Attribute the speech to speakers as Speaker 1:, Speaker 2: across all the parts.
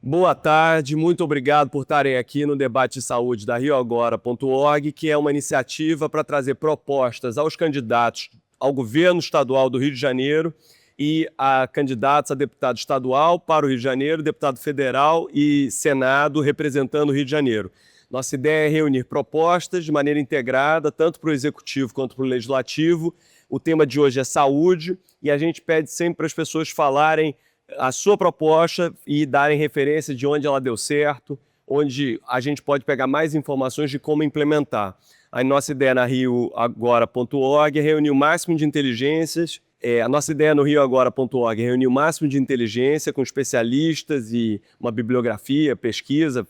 Speaker 1: Boa tarde, muito obrigado por estarem aqui no Debate de Saúde da RioAgora.org, que é uma iniciativa para trazer propostas aos candidatos ao governo estadual do Rio de Janeiro e a candidatos a deputado estadual para o Rio de Janeiro, deputado federal e Senado representando o Rio de Janeiro. Nossa ideia é reunir propostas de maneira integrada, tanto para o Executivo quanto para o Legislativo. O tema de hoje é saúde e a gente pede sempre para as pessoas falarem a sua proposta e darem referência de onde ela deu certo, onde a gente pode pegar mais informações de como implementar. A nossa ideia na RioAgora.org é reunir o máximo de inteligências. A nossa ideia no RioAgora.org é reunir o máximo de inteligência com especialistas e uma bibliografia, pesquisa,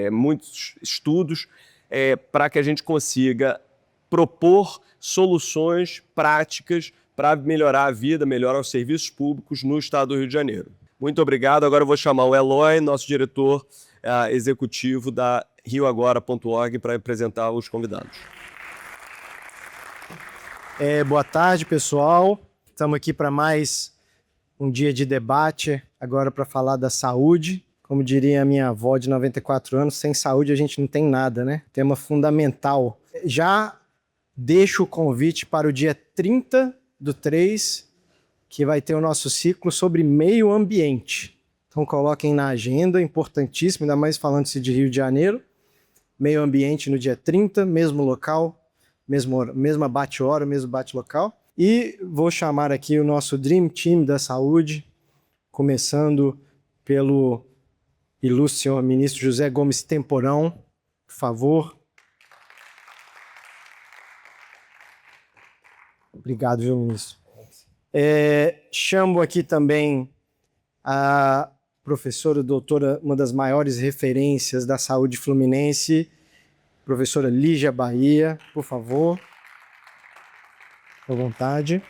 Speaker 1: muitos estudos, para que a gente consiga propor soluções práticas para melhorar a vida, melhorar os serviços públicos no estado do Rio de Janeiro. Muito obrigado. Agora eu vou chamar o Eloy, nosso diretor executivo da RioAgora.org, para apresentar os convidados.
Speaker 2: Boa tarde, pessoal. Estamos aqui para mais um dia de debate, agora para falar da saúde. Como diria a minha avó de 94 anos, sem saúde a gente não tem nada, né? Tema fundamental. Já deixo o convite para o dia 30/3, que vai ter o nosso ciclo sobre meio ambiente. Então coloquem na agenda, importantíssimo, ainda mais falando-se de Rio de Janeiro. Meio ambiente no dia 30, mesmo local, mesma bate-hora, mesmo bate-local. E vou chamar aqui o nosso Dream Team da Saúde, começando pelo ilustre senhor ministro José Gomes Temporão, por favor. Obrigado, viu, ministro? Chamo aqui também a professora doutora, uma das maiores referências da saúde fluminense, professora Lígia Bahia, por favor. À vontade.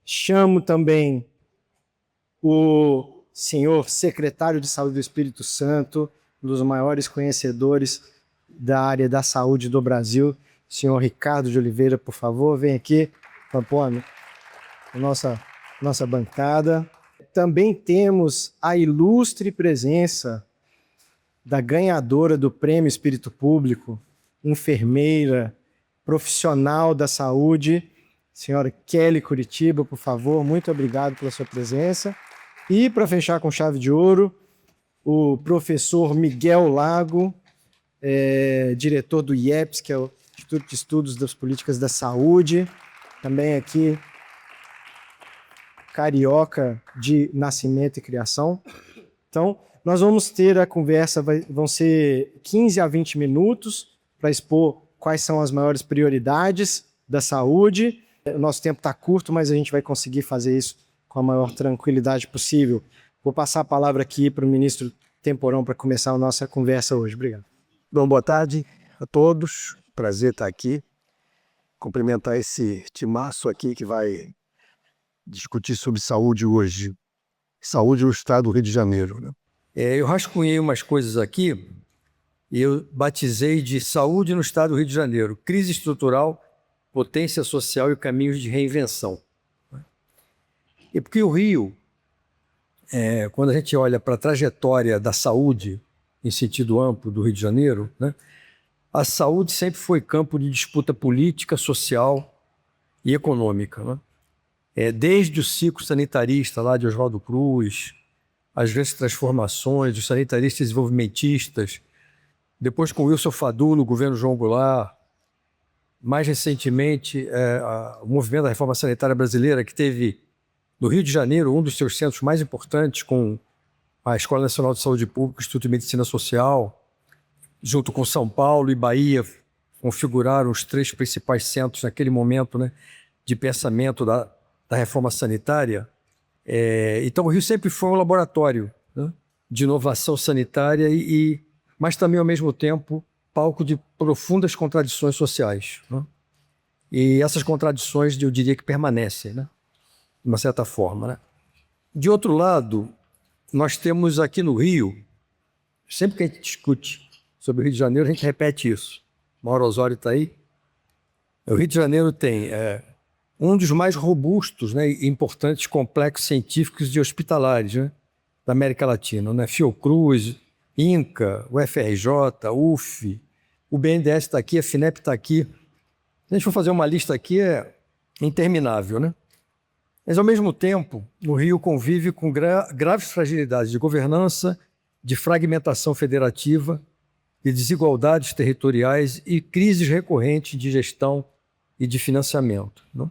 Speaker 2: Chamo também o senhor secretário de Saúde do Espírito Santo, um dos maiores conhecedores da área da saúde do Brasil, senhor Ricardo de Oliveira, por favor, vem aqui, compõe a nossa bancada. Também temos a ilustre presença da ganhadora do Prêmio Espírito Público, enfermeira, profissional da saúde, senhora Kelly Curitiba, por favor, muito obrigado pela sua presença. E, para fechar com chave de ouro, o professor Miguel Lago, diretor do IEPS, que é o Instituto de Estudos das Políticas da Saúde, também aqui carioca de nascimento e criação. Então, nós vamos ter a conversa, vão ser 15 a 20 minutos para expor quais são as maiores prioridades da saúde. O nosso tempo está curto, mas a gente vai conseguir fazer isso com a maior tranquilidade possível. Vou passar a palavra aqui para o ministro Temporão para começar a nossa conversa hoje. Obrigado.
Speaker 3: Bom, boa tarde a todos. Prazer estar aqui. Cumprimentar esse timaço aqui que vai discutir sobre saúde hoje. Saúde no estado do Rio de Janeiro, né?
Speaker 4: Eu rascunhei umas coisas aqui e eu batizei de Saúde no Estado do Rio de Janeiro, crise estrutural, potência social e caminhos de reinvenção. E porque o Rio, quando a gente olha para a trajetória da saúde em sentido amplo do Rio de Janeiro, né, a saúde sempre foi campo de disputa política, social e econômica, né? Desde o ciclo sanitarista lá de Oswaldo Cruz, as grandes transformações dos sanitaristas desenvolvimentistas, depois com Wilson Fadul no governo João Goulart, mais recentemente o movimento da reforma sanitária brasileira, que teve no Rio de Janeiro um dos seus centros mais importantes, com a Escola Nacional de Saúde Pública, o Instituto de Medicina Social, junto com São Paulo e Bahia, configuraram os três principais centros naquele momento, né, de pensamento da reforma sanitária. Então o Rio sempre foi um laboratório, né, de inovação sanitária mas também ao mesmo tempo palco de profundas contradições sociais, né? E essas contradições eu diria que permanecem, né, de uma certa forma, né? De outro lado, nós temos aqui no Rio, sempre que a gente discute sobre o Rio de Janeiro, a gente repete isso. Mauro Osório está aí. O Rio de Janeiro tem um dos mais robustos, né, e importantes complexos científicos e hospitalares, né? da América Latina, né? Fiocruz, INCA, o FRJ, UF, o BNDES está aqui, a FINEP está aqui. Se a gente for fazer uma lista aqui, é interminável, né? Mas, ao mesmo tempo, o Rio convive com graves fragilidades de governança, de fragmentação federativa, de desigualdades territoriais e crises recorrentes de gestão e de financiamento, né?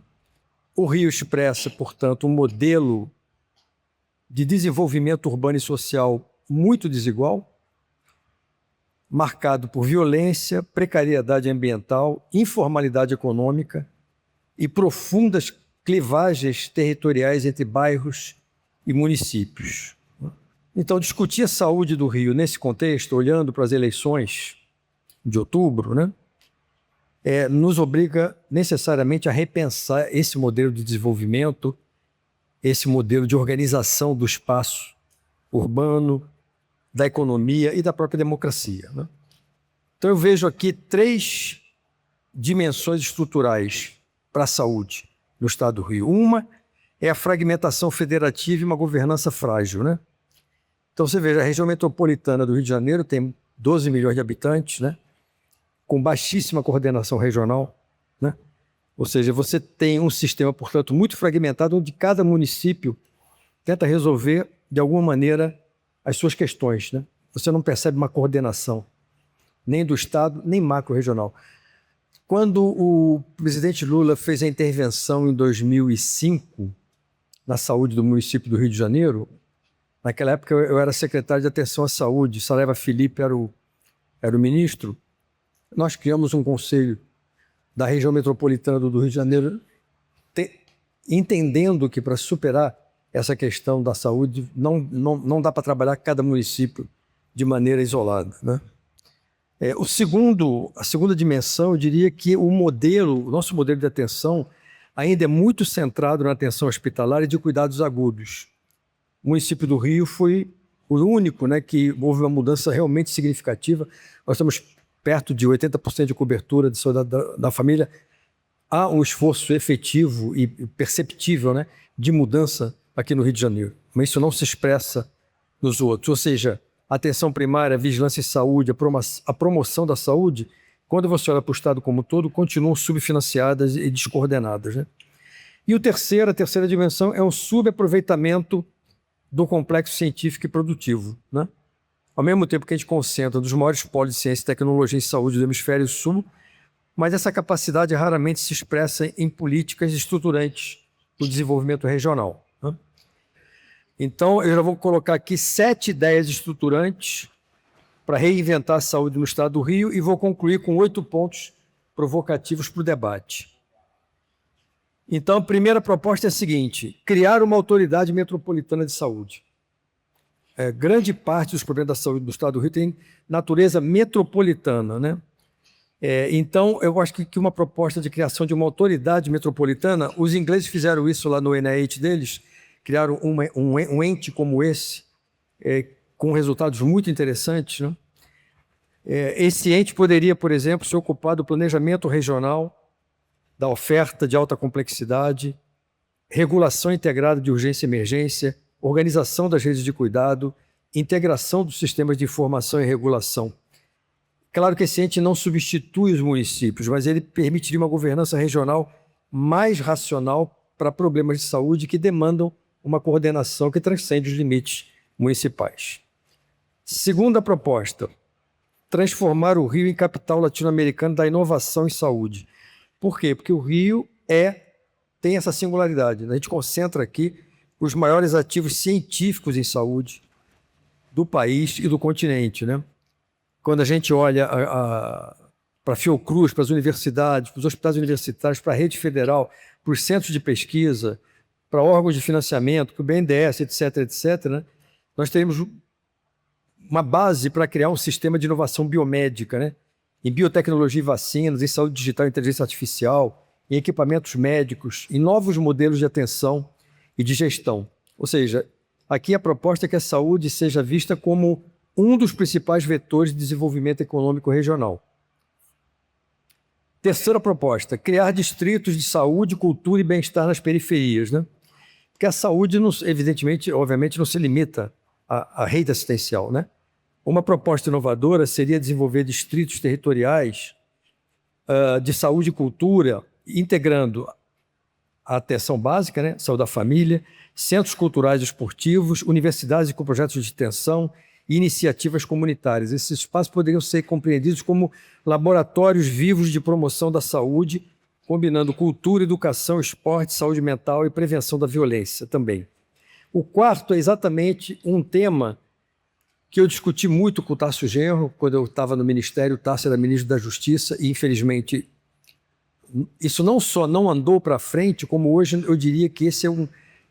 Speaker 4: O Rio expressa, portanto, um modelo de desenvolvimento urbano e social muito desigual, marcado por violência, precariedade ambiental, informalidade econômica e profundas clivagens territoriais entre bairros e municípios. Então, discutir a saúde do Rio nesse contexto, olhando para as eleições de outubro, né, nos obriga necessariamente a repensar esse modelo de desenvolvimento, esse modelo de organização do espaço urbano, da economia e da própria democracia, né? Então, eu vejo aqui 3 dimensões estruturais para a saúde no estado do Rio. Uma é a fragmentação federativa e uma governança frágil, né? Então, você veja, a região metropolitana do Rio de Janeiro tem 12 milhões de habitantes, né? Com baixíssima coordenação regional, né? Ou seja, você tem um sistema, portanto, muito fragmentado, onde cada município tenta resolver, de alguma maneira, as suas questões, né? Você não percebe uma coordenação, nem do Estado, nem macro-regional. Quando o presidente Lula fez a intervenção em 2005 na saúde do município do Rio de Janeiro, naquela época eu era secretário de Atenção à Saúde, Saraiva Felipe era o ministro, nós criamos um conselho da região metropolitana do Rio de Janeiro, entendendo que para superar essa questão da saúde não dá para trabalhar cada município de maneira isolada, né? A segunda dimensão, eu diria que o nosso modelo de atenção ainda é muito centrado na atenção hospitalar e de cuidados agudos. O município do Rio foi o único, né, que houve uma mudança realmente significativa. Nós estamos perto de 80% de cobertura de saúde da família. Há um esforço efetivo e perceptível, né, de mudança aqui no Rio de Janeiro, mas isso não se expressa nos outros. Ou seja, a atenção primária, a vigilância em saúde, a promoção da saúde, quando você olha para o Estado como um todo, continuam subfinanciadas e descoordenadas, né? E a terceira dimensão é um subaproveitamento do complexo científico e produtivo, né? Ao mesmo tempo que a gente concentra um dos maiores polos de ciência e tecnologia em saúde do hemisfério sul, mas essa capacidade raramente se expressa em políticas estruturantes do desenvolvimento regional, né? Então, eu já vou colocar aqui 7 ideias estruturantes para reinventar a saúde no estado do Rio e vou concluir com 8 pontos provocativos para o debate. Então, a primeira proposta é a seguinte: criar uma autoridade metropolitana de saúde. Grande parte dos problemas da saúde do estado do Rio tem natureza metropolitana, né? Então, eu acho que uma proposta de criação de uma autoridade metropolitana, os ingleses fizeram isso lá no NIH deles, criaram um ente como esse, com resultados muito interessantes, né? Esse ente poderia, por exemplo, se ocupar do planejamento regional, da oferta de alta complexidade, regulação integrada de urgência e emergência, organização das redes de cuidado, integração dos sistemas de informação e regulação. Claro que esse ente não substitui os municípios, mas ele permitiria uma governança regional mais racional para problemas de saúde que demandam uma coordenação que transcende os limites municipais. Segunda proposta: transformar o Rio em capital latino-americana da inovação em saúde. Por quê? Porque o Rio tem essa singularidade, né? A gente concentra aqui os maiores ativos científicos em saúde do país e do continente, né? Quando a gente olha para a Fiocruz, para as universidades, para os hospitais universitários, para a rede federal, para os centros de pesquisa, para órgãos de financiamento, para o BNDES, etc., né? Nós teremos uma base para criar um sistema de inovação biomédica, né? Em biotecnologia e vacinas, em saúde digital e inteligência artificial, em equipamentos médicos, em novos modelos de atenção e de gestão. Ou seja, aqui a proposta é que a saúde seja vista como um dos principais vetores de desenvolvimento econômico regional. Terceira proposta: criar distritos de saúde, cultura e bem-estar nas periferias, né? Porque a saúde, evidentemente, obviamente, não se limita a rede assistencial, né? Uma proposta inovadora seria desenvolver distritos territoriais de saúde e cultura, integrando a atenção básica, né? Saúde da família, centros culturais e esportivos, universidades com projetos de extensão e iniciativas comunitárias. Esses espaços poderiam ser compreendidos como laboratórios vivos de promoção da saúde, combinando cultura, educação, esporte, saúde mental e prevenção da violência também. O quarto é exatamente um tema que eu discuti muito com o Tarso Genro, quando eu estava no Ministério. O Tarso era ministro da Justiça e, infelizmente, isso não só não andou para frente, como hoje eu diria que esse é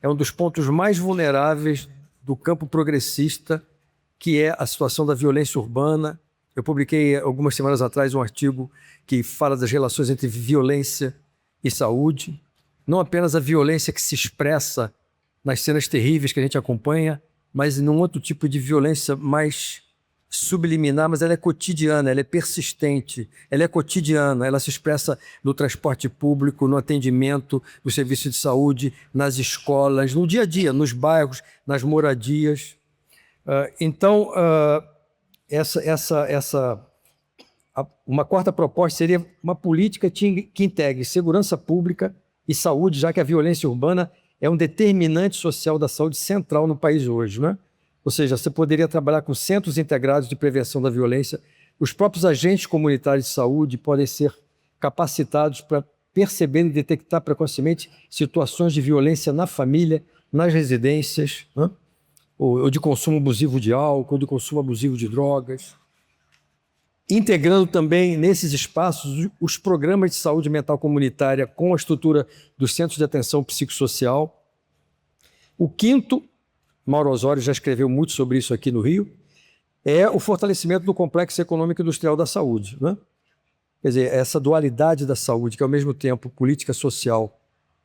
Speaker 4: um dos pontos mais vulneráveis do campo progressista, que é a situação da violência urbana. Eu publiquei algumas semanas atrás um artigo que fala das relações entre violência e saúde. Não apenas a violência que se expressa nas cenas terríveis que a gente acompanha, mas num outro tipo de violência mais subliminar, mas ela é cotidiana, ela é persistente, ela é cotidiana, ela se expressa no transporte público, no atendimento, no serviço de saúde, nas escolas, no dia a dia, nos bairros, nas moradias. Uma quarta proposta seria uma política que integre segurança pública e saúde, já que a violência urbana é um determinante social da saúde central no país hoje, né? Ou seja, você poderia trabalhar com centros integrados de prevenção da violência. Os próprios agentes comunitários de saúde podem ser capacitados para perceber e detectar precocemente situações de violência na família, nas residências, né? Ou de consumo abusivo de álcool, ou de consumo abusivo de drogas. Integrando também nesses espaços os programas de saúde mental comunitária com a estrutura dos centros de atenção psicossocial. O quinto, Mauro Osório já escreveu muito sobre isso aqui no Rio, é o fortalecimento do complexo econômico industrial da saúde, né? Quer dizer, essa dualidade da saúde, que é ao mesmo tempo política social,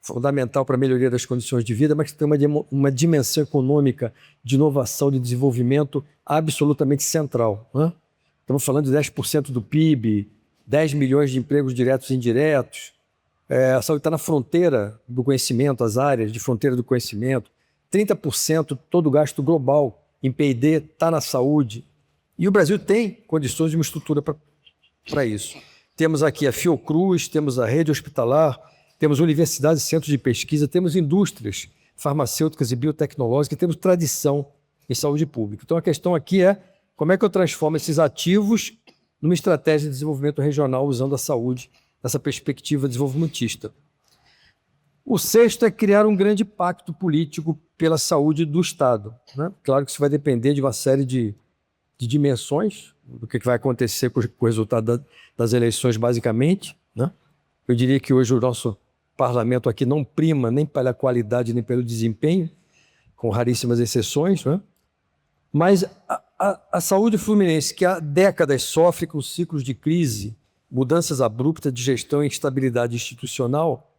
Speaker 4: fundamental para a melhoria das condições de vida, mas que tem uma dimensão econômica de inovação, de desenvolvimento absolutamente central, né? Estamos falando de 10% do PIB, 10 milhões de empregos diretos e indiretos. A saúde está na fronteira do conhecimento, as áreas de fronteira do conhecimento. 30% todo o gasto global em P&D está na saúde. E o Brasil tem condições de uma estrutura para isso. Temos aqui a Fiocruz, temos a rede hospitalar, temos universidades e centros de pesquisa, temos indústrias farmacêuticas e biotecnológicas, temos tradição em saúde pública. Então a questão aqui é como é que eu transformo esses ativos numa estratégia de desenvolvimento regional usando a saúde nessa perspectiva desenvolvimentista. O sexto é criar um grande pacto político pela saúde do Estado, né? Claro que isso vai depender de uma série de dimensões, do que vai acontecer com o resultado das eleições, basicamente, né? Eu diria que hoje o nosso parlamento aqui não prima nem pela qualidade nem pelo desempenho, com raríssimas exceções, né? Mas a saúde fluminense, que há décadas sofre com ciclos de crise, mudanças abruptas de gestão e instabilidade institucional,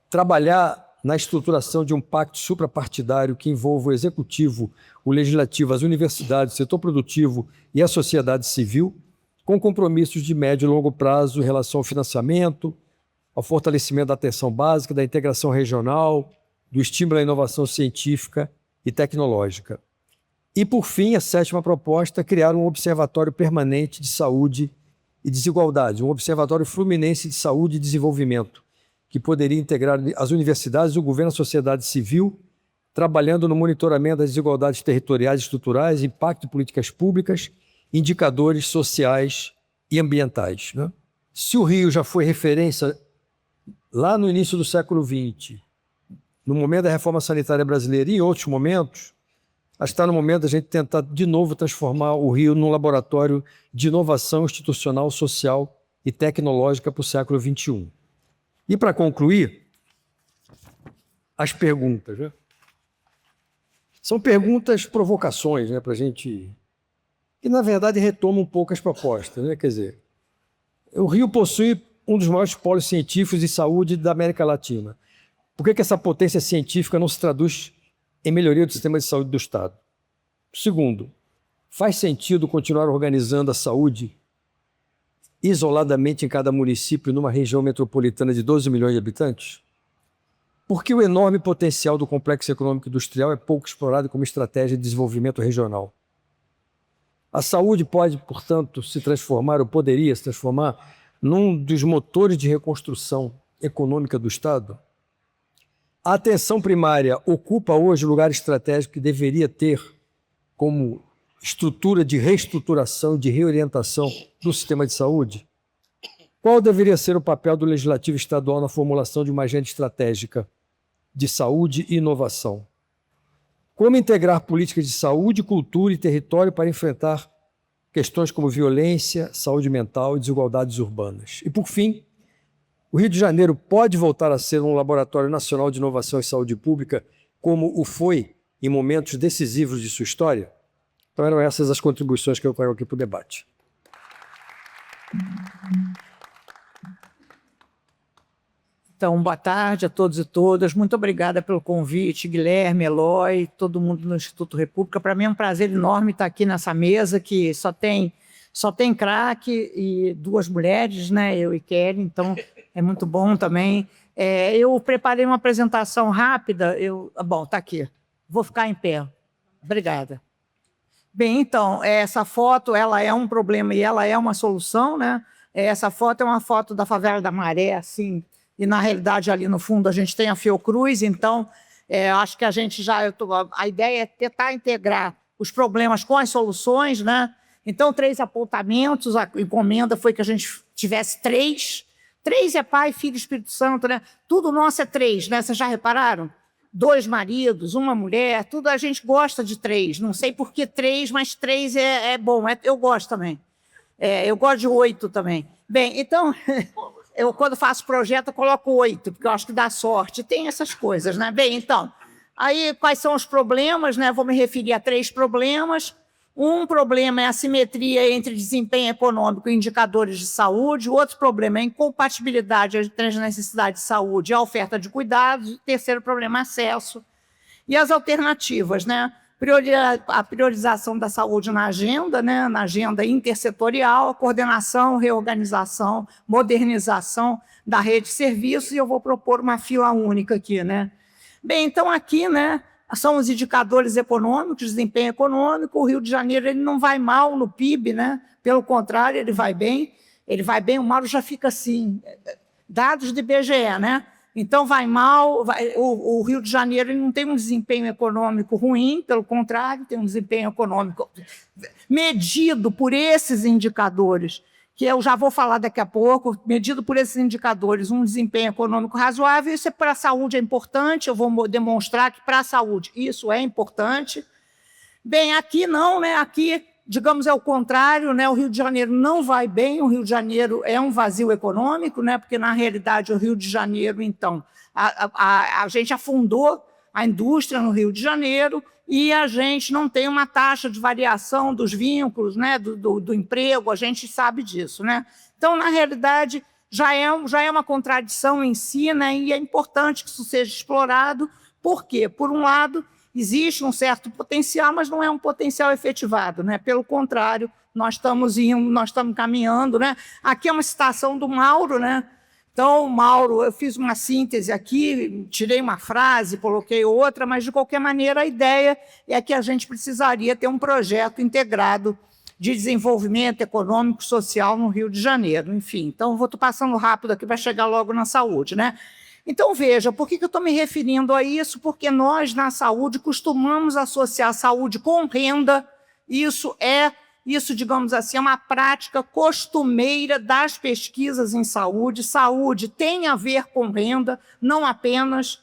Speaker 4: trabalhar na estruturação de um pacto suprapartidário que envolva o executivo, o legislativo, as universidades, o setor produtivo e a sociedade civil, com compromissos de médio e longo prazo em relação ao financiamento, ao fortalecimento da atenção básica, da integração regional, do estímulo à inovação científica e tecnológica. E, por fim, a sétima proposta é criar um observatório permanente de saúde e desigualdade, um observatório fluminense de saúde e desenvolvimento, que poderia integrar as universidades, o governo, a sociedade civil, trabalhando no monitoramento das desigualdades territoriais e estruturais, impacto de políticas públicas, indicadores sociais e ambientais, né? Se o Rio já foi referência lá no início do século XX, no momento da reforma sanitária brasileira e em outros momentos, acho que está no momento da gente tentar de novo transformar o Rio num laboratório de inovação institucional, social e tecnológica para o século XXI. E para concluir, as perguntas, né? São perguntas, provocações, né, para a gente... que, na verdade, retomam um pouco as propostas, né? Quer dizer, o Rio possui um dos maiores polos científicos de saúde da América Latina. Por que essa potência científica não se traduz em melhoria do sistema de saúde do Estado? Segundo, faz sentido continuar organizando a saúde isoladamente em cada município numa região metropolitana de 12 milhões de habitantes? Porque o enorme potencial do complexo econômico industrial é pouco explorado como estratégia de desenvolvimento regional. A saúde pode, portanto, se transformar, ou poderia se transformar, num dos motores de reconstrução econômica do Estado? A atenção primária ocupa hoje o lugar estratégico que deveria ter como estrutura de reestruturação, de reorientação do sistema de saúde? Qual deveria ser o papel do Legislativo Estadual na formulação de uma agenda estratégica de saúde e inovação? Como integrar políticas de saúde, cultura e território para enfrentar questões como violência, saúde mental e desigualdades urbanas? E, por fim, o Rio de Janeiro pode voltar a ser um laboratório nacional de inovação e saúde pública, como o foi em momentos decisivos de sua história? Então eram essas as contribuições que eu trago aqui para o debate.
Speaker 5: Então, boa tarde a todos e todas. Muito obrigada pelo convite, Guilherme, Eloy, todo mundo no Instituto República. Para mim é um prazer enorme estar aqui nessa mesa que só tem craque e duas mulheres, né? Eu e Kelly, então é muito bom também. Eu preparei uma apresentação rápida. Bom, está aqui. Vou ficar em pé. Obrigada. Bem, então, essa foto ela é um problema e ela é uma solução, né? Essa foto é uma foto da favela da Maré, assim, e na realidade ali no fundo a gente tem a Fiocruz, então acho que a gente a ideia é tentar integrar os problemas com as soluções, né? Então, 3 apontamentos, a encomenda foi que a gente tivesse 3. 3 é Pai, Filho e Espírito Santo, né? Tudo nosso é 3, né? Vocês já repararam? 2 maridos, 1 mulher, tudo a gente gosta de 3. Não sei por que 3, mas 3 é bom. Eu gosto também. Eu gosto de 8 também. Bem, então, eu quando faço projeto eu coloco 8, porque eu acho que dá sorte. Tem essas coisas, né? Bem, então, aí quais são os problemas, né? Vou me referir a 3 problemas. Um problema é a simetria entre desempenho econômico e indicadores de saúde. O outro problema é a incompatibilidade entre as necessidades de saúde e a oferta de cuidados. O terceiro problema é acesso. E as alternativas, né? A priorização da saúde na agenda, né? Na agenda intersetorial, a coordenação, reorganização, modernização da rede de serviços, e eu vou propor uma fila única aqui, né? Bem, então aqui, né? São os indicadores econômicos, desempenho econômico. O Rio de Janeiro ele não vai mal no PIB, né? Pelo contrário, ele vai bem. O Mauro já fica assim, dados de IBGE, né? Então vai mal. O Rio de Janeiro ele não tem um desempenho econômico ruim, pelo contrário, tem um desempenho econômico medido por esses indicadores, que eu já vou falar daqui a pouco, medido por esses indicadores, um desempenho econômico razoável. Isso para a saúde é importante, eu vou demonstrar que para a saúde isso é importante. Bem, aqui não, né? Aqui, digamos, é o contrário, né? O Rio de Janeiro não vai bem, o Rio de Janeiro é um vazio econômico, né? Porque, na realidade, o Rio de Janeiro, então, a gente afundou a indústria no Rio de Janeiro, e a gente não tem uma taxa de variação dos vínculos, né, do emprego, a gente sabe disso, né? Então, na realidade, já é uma contradição em si, né, e é importante que isso seja explorado. Por quê? Por um lado, existe um certo potencial, mas não é um potencial efetivado, né? Pelo contrário, nós estamos caminhando, né? Aqui é uma citação do Mauro, né? Então, Mauro, eu fiz uma síntese aqui, tirei uma frase, coloquei outra, mas, de qualquer maneira, a ideia é que a gente precisaria ter um projeto integrado de desenvolvimento econômico e social no Rio de Janeiro. Enfim, então, estou passando rápido aqui para chegar logo na saúde, né? Então, veja, por que eu estou me referindo a isso? Porque nós, na saúde, costumamos associar saúde com renda. Isso, digamos assim, é uma prática costumeira das pesquisas em saúde. Saúde tem a ver com renda, não apenas,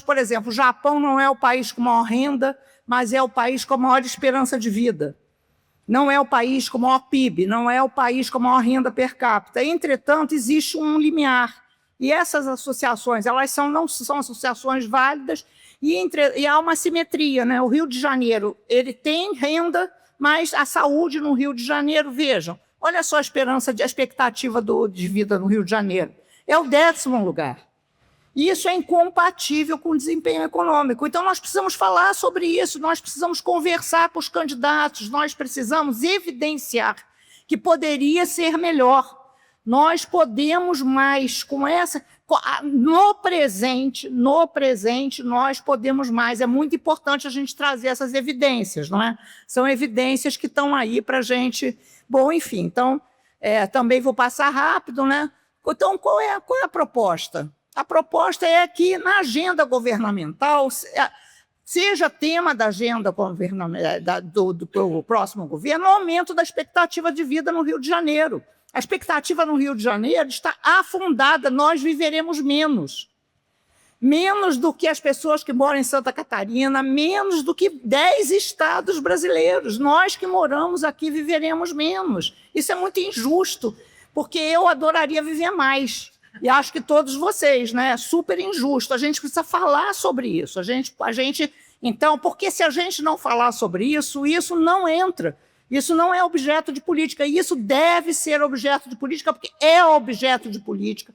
Speaker 5: por exemplo, o Japão não é o país com maior renda, mas é o país com a maior esperança de vida. Não é o país com o maior PIB, não é o país com a maior renda per capita. Entretanto, existe um limiar. E essas associações, elas não são associações válidas, e há uma simetria, né? O Rio de Janeiro ele tem renda, mas a saúde no Rio de Janeiro, vejam, olha só a expectativa de vida no Rio de Janeiro. É o 10º lugar. E isso é incompatível com o desempenho econômico. Então, nós precisamos falar sobre isso, nós precisamos conversar com os candidatos, nós precisamos evidenciar que poderia ser melhor. Nós podemos mais, com essa... no presente, nós podemos mais. É muito importante a gente trazer essas evidências, não é? São evidências que estão aí para a gente. Bom, enfim, então, também vou passar rápido, né? Então, qual é a proposta? A proposta é que, na agenda governamental, seja tema da agenda governamental do próximo governo, o aumento da expectativa de vida no Rio de Janeiro. A expectativa no Rio de Janeiro está afundada, nós viveremos menos. Menos do que as pessoas que moram em Santa Catarina, menos do que 10 estados brasileiros. Nós que moramos aqui viveremos menos. Isso é muito injusto, porque eu adoraria viver mais. E acho que todos vocês, né? É super injusto. A gente precisa falar sobre isso. Então, porque se a gente não falar sobre isso, isso não entra. Isso não é objeto de política. E isso deve ser objeto de política, porque é objeto de política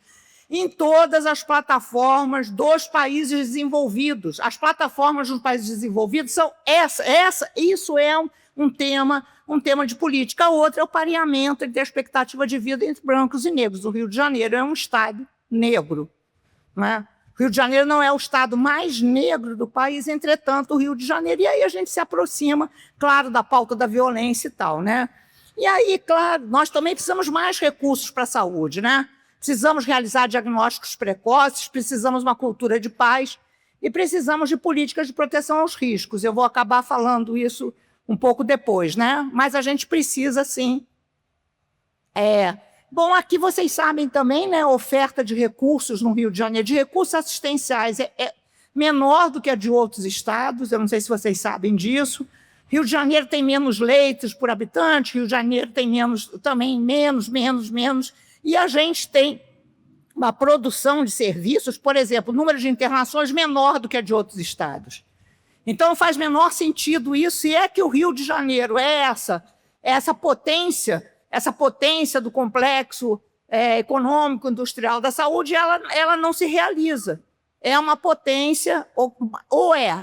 Speaker 5: em todas as plataformas dos países desenvolvidos. As plataformas dos países desenvolvidos são isso é um tema de política. A outra é o pareamento entre a expectativa de vida entre brancos e negros. O Rio de Janeiro é um estado negro, não é? O Rio de Janeiro não é o estado mais negro do país, entretanto, o Rio de Janeiro. E aí a gente se aproxima, claro, da pauta da violência e tal, né? E aí, claro, nós também precisamos mais recursos para a saúde, né? Precisamos realizar diagnósticos precoces, precisamos de uma cultura de paz e precisamos de políticas de proteção aos riscos. Eu vou acabar falando isso um pouco depois, né? Mas a gente precisa, sim. Bom, aqui vocês sabem também, né? A oferta de recursos no Rio de Janeiro, de recursos assistenciais, é menor do que a de outros estados. Eu não sei se vocês sabem disso. Rio de Janeiro tem menos leitos por habitante, Rio de Janeiro tem menos. E a gente tem uma produção de serviços, por exemplo, o número de internações menor do que a de outros estados. Então, faz menor sentido isso, e é que o Rio de Janeiro é essa potência do complexo econômico, industrial da saúde, ela não se realiza. É uma potência,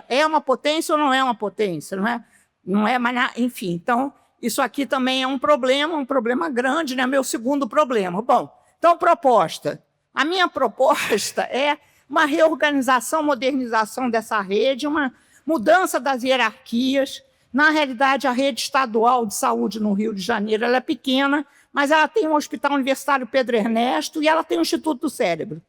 Speaker 5: é uma potência ou não é uma potência, não é? Não é, mas, enfim, então, isso aqui também é um problema grande, né? Meu segundo problema. Bom, então, proposta. A minha proposta é uma reorganização, modernização dessa rede, uma mudança das hierarquias. Na realidade, a rede estadual de saúde no Rio de Janeiro ela é pequena, mas ela tem um Hospital Universitário Pedro Ernesto e ela tem o Instituto do Cérebro.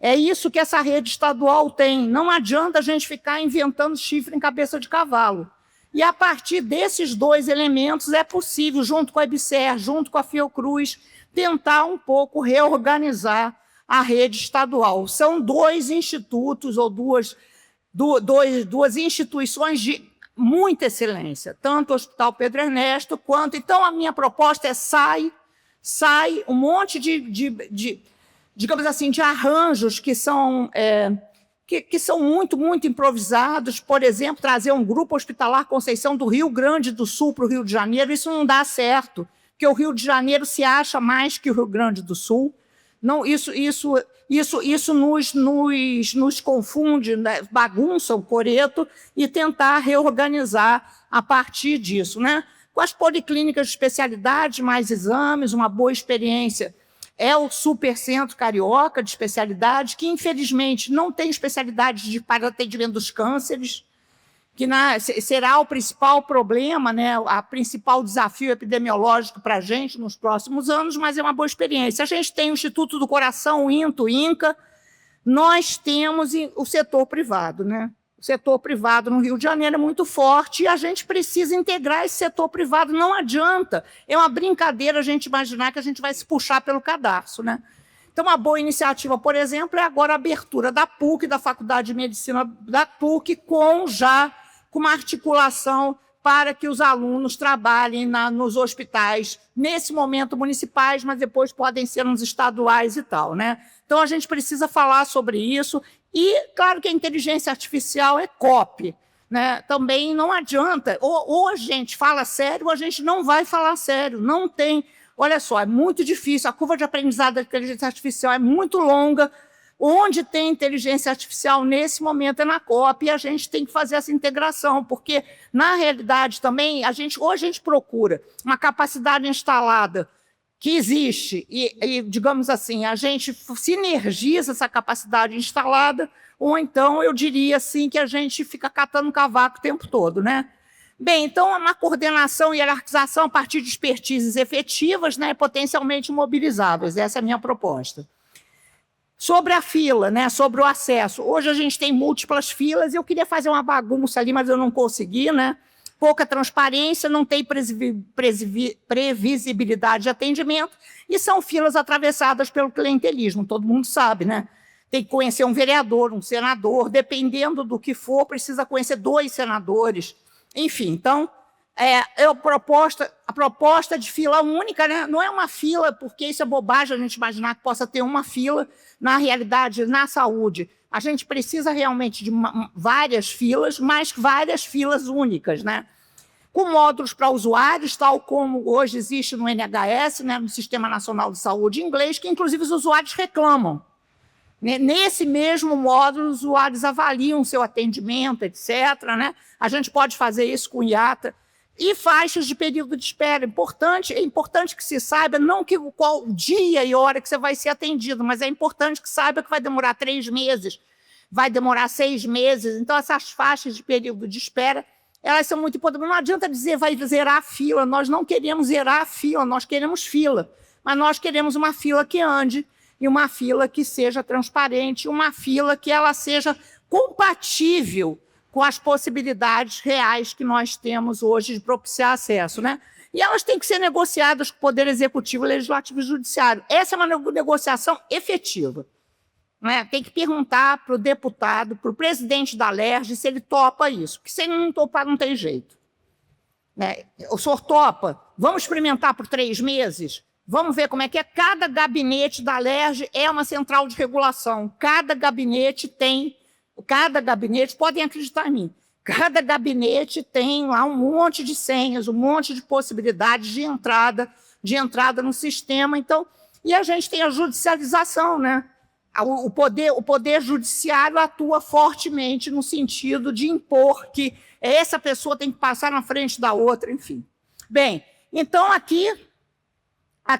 Speaker 5: É isso que essa rede estadual tem. Não adianta a gente ficar inventando chifre em cabeça de cavalo. E, a partir desses dois elementos, é possível, junto com a EBSER, junto com a Fiocruz, tentar um pouco reorganizar a rede estadual. São dois institutos ou duas instituições de muita excelência, tanto o Hospital Pedro Ernesto quanto... Então, a minha proposta é sai um monte digamos assim, de arranjos que são muito, muito improvisados. Por exemplo, trazer um grupo hospitalar Conceição do Rio Grande do Sul para o Rio de Janeiro, isso não dá certo, porque o Rio de Janeiro se acha mais que o Rio Grande do Sul. Não, isso nos confunde, né? Bagunça o coreto, e tentar reorganizar a partir disso, né? Com as policlínicas de especialidade, mais exames, uma boa experiência. É o Supercentro Carioca de Especialidade, que, infelizmente, não tem especialidade para atendimento dos cânceres, que será o principal problema, né, o principal desafio epidemiológico para a gente nos próximos anos, mas é uma boa experiência. A gente tem o Instituto do Coração, o INTA, o INCA, nós temos o setor privado, né? O setor privado no Rio de Janeiro é muito forte e a gente precisa integrar esse setor privado. Não adianta, é uma brincadeira a gente imaginar que a gente vai se puxar pelo cadarço, né? Então, uma boa iniciativa, por exemplo, é agora a abertura da PUC, da Faculdade de Medicina da PUC, com uma articulação para que os alunos trabalhem nos hospitais, nesse momento municipais, mas depois podem ser nos estaduais e tal, né? Então, a gente precisa falar sobre isso. E, claro que a inteligência artificial é copy, né? Também não adianta. Ou a gente fala sério, ou a gente não vai falar sério. Não tem... Olha só, é muito difícil. A curva de aprendizado da inteligência artificial é muito longa. Onde tem inteligência artificial nesse momento é na copy, e a gente tem que fazer essa integração, porque, na realidade, também, ou a gente procura uma capacidade instalada que existe, digamos assim, a gente sinergiza essa capacidade instalada, ou então eu diria assim que a gente fica catando cavaco o tempo todo, né? Bem, então, uma coordenação e hierarquização a partir de expertises efetivas, né, potencialmente mobilizáveis. Essa é a minha proposta. Sobre a fila, né, sobre o acesso. Hoje a gente tem múltiplas filas, eu queria fazer uma bagunça ali, mas eu não consegui, né? Pouca transparência, não tem previsibilidade de atendimento, e são filas atravessadas pelo clientelismo, todo mundo sabe, né? Tem que conhecer um vereador, um senador, dependendo do que for, precisa conhecer 2 senadores. Enfim, então, a proposta de fila única, né? Não é uma fila, porque isso é bobagem a gente imaginar que possa ter uma fila, na realidade, na saúde. A gente precisa realmente de várias filas, mas várias filas únicas, né? Com módulos para usuários, tal como hoje existe no NHS, né, no Sistema Nacional de Saúde inglês, que inclusive os usuários reclamam. Nesse mesmo módulo, os usuários avaliam seu atendimento, etc. Né? A gente pode fazer isso com IATA. E faixas de período de espera. É importante que se saiba, não que qual dia e hora que você vai ser atendido, mas é importante que saiba que vai demorar 3 meses, vai demorar 6 meses. Então, essas faixas de período de espera, elas são muito importantes. Não adianta dizer vai zerar a fila. Nós não queremos zerar a fila, nós queremos fila. Mas nós queremos uma fila que ande, e uma fila que seja transparente, uma fila que ela seja compatível com as possibilidades reais que nós temos hoje de propiciar acesso, né? E elas têm que ser negociadas com o Poder Executivo, Legislativo e Judiciário. Essa é uma negociação efetiva, né? Tem que perguntar para o deputado, para o presidente da LERJ, se ele topa isso, porque se ele não topar, não tem jeito. Né? O senhor topa? Vamos experimentar por 3 meses? Vamos ver como é que é. Cada gabinete da LERJ é uma central de regulação. Cada gabinete, podem acreditar em mim, cada gabinete tem lá um monte de senhas, um monte de possibilidades de entrada no sistema. Então, e a gente tem a judicialização, né? O poder judiciário atua fortemente no sentido de impor que essa pessoa tem que passar na frente da outra, enfim. Bem, então aqui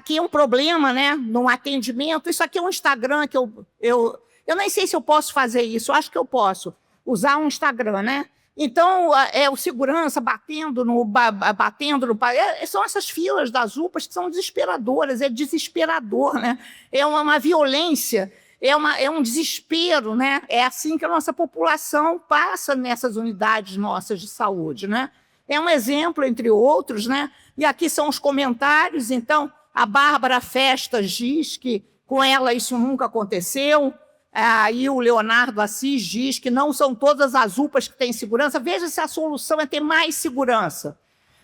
Speaker 5: é um problema, né, no atendimento. Isso aqui é um Instagram que eu nem sei se eu posso fazer isso, acho que eu posso usar um Instagram, né? Então, o segurança batendo no... são essas filas das UPAs que são desesperadoras, é desesperador, né? É uma violência, é um desespero, né? É assim que a nossa população passa nessas unidades nossas de saúde, né? É um exemplo, entre outros, né? E aqui são os comentários. Então, a Bárbara Festas diz que com ela isso nunca aconteceu. Aí o Leonardo Assis diz que não são todas as UPAs que têm segurança. Veja se a solução é ter mais segurança,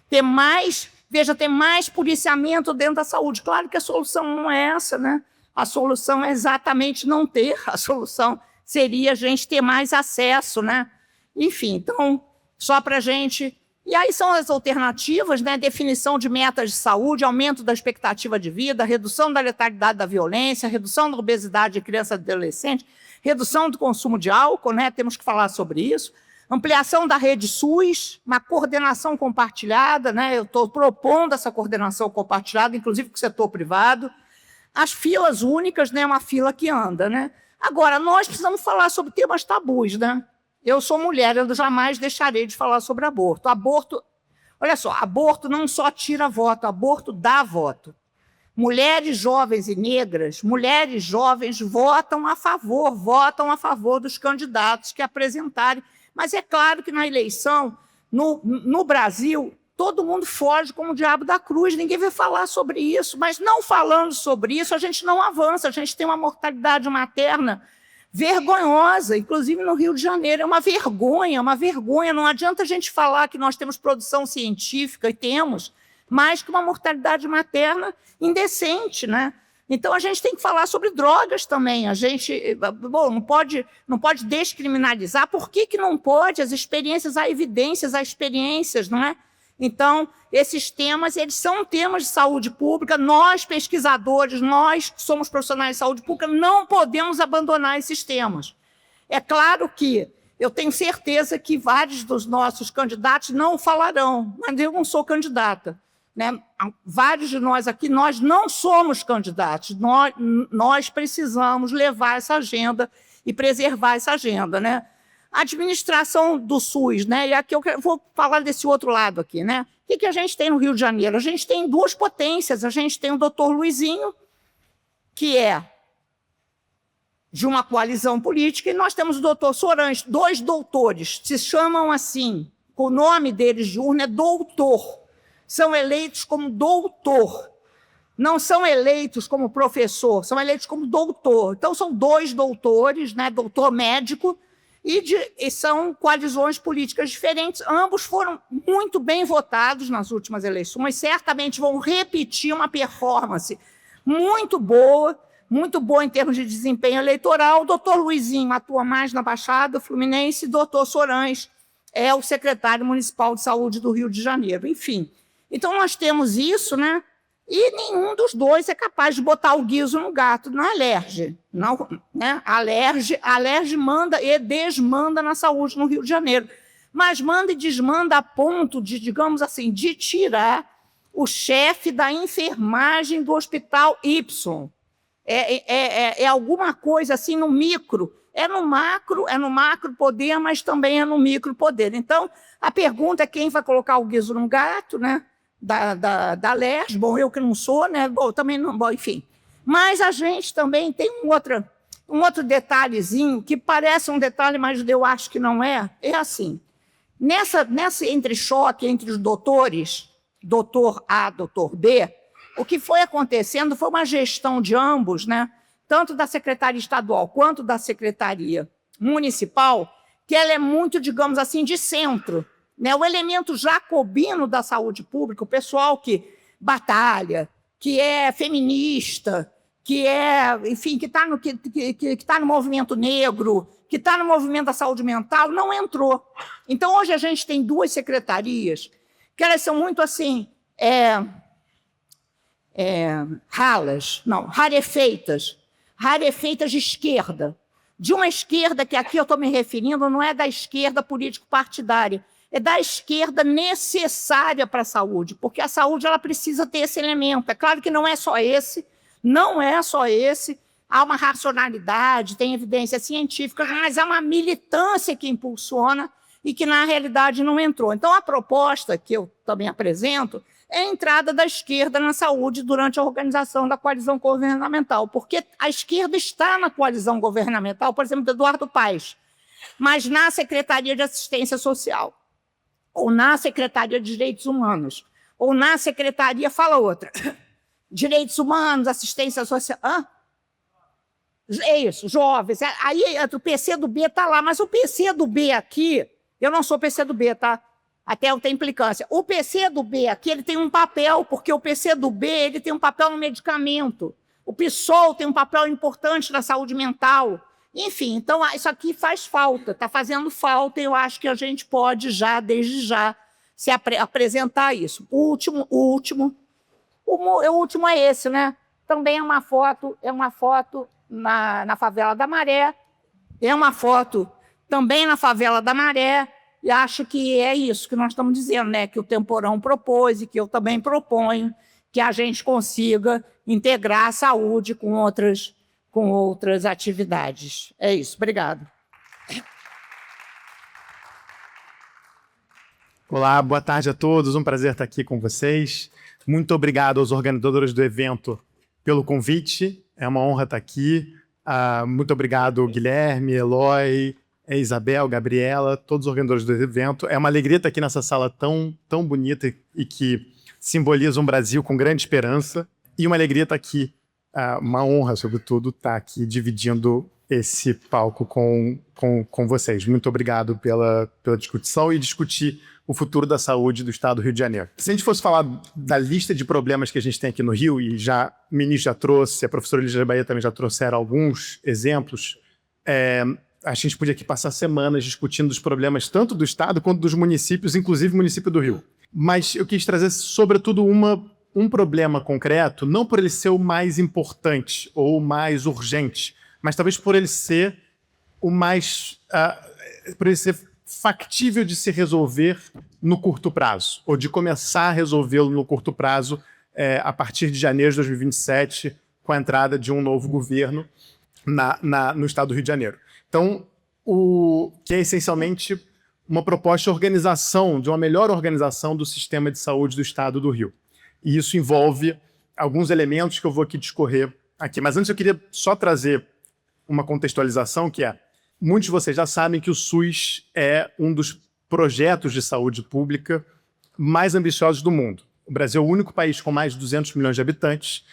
Speaker 5: ter mais policiamento dentro da saúde. Claro que a solução não é essa, né? A solução é exatamente não ter. A solução seria a gente ter mais acesso, né? Enfim, então, só para a gente... E aí são as alternativas, né? Definição de metas de saúde, aumento da expectativa de vida, redução da letalidade da violência, redução da obesidade de criança e adolescente, redução do consumo de álcool, né? Temos que falar sobre isso, ampliação da rede SUS, uma coordenação compartilhada, né? Eu estou propondo essa coordenação compartilhada, inclusive com o setor privado, as filas únicas, né? Uma fila que anda, né? Agora, nós precisamos falar sobre temas tabus, né? Eu sou mulher, eu jamais deixarei de falar sobre aborto. Olha só, aborto não só tira voto, aborto dá voto. Mulheres jovens e negras, mulheres jovens votam a favor dos candidatos que apresentarem. Mas é claro que na eleição, no Brasil, todo mundo foge como o diabo da cruz, ninguém vai falar sobre isso. Mas não falando sobre isso, a gente não avança, a gente tem uma mortalidade materna vergonhosa, inclusive no Rio de Janeiro. É uma vergonha. Não adianta a gente falar que nós temos produção científica, e temos, mas com uma mortalidade materna indecente, né? Então, a gente tem que falar sobre drogas também. A gente não pode descriminalizar. Por que não pode? As experiências, há evidências, há experiências, não é? Então, esses temas, eles são temas de saúde pública. Nós, pesquisadores, nós que somos profissionais de saúde pública, não podemos abandonar esses temas. É claro que eu tenho certeza que vários dos nossos candidatos não falarão, mas eu não sou candidata. né? Vários de nós aqui, nós não somos candidatos, nós precisamos levar essa agenda e preservar essa agenda, né? A administração do SUS, né? E aqui eu vou falar desse outro lado aqui, né? O que a gente tem no Rio de Janeiro? A gente tem duas potências. A gente tem o doutor Luizinho, que é de uma coalizão política, e nós temos o doutor Sorães, dois doutores, se chamam assim, o nome deles de urna é doutor, são eleitos como doutor, não são eleitos como professor, são eleitos como doutor. Então, são dois doutores, né, doutor médico, e são coalizões políticas diferentes. Ambos foram muito bem votados nas últimas eleições, certamente vão repetir uma performance muito boa em termos de desempenho eleitoral. O doutor Luizinho atua mais na Baixada Fluminense, e o doutor Sorães é o secretário municipal de saúde do Rio de Janeiro. Enfim, então nós temos isso, né? E nenhum dos dois é capaz de botar o guiso no gato na Alerj. Não, né? A Alerj manda e desmanda na saúde no Rio de Janeiro, mas manda e desmanda a ponto de, digamos assim, de tirar o chefe da enfermagem do Hospital Y. É alguma coisa assim no micro, é no macro poder, mas também é no micro poder. Então, a pergunta é quem vai colocar o guiso no gato, né? Da Alerj. Bom, eu que não sou, né? Bom, também não, bom, enfim. Mas a gente também tem um outro detalhezinho que parece um detalhe, mas eu acho que não é. É assim, nessa entrechoque entre os doutores, doutor A, doutor B, o que foi acontecendo foi uma gestão de ambos, né? Tanto da Secretaria Estadual quanto da Secretaria Municipal, que ela é muito, digamos assim, de centro, né? O elemento jacobino da saúde pública, o pessoal que batalha, que é feminista, que é, enfim, que está no movimento negro, que está no movimento da saúde mental, não entrou. Então, hoje a gente tem duas secretarias que elas são muito assim, rarefeitas de esquerda. De uma esquerda que aqui eu estou me referindo, não é da esquerda político-partidária, é da esquerda necessária para a saúde, porque a saúde ela precisa ter esse elemento. É claro que não é só esse, há uma racionalidade, tem evidências científicas, mas há uma militância que impulsiona e que, na realidade, não entrou. Então, a proposta que eu também apresento é a entrada da esquerda na saúde durante a organização da coalizão governamental, porque a esquerda está na coalizão governamental, por exemplo, do Eduardo Paes, mas na Secretaria de Assistência Social, ou na Secretaria de Direitos Humanos, ou na Secretaria, fala outra, Direitos Humanos, Assistência Social... É isso, jovens. Aí o PCdoB está lá, mas o PCdoB aqui, eu não sou PCdoB, tá? Até tem implicância. O PCdoB aqui ele tem um papel, porque o PCdoB ele tem um papel no medicamento. O PSOL tem um papel importante na saúde mental. Enfim, então isso aqui faz falta, está fazendo falta, e eu acho que a gente pode já, desde já, se apresentar isso. O último é esse, né? Também é uma foto na Favela da Maré, é uma foto também na Favela da Maré, e acho que é isso que nós estamos dizendo, né? Que o Temporão propôs e que eu também proponho, que a gente consiga integrar a saúde com outras atividades. É isso, obrigado.
Speaker 6: Olá, boa tarde a todos, um prazer estar aqui com vocês. Muito obrigado aos organizadores do evento pelo convite, é uma honra estar aqui. Muito obrigado, Guilherme, Eloy, Isabel, Gabriela, todos os organizadores do evento. É uma alegria estar aqui nessa sala tão bonita e que simboliza um Brasil com grande esperança. E uma alegria estar aqui, uma honra, sobretudo, estar aqui dividindo esse palco com vocês. Muito obrigado pela discussão e discutir o futuro da saúde do Estado do Rio de Janeiro. Se a gente fosse falar da lista de problemas que a gente tem aqui no Rio, e o ministro já trouxe, a professora Lígia Bahia também já trouxeram alguns exemplos, a gente podia aqui passar semanas discutindo os problemas tanto do Estado quanto dos municípios, inclusive o município do Rio. Mas eu quis trazer, sobretudo, um problema concreto, não por ele ser o mais importante ou o mais urgente, mas talvez por ele ser o mais... por ele ser factível de se resolver no curto prazo, ou de começar a resolvê-lo no curto prazo a partir de janeiro de 2027, com a entrada de um novo governo no estado do Rio de Janeiro. Então, que é essencialmente uma proposta de organização, de uma melhor organização do sistema de saúde do estado do Rio. E isso envolve alguns elementos que eu vou aqui discorrer aqui. Mas antes eu queria só trazer uma contextualização, que é, muitos de vocês já sabem que o SUS é um dos projetos de saúde pública mais ambiciosos do mundo. O Brasil é o único país com mais de 200 milhões de habitantes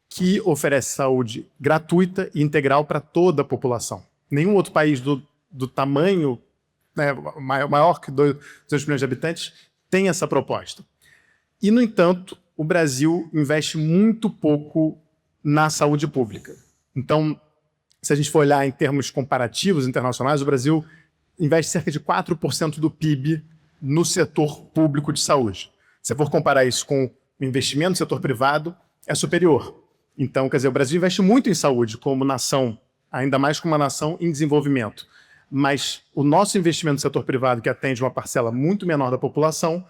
Speaker 6: que oferece saúde gratuita e integral para toda a população. Nenhum outro país do tamanho, né, maior que 200 milhões de habitantes tem essa proposta. E, no entanto, o Brasil investe muito pouco na saúde pública. Então, se a gente for olhar em termos comparativos internacionais, o Brasil investe cerca de 4% do PIB no setor público de saúde. Se for comparar isso com o investimento no setor privado, é superior. Então, quer dizer, o Brasil investe muito em saúde como nação, ainda mais como uma nação em desenvolvimento. Mas o nosso investimento no setor privado, que atende uma parcela muito menor da população,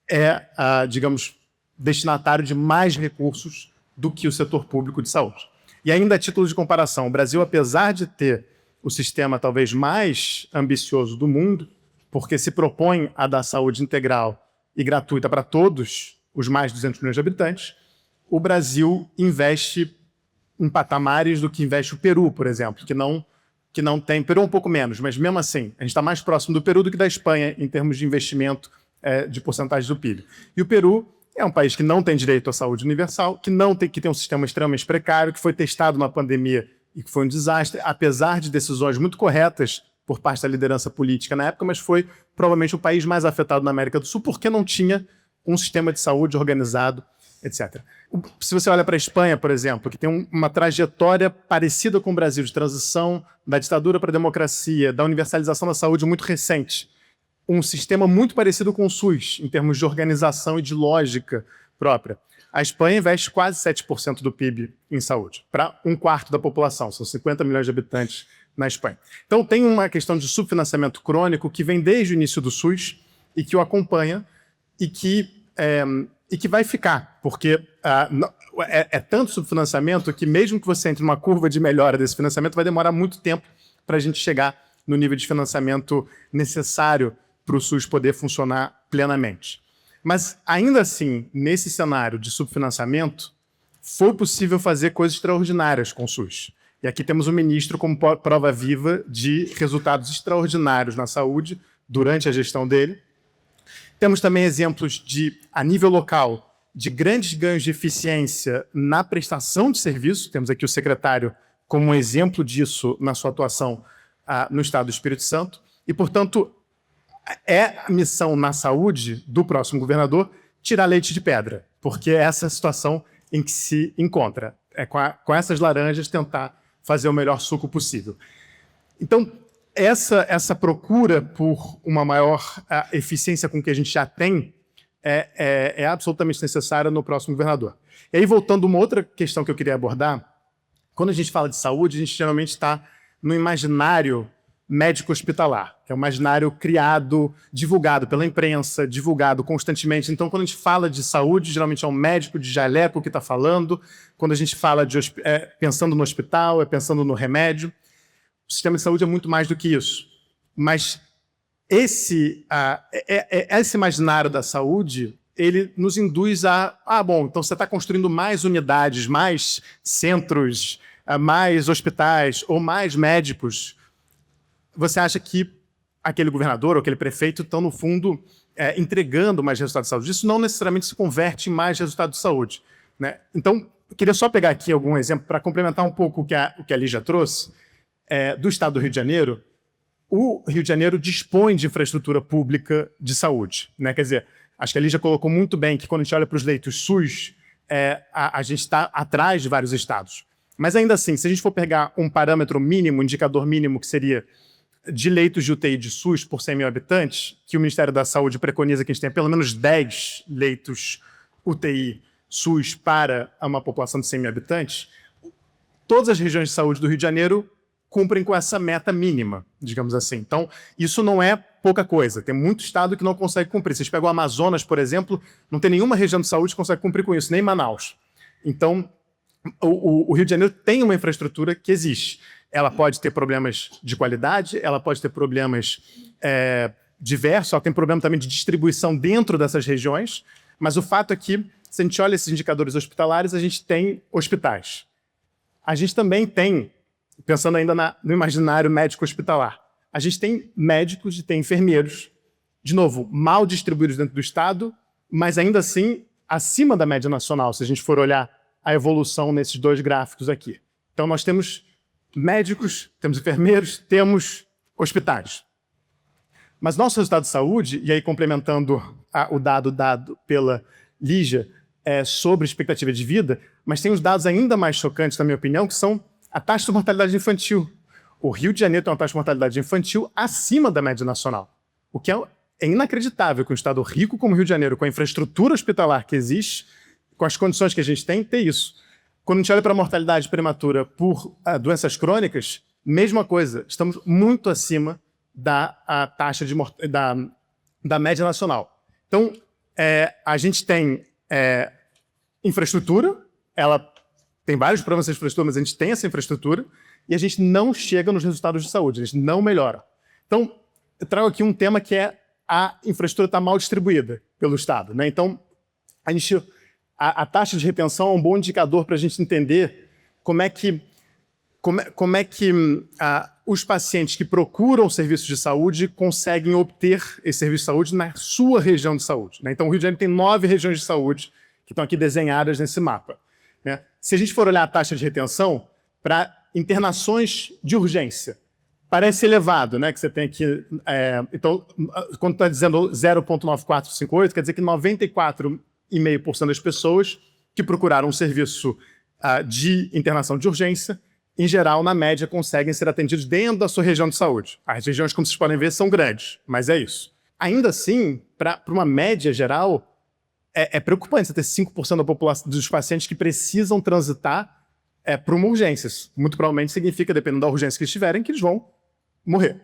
Speaker 6: é, digamos, destinatário de mais recursos do que o setor público de saúde. E ainda a título de comparação, o Brasil, apesar de ter o sistema talvez mais ambicioso do mundo, porque se propõe a dar saúde integral e gratuita para todos os mais de 200 milhões de habitantes, o Brasil investe em patamares do que investe o Peru, por exemplo, que não tem... Peru um pouco menos, mas mesmo assim, a gente está mais próximo do Peru do que da Espanha em termos de investimento de porcentagem do PIB. E o Peru é um país que não tem direito à saúde universal, que tem um sistema extremamente precário, que foi testado na pandemia e que foi um desastre, apesar de decisões muito corretas por parte da liderança política na época, mas foi provavelmente o país mais afetado na América do Sul, porque não tinha um sistema de saúde organizado, etc. Se você olha para a Espanha, por exemplo, que tem uma trajetória parecida com o Brasil, de transição da ditadura para a democracia, da universalização da saúde muito recente, um sistema muito parecido com o SUS, em termos de organização e de lógica própria. A Espanha investe quase 7% do PIB em saúde, para 1/4 da população, são 50 milhões de habitantes na Espanha. Então tem uma questão de subfinanciamento crônico que vem desde o início do SUS e que o acompanha e que vai ficar, porque é tanto subfinanciamento que mesmo que você entre numa curva de melhora desse financiamento, vai demorar muito tempo para a gente chegar no nível de financiamento necessário para o SUS poder funcionar plenamente. Mas, ainda assim, nesse cenário de subfinanciamento, foi possível fazer coisas extraordinárias com o SUS. E aqui temos o ministro como prova viva de resultados extraordinários na saúde durante a gestão dele. Temos também exemplos a nível local, de grandes ganhos de eficiência na prestação de serviço. Temos aqui o secretário como um exemplo disso na sua atuação no Estado do Espírito Santo. E, portanto, é a missão na saúde do próximo governador tirar leite de pedra, porque é essa a situação em que se encontra. É com essas laranjas tentar fazer o melhor suco possível. Então, essa procura por uma maior eficiência com que a gente já tem é absolutamente necessária no próximo governador. E aí, voltando a uma outra questão que eu queria abordar, quando a gente fala de saúde, a gente geralmente está no imaginário médico hospitalar, que é um imaginário criado, divulgado pela imprensa, divulgado constantemente. Então, quando a gente fala de saúde, geralmente é um médico de jaleco que está falando. Quando a gente fala pensando no hospital, é pensando no remédio. O sistema de saúde é muito mais do que isso. Mas esse imaginário da saúde, ele nos induz bom, então você está construindo mais unidades, mais centros, mais hospitais ou mais médicos. Você acha que aquele governador ou aquele prefeito estão, no fundo, entregando mais resultados de saúde. Isso não necessariamente se converte em mais resultados de saúde, né? Então, eu queria só pegar aqui algum exemplo para complementar um pouco o que a Lígia trouxe. Do estado do Rio de Janeiro, o Rio de Janeiro dispõe de infraestrutura pública de saúde, né? Quer dizer, acho que a Lígia colocou muito bem que quando a gente olha para os leitos SUS, a gente está atrás de vários estados. Mas ainda assim, se a gente for pegar um parâmetro mínimo, um indicador mínimo, que seria de leitos de UTI de SUS por 100 mil habitantes, que o Ministério da Saúde preconiza que a gente tenha pelo menos 10 leitos UTI SUS para uma população de 100 mil habitantes, todas as regiões de saúde do Rio de Janeiro cumprem com essa meta mínima, digamos assim. Então, isso não é pouca coisa. Tem muito estado que não consegue cumprir. Vocês pegam o Amazonas, por exemplo, não tem nenhuma região de saúde que consegue cumprir com isso, nem Manaus. Então, o Rio de Janeiro tem uma infraestrutura que existe. Ela pode ter problemas de qualidade, ela pode ter problemas diversos, ela tem problema também de distribuição dentro dessas regiões, mas o fato é que, se a gente olha esses indicadores hospitalares, a gente tem hospitais. A gente também tem, pensando ainda no imaginário médico hospitalar, a gente tem médicos e tem enfermeiros, de novo, mal distribuídos dentro do Estado, mas ainda assim acima da média nacional, se a gente for olhar a evolução nesses dois gráficos aqui. Então nós temos médicos, temos enfermeiros, temos hospitais. Mas nosso resultado de saúde, e aí complementando o dado dado pela Lígia sobre expectativa de vida, mas tem os dados ainda mais chocantes, na minha opinião, que são a taxa de mortalidade infantil. O Rio de Janeiro tem uma taxa de mortalidade infantil acima da média nacional, o que é inacreditável que um estado rico como o Rio de Janeiro, com a infraestrutura hospitalar que existe, com as condições que a gente tem, ter isso. Quando a gente olha para a mortalidade prematura por doenças crônicas, mesma coisa, estamos muito acima da taxa da média nacional. Então, a gente tem infraestrutura, ela tem vários problemas nessa infraestrutura, mas a gente tem essa infraestrutura e a gente não chega nos resultados de saúde, a gente não melhora. Então, eu trago aqui um tema que é a infraestrutura está mal distribuída pelo Estado, né? Então, a taxa de retenção é um bom indicador para a gente entender como é que os pacientes que procuram serviços de saúde conseguem obter esse serviço de saúde na sua região de saúde, né? Então, o Rio de Janeiro tem 9 regiões de saúde que estão aqui desenhadas nesse mapa, né? Se a gente for olhar a taxa de retenção para internações de urgência, parece elevado, né? Que você tem aqui. Então, quando está dizendo 0,9458, quer dizer que 94,5% das pessoas que procuraram um serviço de internação de urgência, em geral, na média, conseguem ser atendidos dentro da sua região de saúde. As regiões, como vocês podem ver, são grandes, mas é isso. Ainda assim, para uma média geral, é preocupante você ter 5% da população dos pacientes que precisam transitar para uma urgência. Muito provavelmente significa, dependendo da urgência que eles tiverem, que eles vão morrer.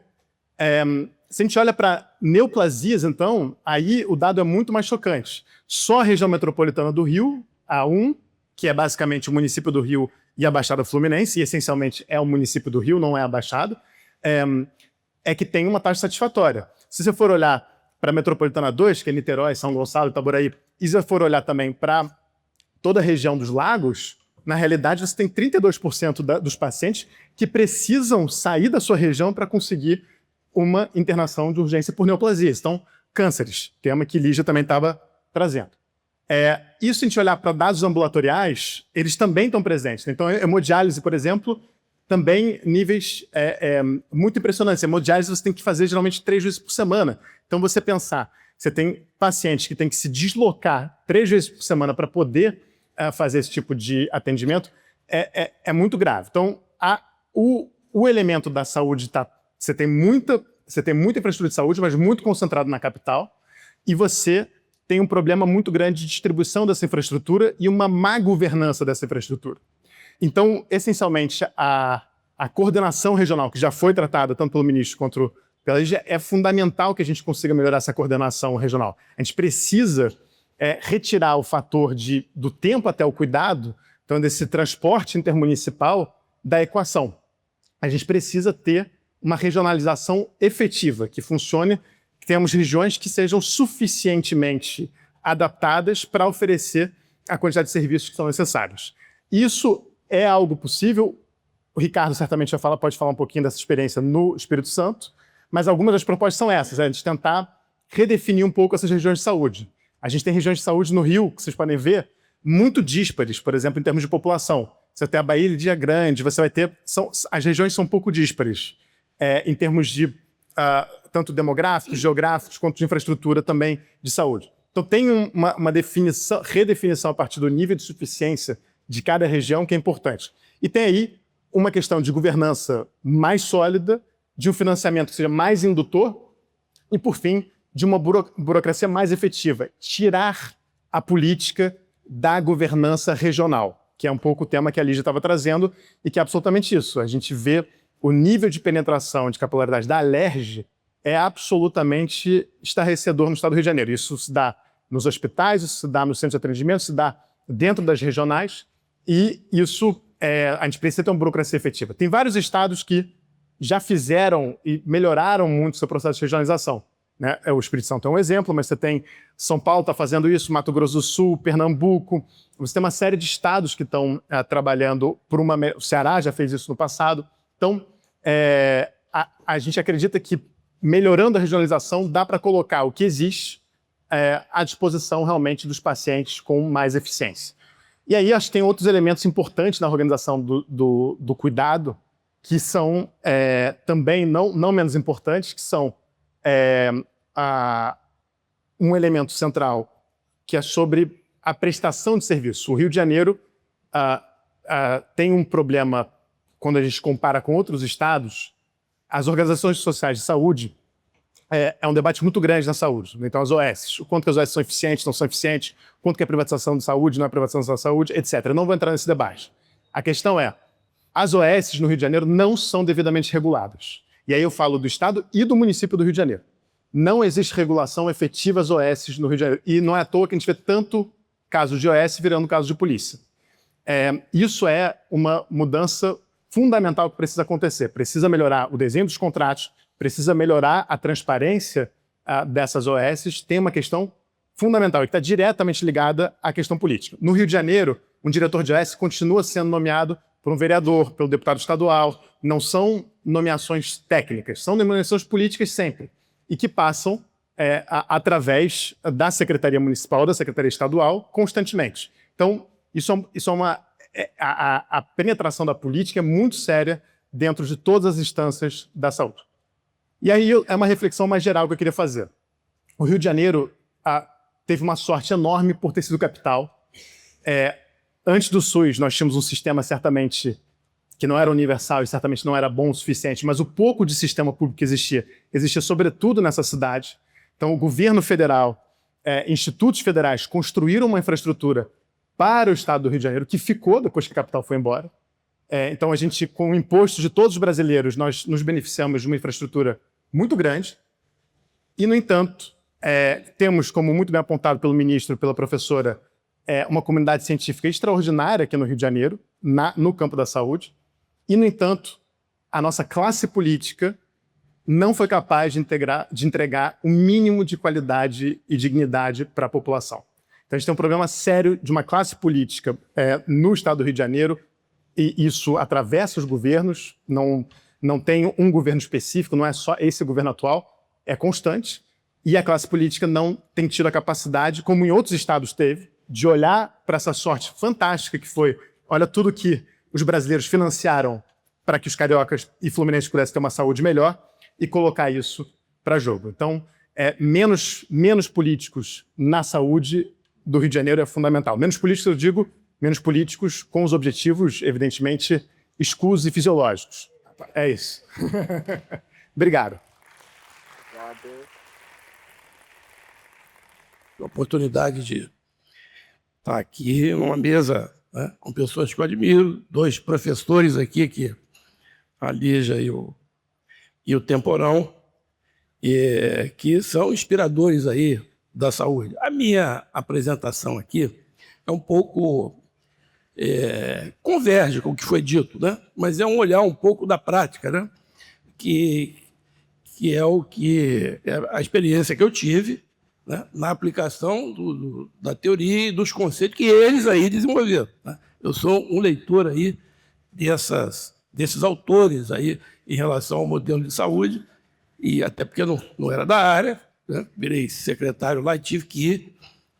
Speaker 6: Se a gente olha para neoplasias, então, aí o dado é muito mais chocante. Só a região metropolitana do Rio, a 1, que é basicamente o município do Rio e a Baixada Fluminense, e essencialmente é o município do Rio, não é a Baixada, que tem uma taxa satisfatória. Se você for olhar para a metropolitana 2, que é Niterói, São Gonçalo, Itaboraí, e se você for olhar também para toda a região dos lagos, na realidade você tem 32% dos pacientes que precisam sair da sua região para conseguir uma internação de urgência por neoplasias. Então, cânceres, tema que Lígia também estava trazendo. Isso, se a gente olhar para dados ambulatoriais, eles também estão presentes. Então, hemodiálise, por exemplo, também níveis muito impressionantes. Hemodiálise você tem que fazer geralmente 3 vezes por semana. Então, você pensar, você tem pacientes que têm que se deslocar 3 vezes por semana para poder fazer esse tipo de atendimento, é muito grave. Então, o elemento da saúde você tem muita infraestrutura de saúde, mas muito concentrado na capital, e você tem um problema muito grande de distribuição dessa infraestrutura e uma má governança dessa infraestrutura. Então, essencialmente, a coordenação regional, que já foi tratada tanto pelo ministro quanto pela Lígia, é fundamental que a gente consiga melhorar essa coordenação regional. A gente precisa retirar o fator do tempo até o cuidado, então desse transporte intermunicipal, da equação. A gente precisa ter uma regionalização efetiva, que funcione, que tenhamos regiões que sejam suficientemente adaptadas para oferecer a quantidade de serviços que são necessários. Isso é algo possível. O Ricardo certamente pode falar um pouquinho dessa experiência no Espírito Santo, mas algumas das propostas são essas, a gente tentar redefinir um pouco essas regiões de saúde. A gente tem regiões de saúde no Rio, que vocês podem ver, muito díspares, por exemplo, em termos de população. Você tem a Bahia e Ilha Grande, você vai ter... as regiões são um pouco díspares, em termos de tanto demográficos, geográficos, quanto de infraestrutura também de saúde. Então tem uma redefinição a partir do nível de suficiência de cada região que é importante. E tem aí uma questão de governança mais sólida, de um financiamento que seja mais indutor e, por fim, de uma burocracia mais efetiva. Tirar a política da governança regional, que é um pouco o tema que a Lígia estava trazendo e que é absolutamente isso. A gente vê o nível de penetração de capilaridade da Alerj é absolutamente estarrecedor no estado do Rio de Janeiro. Isso se dá nos hospitais, isso se dá no centro de atendimento, se dá dentro das regionais, e isso a gente precisa ter uma burocracia efetiva. Tem vários estados que já fizeram e melhoraram muito o seu processo de regionalização, né? O Espírito Santo é um exemplo, mas você tem São Paulo está fazendo isso, Mato Grosso do Sul, Pernambuco, você tem uma série de estados que estão trabalhando por uma... O Ceará já fez isso no passado. Então, a gente acredita que melhorando a regionalização dá para colocar o que existe à disposição realmente dos pacientes com mais eficiência. E aí acho que tem outros elementos importantes na organização do cuidado que são também não menos importantes, que são um elemento central que é sobre a prestação de serviço. O Rio de Janeiro tem um problema, quando a gente compara com outros estados, as organizações sociais de saúde é um debate muito grande na saúde. Então, as OS, o quanto que as OS são eficientes, não são eficientes, quanto que é privatização de saúde, não é privatização da saúde, etc. Eu não vou entrar nesse debate. A questão é, as OS no Rio de Janeiro não são devidamente reguladas. E aí eu falo do estado e do município do Rio de Janeiro. Não existe regulação efetiva às OS no Rio de Janeiro. E não é à toa que a gente vê tanto casos de OS virando casos de polícia. Isso é uma mudança fundamental que precisa acontecer. Precisa melhorar o desenho dos contratos, precisa melhorar a transparência dessas OS. Tem uma questão fundamental e que está diretamente ligada à questão política. No Rio de Janeiro, um diretor de OS continua sendo nomeado por um vereador, pelo deputado estadual. Não são nomeações técnicas, são nomeações políticas sempre. E que passam através da Secretaria Municipal, da Secretaria Estadual, constantemente. Então, a penetração da política é muito séria dentro de todas as instâncias da saúde. E aí é uma reflexão mais geral que eu queria fazer. O Rio de Janeiro teve uma sorte enorme por ter sido capital. Antes do SUS, nós tínhamos um sistema certamente que não era universal e certamente não era bom o suficiente, mas o pouco de sistema público que existia sobretudo nessa cidade. Então, o governo federal, institutos federais construíram uma infraestrutura para o estado do Rio de Janeiro, que ficou depois que a capital foi embora. Então, a gente, com o imposto de todos os brasileiros, nós nos beneficiamos de uma infraestrutura muito grande. E, no entanto, temos, como muito bem apontado pelo ministro, pela professora, uma comunidade científica extraordinária aqui no Rio de Janeiro, no campo da saúde. E, no entanto, a nossa classe política não foi capaz de entregar o mínimo de qualidade e dignidade para a população. Então, a gente tem um problema sério de uma classe política no estado do Rio de Janeiro, e isso atravessa os governos, não tem um governo específico, não é só esse governo atual, é constante, e a classe política não tem tido a capacidade, como em outros estados teve, de olhar para essa sorte fantástica que foi, olha tudo que os brasileiros financiaram para que os cariocas e fluminenses pudessem ter uma saúde melhor e colocar isso para jogo. Então, menos políticos na saúde do Rio de Janeiro é fundamental. Menos políticos, eu digo, menos políticos com os objetivos, evidentemente, escusos e fisiológicos. É isso. Obrigado.
Speaker 7: A oportunidade de estar aqui numa mesa, né, com pessoas que eu admiro, dois professores aqui, a Lígia e o Temporão, que são inspiradores aí da saúde. A minha apresentação aqui é um pouco... converge com o que foi dito, né? Mas é um olhar um pouco da prática, né? Que é a experiência que eu tive, né, na aplicação da teoria e dos conceitos que eles aí desenvolveram, né? Eu sou um leitor aí desses autores aí em relação ao modelo de saúde, e até porque eu não era da área, né? Virei secretário lá e tive que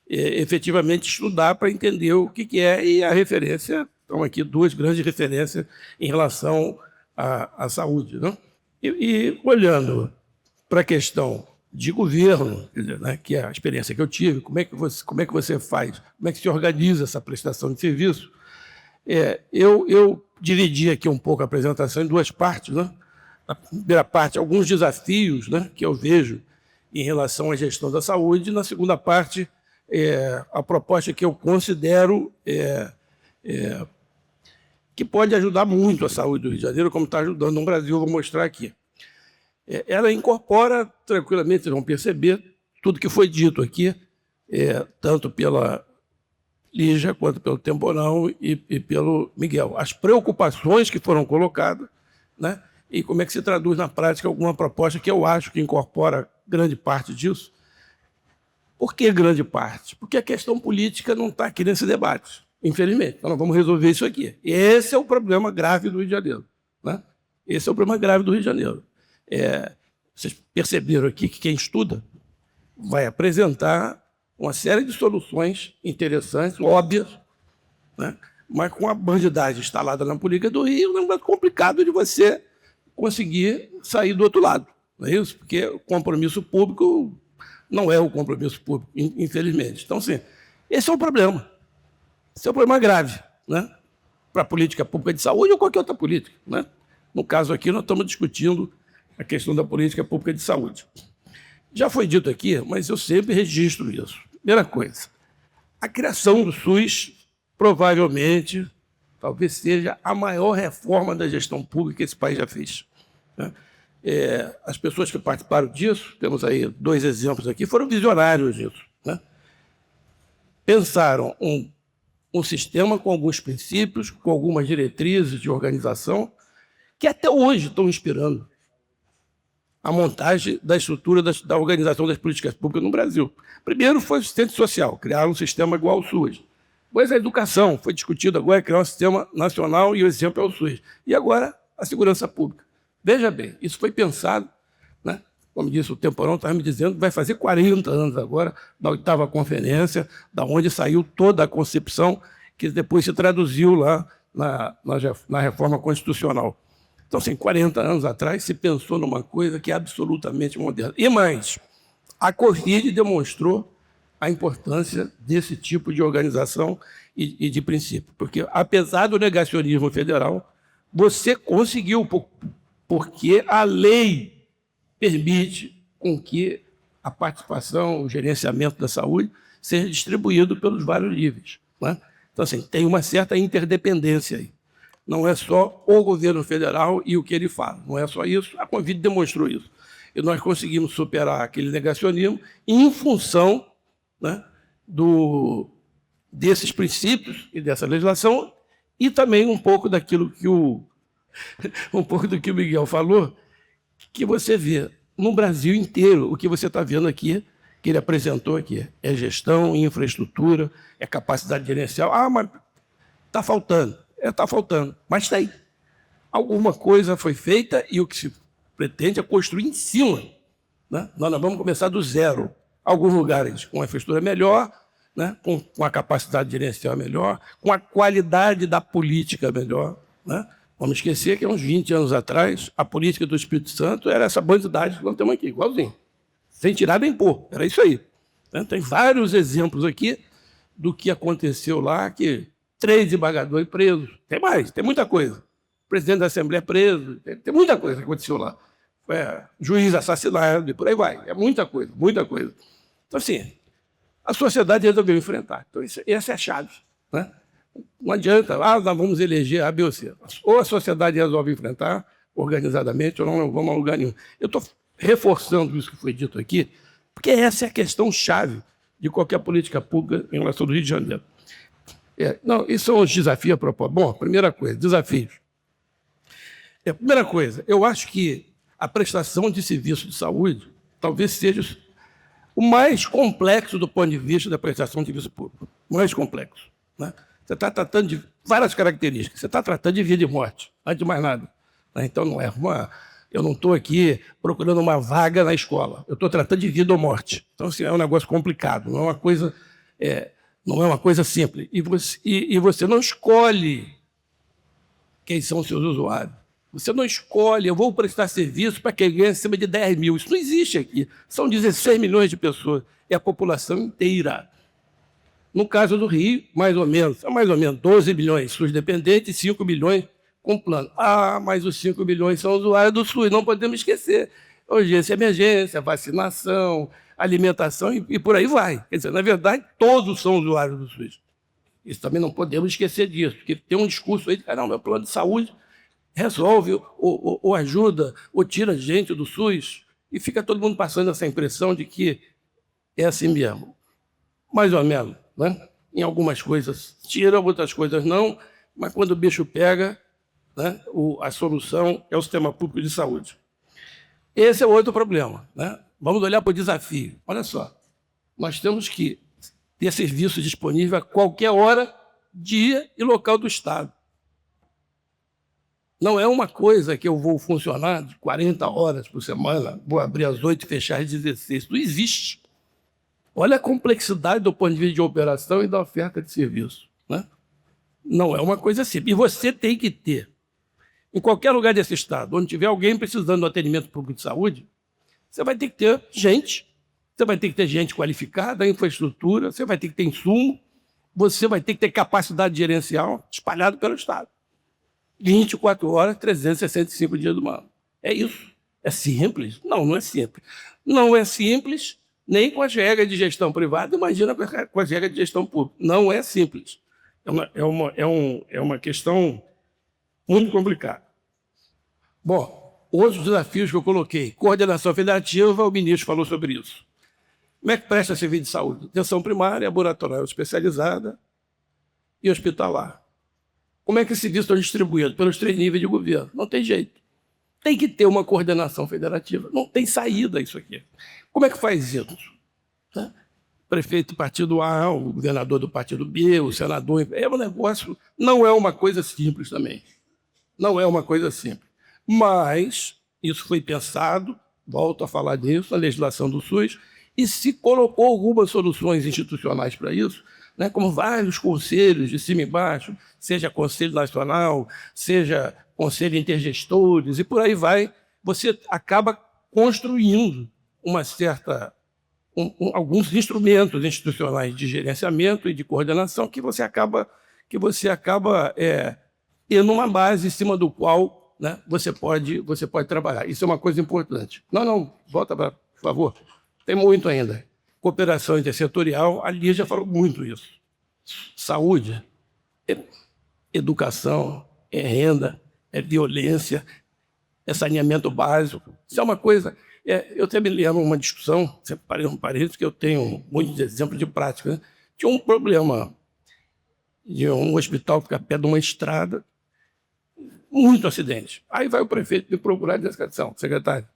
Speaker 7: efetivamente estudar para entender o que é, e a referência, estão aqui duas grandes referências em relação à saúde, né? E olhando para a questão de governo, quer dizer, né, que é a experiência que eu tive, como é que você faz, como é que se organiza essa prestação de serviço, eu dividi aqui um pouco a apresentação em duas partes, né? Na primeira parte, alguns desafios, né, que eu vejo em relação à gestão da saúde, e na segunda parte, a proposta que eu considero que pode ajudar muito a saúde do Rio de Janeiro, como está ajudando no Brasil, vou mostrar aqui. Ela incorpora tranquilamente, vocês vão perceber, tudo que foi dito aqui, tanto pela Lígia, quanto pelo Temporão e pelo Miguel. As preocupações que foram colocadas, né? E como é que se traduz na prática alguma proposta que eu acho que incorpora grande parte disso. Por que grande parte? Porque a questão política não está aqui nesse debate, infelizmente. Então, nós vamos resolver isso aqui. E esse é o problema grave do Rio de Janeiro. Né? Esse é o problema grave do Rio de Janeiro. Vocês perceberam aqui que quem estuda vai apresentar uma série de soluções interessantes, óbvias, né? Mas com a bandidagem instalada na política do Rio, é complicado de você conseguir sair do outro lado. Não é isso? Porque o compromisso público não é o compromisso público, infelizmente. Então, sim, esse é um problema. Esse é um problema grave, né? Para a política pública de saúde ou qualquer outra política. Né? No caso aqui, nós estamos discutindo a questão da política pública de saúde. Já foi dito aqui, mas eu sempre registro isso. Primeira coisa, a criação do SUS provavelmente, talvez seja a maior reforma da gestão pública que esse país já fez. Né? As pessoas que participaram disso, temos aí 2 exemplos aqui, foram visionários disso. Né? Pensaram um sistema com alguns princípios, com algumas diretrizes de organização, que até hoje estão inspirando a montagem da estrutura da organização das políticas públicas no Brasil. Primeiro foi o assistente social, criar um sistema igual ao SUS. Depois a educação, foi discutido agora criar um sistema nacional e o exemplo é o SUS. E agora a segurança pública. Veja bem, isso foi pensado, né? Como disse o Temporão, estava me dizendo, vai fazer 40 anos agora, da 8ª conferência, da onde saiu toda a concepção que depois se traduziu lá na reforma constitucional. Então, assim, 40 anos atrás, se pensou numa coisa que é absolutamente moderna. E mais, a Covid demonstrou a importância desse tipo de organização e de princípio. Porque, apesar do negacionismo federal, você conseguiu, porque a lei permite com que a participação, o gerenciamento da saúde seja distribuído pelos vários níveis. Né? Então, assim, tem uma certa interdependência aí. Não é só o governo federal e o que ele fala. Não é só isso. A Covid demonstrou isso. E nós conseguimos superar aquele negacionismo em função, né, desses princípios e dessa legislação e também um pouco daquilo que o Miguel falou, que você vê no Brasil inteiro, o que você está vendo aqui, que ele apresentou aqui, é gestão, infraestrutura, é capacidade gerencial. Ah, mas está faltando. Está faltando, mas tem. Alguma coisa foi feita e o que se pretende é construir em cima. Né? Nós vamos começar do zero. Alguns lugares com a infraestrutura melhor, né? com a capacidade gerencial melhor, com a qualidade da política melhor. Né? Vamos esquecer que, uns 20 anos atrás, a política do Espírito Santo era essa bandidagem que nós temos aqui, igualzinho. Sem tirar nem pôr. Era isso aí. Né? Tem vários exemplos aqui do que aconteceu lá, que 3 desembargadores presos. Tem mais, tem muita coisa. O presidente da Assembleia preso. Tem muita coisa que aconteceu lá. Juiz assassinado e por aí vai. É muita coisa, muita coisa. Então, assim, a sociedade resolveu enfrentar. Então, essa é a chave. Né? Não adianta, nós vamos eleger A, B ou C. Ou a sociedade resolve enfrentar organizadamente, ou não vamos a lugar nenhum. Eu estou reforçando isso que foi dito aqui, porque essa é a questão chave de qualquer política pública em relação ao Rio de Janeiro. Não, isso são os desafios a propósito. Bom, primeira coisa, desafios. Primeira coisa, eu acho que a prestação de serviço de saúde talvez seja o mais complexo do ponto de vista da prestação de serviço público. Mais complexo. Né? Você está tratando de várias características. Você está tratando de vida e morte, antes de mais nada. Né? Então, eu não estou aqui procurando uma vaga na escola. Eu estou tratando de vida ou morte. Então, assim, é um negócio complicado, não é uma coisa... Não é uma coisa simples. E você não escolhe quem são os seus usuários. Você não escolhe, eu vou prestar serviço para quem ganha acima de 10 mil. Isso não existe aqui. São 16 milhões de pessoas. É a população inteira. No caso do Rio, mais ou menos 12 milhões SUS dependentes e 5 milhões com plano. Mas os 5 milhões são usuários do SUS, não podemos esquecer. Urgência, emergência, vacinação, alimentação e por aí vai. Quer dizer, na verdade, todos são usuários do SUS. Isso também não podemos esquecer disso, porque tem um discurso aí de que, não, meu plano de saúde resolve ou ajuda ou tira gente do SUS, e fica todo mundo passando essa impressão de que é assim mesmo. Mais ou menos, né? Em algumas coisas tira, outras coisas não, mas quando o bicho pega, né, a solução é o sistema público de saúde. Esse é outro problema, né? Vamos olhar para o desafio. Olha só, nós temos que ter serviço disponível a qualquer hora, dia e local do Estado. Não é uma coisa que eu vou funcionar de 40 horas por semana, vou abrir às 8 e fechar às 16. Não existe. Olha a complexidade do ponto de vista de operação e da oferta de serviço, né? Não é uma coisa simples. E você tem que ter, em qualquer lugar desse Estado, onde tiver alguém precisando do atendimento público de saúde, você vai ter que ter gente, você vai ter que ter gente qualificada, infraestrutura, você vai ter que ter insumo, você vai ter que ter capacidade gerencial espalhado pelo Estado. 24 horas, 365 dias do ano. É isso. É simples? Não, não é simples. Não é simples nem com as regras de gestão privada, imagina com as regras de gestão pública. Não é simples. É uma questão muito complicada. Bom, outros desafios que eu coloquei. Coordenação federativa, o ministro falou sobre isso. Como é que presta serviço de saúde? Atenção primária, ambulatorial especializada e hospitalar. Como é que esses serviços estão distribuídos? Pelos 3 níveis de governo. Não tem jeito. Tem que ter uma coordenação federativa. Não tem saída isso aqui. Como é que faz isso? Né? Prefeito do partido A, o governador do partido B, o senador... É um negócio... Não é uma coisa simples também. Não é uma coisa simples. Mas isso foi pensado, volto a falar disso, na legislação do SUS, e se colocou algumas soluções institucionais para isso, né, como vários conselhos de cima e baixo, seja Conselho Nacional, seja Conselho Intergestores, e por aí vai, você acaba construindo uma certa, alguns instrumentos institucionais de gerenciamento e de coordenação que você acaba tendo uma base em cima do qual, né, você pode trabalhar. Isso é uma coisa importante. Não, volta para, por favor. Tem muito ainda. Cooperação intersetorial, a Lígia falou muito isso. Saúde, educação, renda, violência, saneamento básico. Isso é uma coisa... eu até me lembro uma discussão, separei um parênteses, que eu tenho muitos exemplos de prática. Né? Tinha um problema de um hospital ficar perto de uma estrada, muito acidente. Aí vai o prefeito me procurar e diz assim, secretário,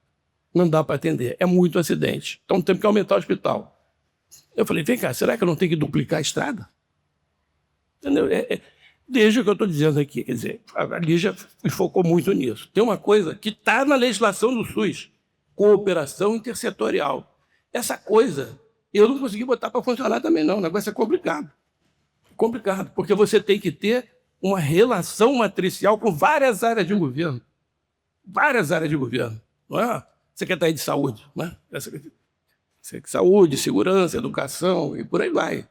Speaker 7: não dá para atender, é muito acidente. Então temos que aumentar o hospital. Eu falei, vem cá, será que eu não tenho que duplicar a estrada? Entendeu? Veja o que eu estou dizendo aqui, quer dizer, a Lígia focou muito nisso. Tem uma coisa que está na legislação do SUS, cooperação intersetorial. Essa coisa, eu não consegui botar para funcionar também não, o negócio é complicado. Complicado, porque você tem que ter uma relação matricial com várias áreas de governo. Várias áreas de governo, não é? Secretaria de Saúde, né? Saúde, segurança, educação e por aí vai.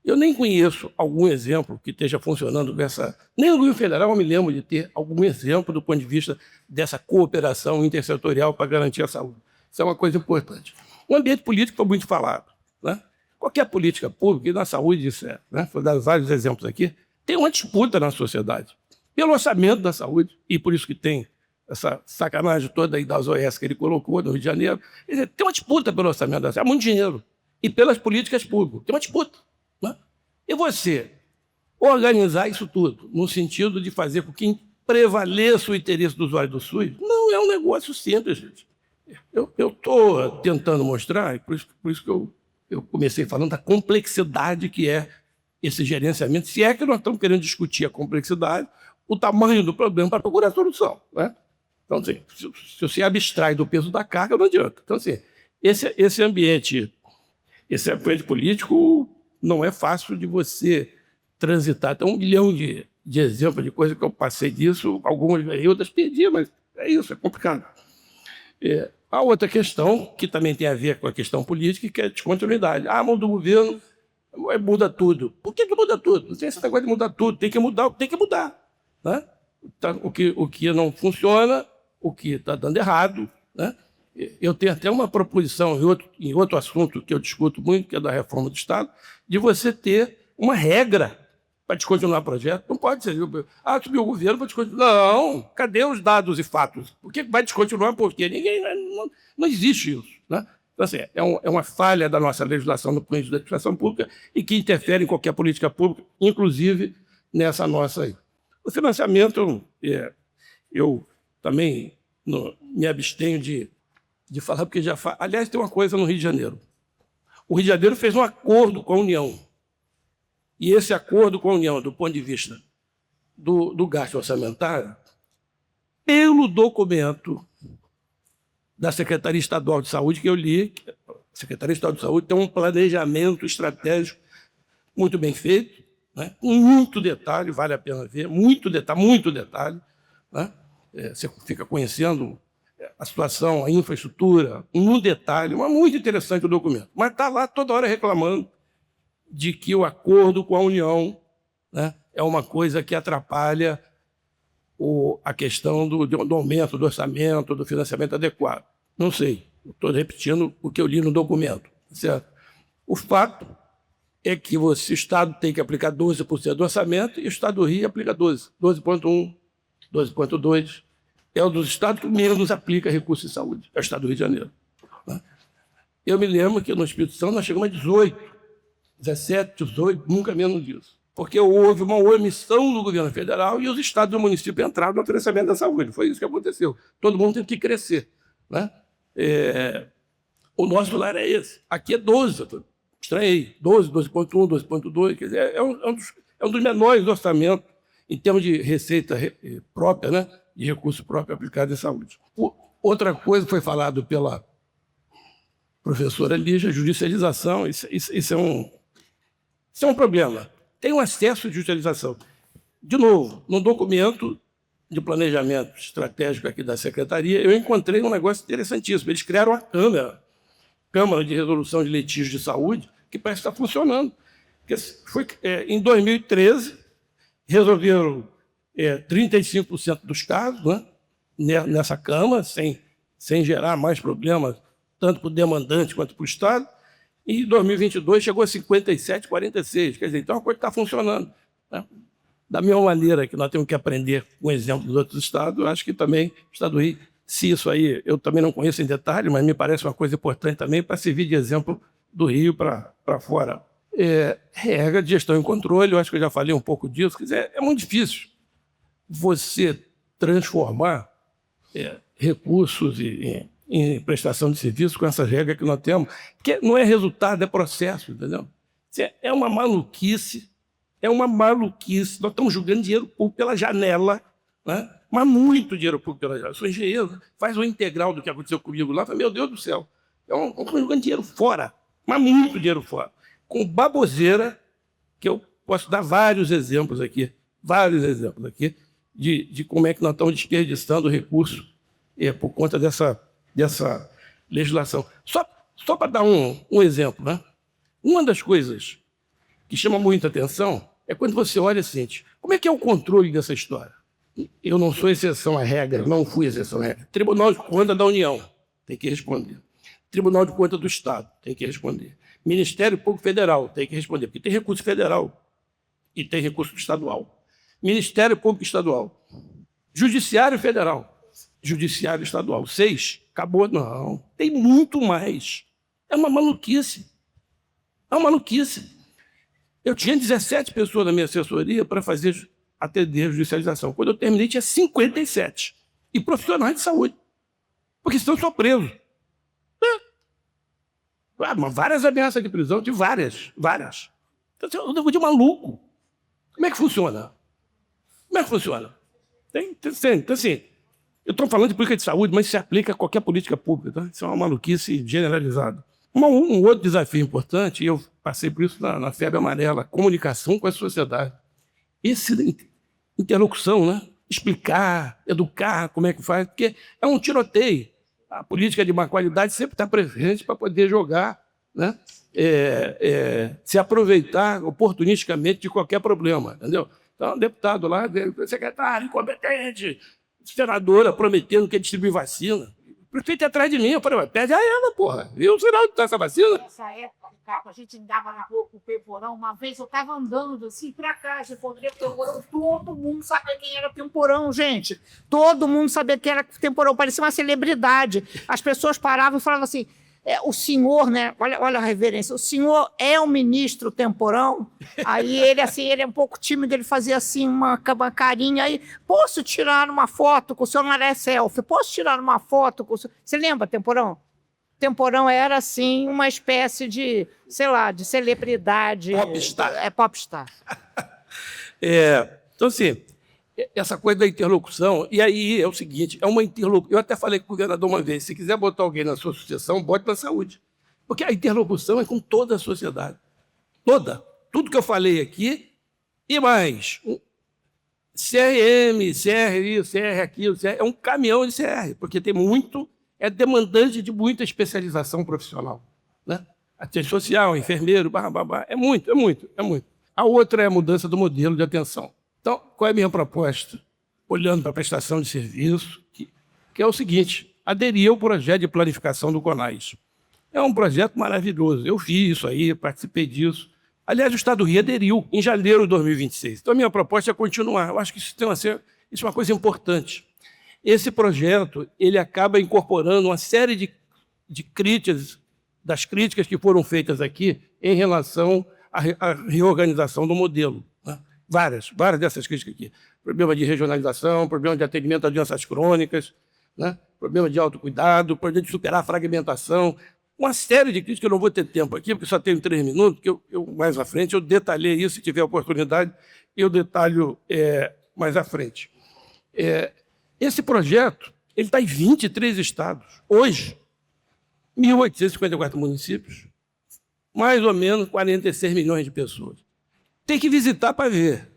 Speaker 7: Eu nem conheço algum exemplo que esteja funcionando dessa... Nem no governo federal eu me lembro de ter algum exemplo do ponto de vista dessa cooperação intersetorial para garantir a saúde. Isso é uma coisa importante. O ambiente político foi muito falado, né? Qualquer política pública, e na saúde isso né? Vou dar vários exemplos aqui, tem uma disputa na sociedade pelo orçamento da saúde, e por isso que tem essa sacanagem toda aí das OS que ele colocou no Rio de Janeiro. Quer dizer, tem uma disputa pelo orçamento da saúde, há muito dinheiro. E pelas políticas públicas, tem uma disputa. Né? E você organizar isso tudo no sentido de fazer com que prevaleça o interesse do usuário do SUS, não é um negócio simples, gente. Eu estou tentando mostrar, por isso que eu comecei falando da complexidade que é esse gerenciamento, se é que nós estamos querendo discutir a complexidade, o tamanho do problema para procurar a solução. Né? Então, assim, se você abstrai do peso da carga, não adianta. Então, assim, esse ambiente político não é fácil de você transitar. Tem 1 milhão de exemplos de coisas que eu passei disso, algumas ganhei, outras perdi, mas é isso, é complicado. A outra questão, que também tem a ver com a questão política, que é a descontinuidade. Muda o governo, muda tudo. Por que muda tudo? Não tem esse negócio de mudar tudo, tem que mudar. Né? O que não funciona, o que está dando errado. Né? Eu tenho até uma proposição em outro assunto que eu discuto muito, que é da reforma do Estado, de você ter uma regra para descontinuar o projeto. Não pode ser. Subiu o governo para descontinuar. Não, cadê os dados e fatos? Por que vai descontinuar? Porque ninguém. Não existe isso. Né? Então, assim, é uma falha da nossa legislação no plano da administração pública e que interfere em qualquer política pública, inclusive nessa nossa aí. O financiamento, eu também me abstenho de falar, porque já faz. Aliás, tem uma coisa no Rio de Janeiro. O Rio de Janeiro fez um acordo com a União. E esse acordo com a União, do ponto de vista do gasto orçamentário, pelo documento da Secretaria Estadual de Saúde que eu li, a Secretaria Estadual de Saúde tem um planejamento estratégico muito bem feito, né? Com muito detalhe, vale a pena ver, muito detalhe. Né? Você fica conhecendo a situação, a infraestrutura, um detalhe, mas muito interessante o documento. Mas está lá toda hora reclamando de que o acordo com a União, né, é uma coisa que atrapalha a questão do aumento do orçamento, do financiamento adequado. Não sei, estou repetindo o que eu li no documento. Certo? O fato é que o Estado tem que aplicar 12% do orçamento e o Estado do Rio aplica 12,1%, 12,2%. É um dos estados que menos aplica recursos de saúde, é o Estado do Rio de Janeiro. Né? Eu me lembro que no Espírito Santo nós chegamos a 18%, 17%, 18%, nunca menos disso. Porque houve uma omissão do governo federal e os estados e o município entraram no financiamento da saúde. Foi isso que aconteceu. Todo mundo teve que crescer. Né? O nosso lar é esse. Aqui é 12%. Estranhei. 12%, 12,1%, 12,2%. Quer dizer, é um dos menores orçamentos em termos de receita própria, né? De recurso próprio aplicado em saúde. Outra coisa foi falado pela professora Lígia, judicialização. Isso é um problema. Tem um excesso de judicialização. De novo, no documento de planejamento estratégico aqui da Secretaria, eu encontrei um negócio interessantíssimo. Eles criaram uma Câmara de Resolução de Litígios de Saúde, que parece estar funcionando. Em 2013, resolveram 35% dos casos, né, nessa Câmara, sem gerar mais problemas, tanto para o demandante quanto para o Estado. E em 2022 chegou a 57, 46. Quer dizer, então é uma coisa que está funcionando. Né? Da mesma maneira que nós temos que aprender com o exemplo dos outros estados, eu acho que também o Estado do Rio, se isso aí eu também não conheço em detalhe, mas me parece uma coisa importante também para servir de exemplo do Rio para fora. Regra de gestão e controle, eu acho que eu já falei um pouco disso. Quer dizer, é muito difícil você transformar recursos em prestação de serviço com essas regras que nós temos, porque não é resultado, é processo, entendeu? É uma maluquice, nós estamos jogando dinheiro público pela janela, né? Mas muito dinheiro público pela janela. Eu sou engenheiro, faz o integral do que aconteceu comigo lá, meu Deus do céu, estamos jogando dinheiro fora, mas muito dinheiro fora, com baboseira, que eu posso dar vários exemplos aqui, de como é que nós estamos desperdiçando recurso por conta dessa legislação. Só para dar um exemplo, né? Uma das coisas que chama muita atenção é quando você olha assim, como é que é o controle dessa história? Eu não sou exceção à regra, não fui exceção à regra. Tribunal de Contas da União tem que responder. Tribunal de Contas do Estado tem que responder. Ministério Público Federal tem que responder, porque tem recurso federal e tem recurso estadual. Ministério Público Estadual. Judiciário Federal. Judiciário Estadual. 6. Acabou? Não. Tem muito mais. É uma maluquice. Eu tinha 17 pessoas na minha assessoria para atender a judicialização. Quando eu terminei, tinha 57. E profissionais de saúde. Porque senão eu sou preso. Várias ameaças de prisão, de várias. Então, eu devo de maluco. Como é que funciona? Então, assim, eu estou falando de política de saúde, mas isso se aplica a qualquer política pública. Tá? Isso é uma maluquice generalizada. Um outro desafio importante, e eu passei por isso na febre amarela, comunicação com a sociedade. Essa interlocução, né? Explicar, educar, como é que faz, porque é um tiroteio. A política de má qualidade sempre está presente para poder jogar, né? Se aproveitar oportunisticamente de qualquer problema, entendeu? Então, deputado lá, secretário incompetente, senadora prometendo que ia distribuir vacina. O prefeito é atrás de mim, eu falei, pede a ela, porra. Eu sei lá onde está essa vacina.
Speaker 5: carro, a gente andava na rua com o Temporão. Uma vez eu estava andando assim para cá, de Temporão, todo mundo sabia quem era Temporão, gente. Todo mundo sabia quem era Temporão, parecia uma celebridade. As pessoas paravam e falavam assim: o senhor, né? Olha a reverência, o senhor é o ministro Temporão? Aí ele, assim, ele é um pouco tímido, ele fazia assim uma carinha aí. Posso tirar uma foto com o senhor? Não era selfie. Posso tirar uma foto com o senhor? Você lembra, Temporão? Temporão era, assim, uma espécie de, sei lá, de celebridade.
Speaker 7: Popstar.
Speaker 5: Popstar.
Speaker 7: Então, assim, essa coisa da interlocução, e aí é o seguinte, é uma interlocução. Eu até falei com o governador uma vez, se quiser botar alguém na sua sucessão, bote na saúde. Porque a interlocução é com toda a sociedade. Toda. Tudo que eu falei aqui, e mais. CRM, CR isso, CR aquilo, CR, é um caminhão de CR, porque tem muito, é demandante de muita especialização profissional. Né? Assistente social, enfermeiro, é muito, é muito, é muito. A outra é a mudança do modelo de atenção. Então, qual é a minha proposta? Olhando para a prestação de serviço, que é o seguinte: aderir ao projeto de planificação do CONAS. É um projeto maravilhoso. Eu fiz isso aí, participei disso. Aliás, o Estado do Rio aderiu em janeiro de 2026. Então, a minha proposta é continuar. Eu acho que isso é uma coisa importante. Esse projeto ele acaba incorporando uma série de críticas, das críticas que foram feitas aqui em relação à reorganização do modelo. Várias dessas críticas aqui. Problema de regionalização, problema de atendimento a doenças crônicas, né? Problema de autocuidado, problema de superar a fragmentação, uma série de críticas que eu não vou ter tempo aqui, porque só tenho 3 minutos, que eu mais à frente eu detalhei isso, se tiver oportunidade, eu detalho mais à frente. Esse projeto ele está em 23 estados. Hoje, 1.854 municípios, mais ou menos 46 milhões de pessoas. Tem que visitar para ver.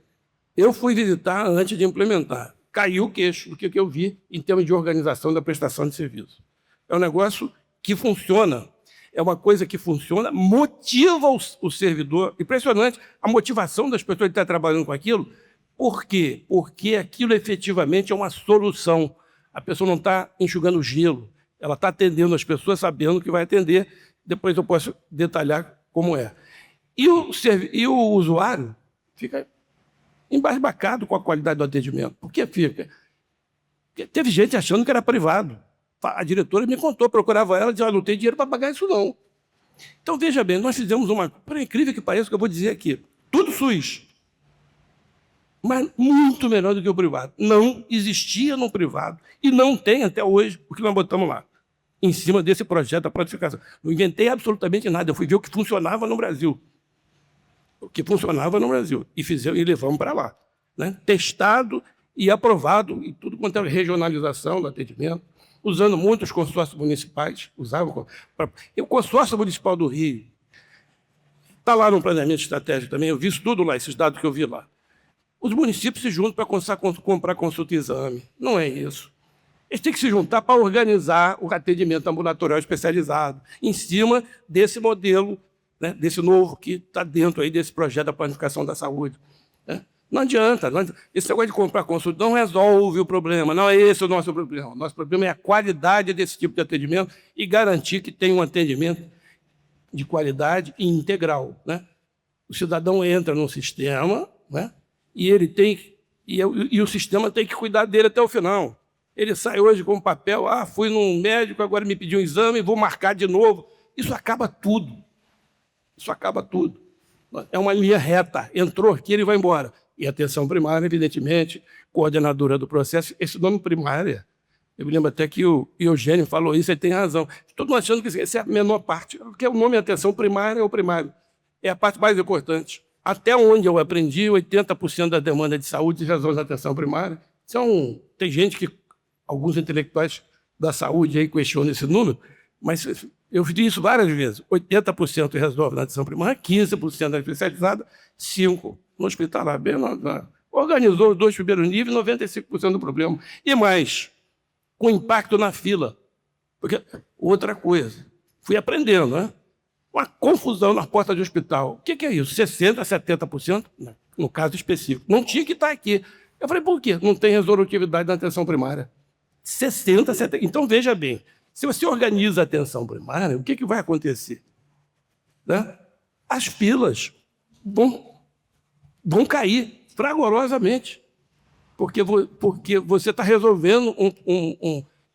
Speaker 7: Eu fui visitar antes de implementar. Caiu o queixo do que eu vi em termos de organização da prestação de serviço. É um negócio que funciona, é uma coisa que funciona, motiva o servidor. Impressionante a motivação das pessoas de estar trabalhando com aquilo. Por quê? Porque aquilo efetivamente é uma solução. A pessoa não está enxugando gelo, ela está atendendo as pessoas sabendo que vai atender. Depois eu posso detalhar como é. E o usuário fica embasbacado com a qualidade do atendimento. Por que fica? Porque teve gente achando que era privado. A diretora me contou, procurava ela e dizia: não tem dinheiro para pagar isso não. Então, veja bem, nós fizemos por incrível que pareça, que eu vou dizer aqui, tudo SUS, mas muito melhor do que o privado. Não existia no privado e não tem até hoje o que nós botamos lá, em cima desse projeto da planificação. Não inventei absolutamente nada, eu fui ver o que funcionava no Brasil. O que funcionava no Brasil. E levamos para lá. Né? Testado e aprovado, e tudo quanto é regionalização do atendimento, usando muitos consórcios municipais. O consórcio municipal do Rio está lá no planejamento estratégico também, eu vi isso tudo lá, esses dados que eu vi lá. Os municípios se juntam para comprar consulta e exame. Não é isso. Eles têm que se juntar para organizar o atendimento ambulatorial especializado, em cima desse modelo, né, desse novo que está dentro aí desse projeto da planificação da saúde. Né? Não adianta. Esse negócio de comprar consulta não resolve o problema. Não é esse o nosso problema. O nosso problema é a qualidade desse tipo de atendimento e garantir que tem um atendimento de qualidade e integral. Né? O cidadão entra num sistema, né, e ele e o sistema tem que cuidar dele até o final. Ele sai hoje com um papel: fui num médico, agora me pediu um exame, vou marcar de novo. Isso acaba tudo. Isso acaba tudo. É uma linha reta. Entrou aqui, ele vai embora. E atenção primária, evidentemente, coordenadora do processo. Esse nome primária, eu me lembro até que o Eugênio falou isso, ele tem razão. Estou achando que essa é a menor parte. Porque o nome atenção primária é o primário. É a parte mais importante. Até onde eu aprendi, 80% da demanda de saúde resolve na atenção primária. Tem gente que, alguns intelectuais da saúde aí questionam esse número, mas eu vi isso várias vezes. 80% resolve na atenção primária, 15% na especializada, 5% no hospitalar. Organizou os 2 primeiros níveis, 95% do problema. E mais, com impacto na fila. Porque, outra coisa, fui aprendendo, né? Uma confusão na porta de hospital. O que é isso? 60%, 70%? No caso específico. Não tinha que estar aqui. Eu falei: por quê? Não tem resolutividade na atenção primária. 60%, 70%. Então, veja bem, se você organiza a atenção primária, o que vai acontecer? né, as filas vão cair fragorosamente, porque você está resolvendo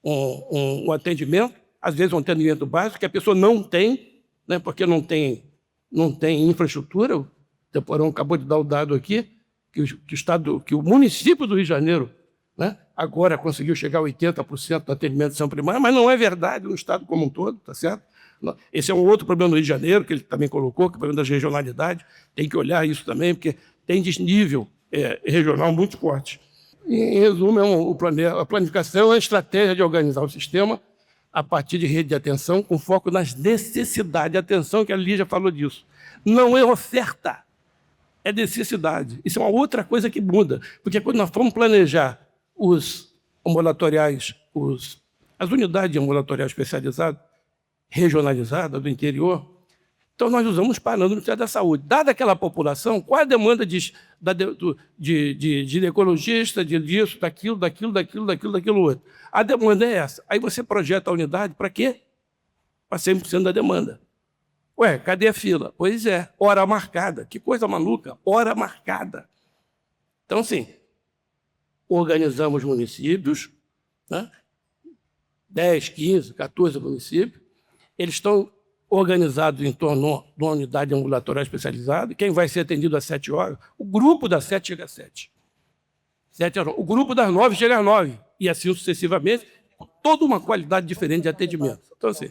Speaker 7: um atendimento, às vezes um atendimento básico, que a pessoa não tem, né, porque não tem infraestrutura. O Temporão acabou de dar o dado aqui, que o município do Rio de Janeiro, né, agora conseguiu chegar a 80% do atendimento de atenção primária, mas não é verdade no estado como um todo, tá certo? Esse é um outro problema do Rio de Janeiro, que ele também colocou, que é o problema das regionalidades. Tem que olhar isso também, porque tem desnível regional muito forte. Em resumo, a planificação é a estratégia de organizar o sistema a partir de rede de atenção, com foco nas necessidades de atenção, que a Lígia falou disso. Não é oferta, é necessidade. Isso é uma outra coisa que muda, porque quando nós formos planejar os ambulatoriais, as unidades ambulatoriais especializadas, regionalizadas do interior, então nós usamos parâmetros do Ministério da Saúde. Dada aquela população, qual é a demanda de ginecologista, disso, daquilo outro? A demanda é essa. Aí você projeta a unidade para quê? Para 100% da demanda. Ué, cadê a fila? Pois é, hora marcada. Que coisa maluca, hora marcada. Então, assim, organizamos municípios, né? 10, 15, 14 municípios. Eles estão organizados em torno de uma unidade ambulatorial especializada. Quem vai ser atendido às 7 horas? O grupo das 7 chega às 7. O grupo das 9 chega às 9. E assim sucessivamente, com toda uma qualidade diferente de atendimento. Então, assim,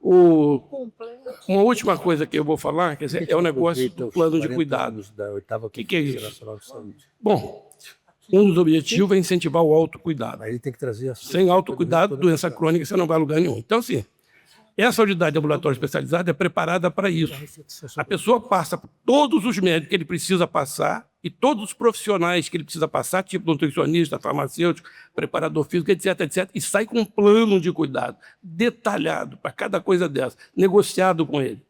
Speaker 7: uma última coisa que eu vou falar, quer dizer, é o negócio do plano de cuidado. O que é isso? Bom, um dos objetivos é incentivar o autocuidado. Sem autocuidado, doença crônica, você não vai a lugar nenhum. Então, assim, essa unidade ambulatória especializada é preparada para isso. A pessoa passa por todos os médicos que ele precisa passar e todos os profissionais que ele precisa passar, tipo nutricionista, farmacêutico, preparador físico, etc., etc., e sai com um plano de cuidado detalhado para cada coisa dessa, negociado com ele.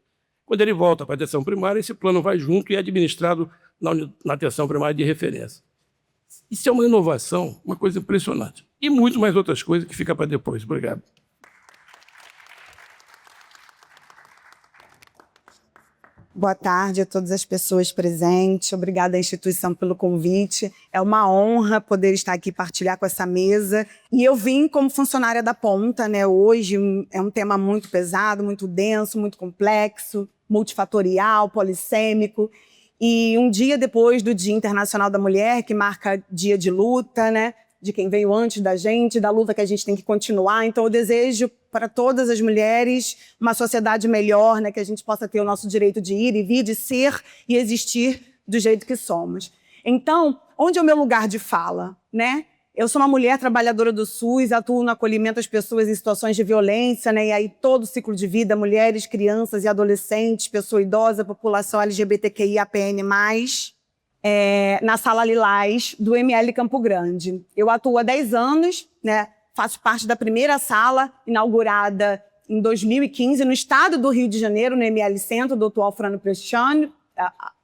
Speaker 7: Quando ele volta para a atenção primária, esse plano vai junto e é administrado na atenção primária de referência. Isso é uma inovação, uma coisa impressionante. E muito mais outras coisas que fica para depois. Obrigado.
Speaker 8: Boa tarde a todas as pessoas presentes. Obrigada à instituição pelo convite. É uma honra poder estar aqui partilhar com essa mesa. E eu vim como funcionária da ponta, né? Hoje é um tema muito pesado, muito denso, muito complexo, multifatorial, polissêmico. E um dia depois do Dia Internacional da Mulher, que marca dia de luta, né? De quem veio antes da gente, da luta que a gente tem que continuar. Então, eu desejo para todas as mulheres uma sociedade melhor, né? Que a gente possa ter o nosso direito de ir e vir, de ser e existir do jeito que somos. Então, onde é o meu lugar de fala, né? Eu sou uma mulher trabalhadora do SUS, atuo no acolhimento às pessoas em situações de violência, né? E aí todo o ciclo de vida, mulheres, crianças e adolescentes, pessoa idosa, população LGBTQIAPN+, na Sala Lilás do ML Campo Grande. Eu atuo há 10 anos, né? Faço parte da primeira sala, inaugurada em 2015, no estado do Rio de Janeiro, no ML Centro, do atual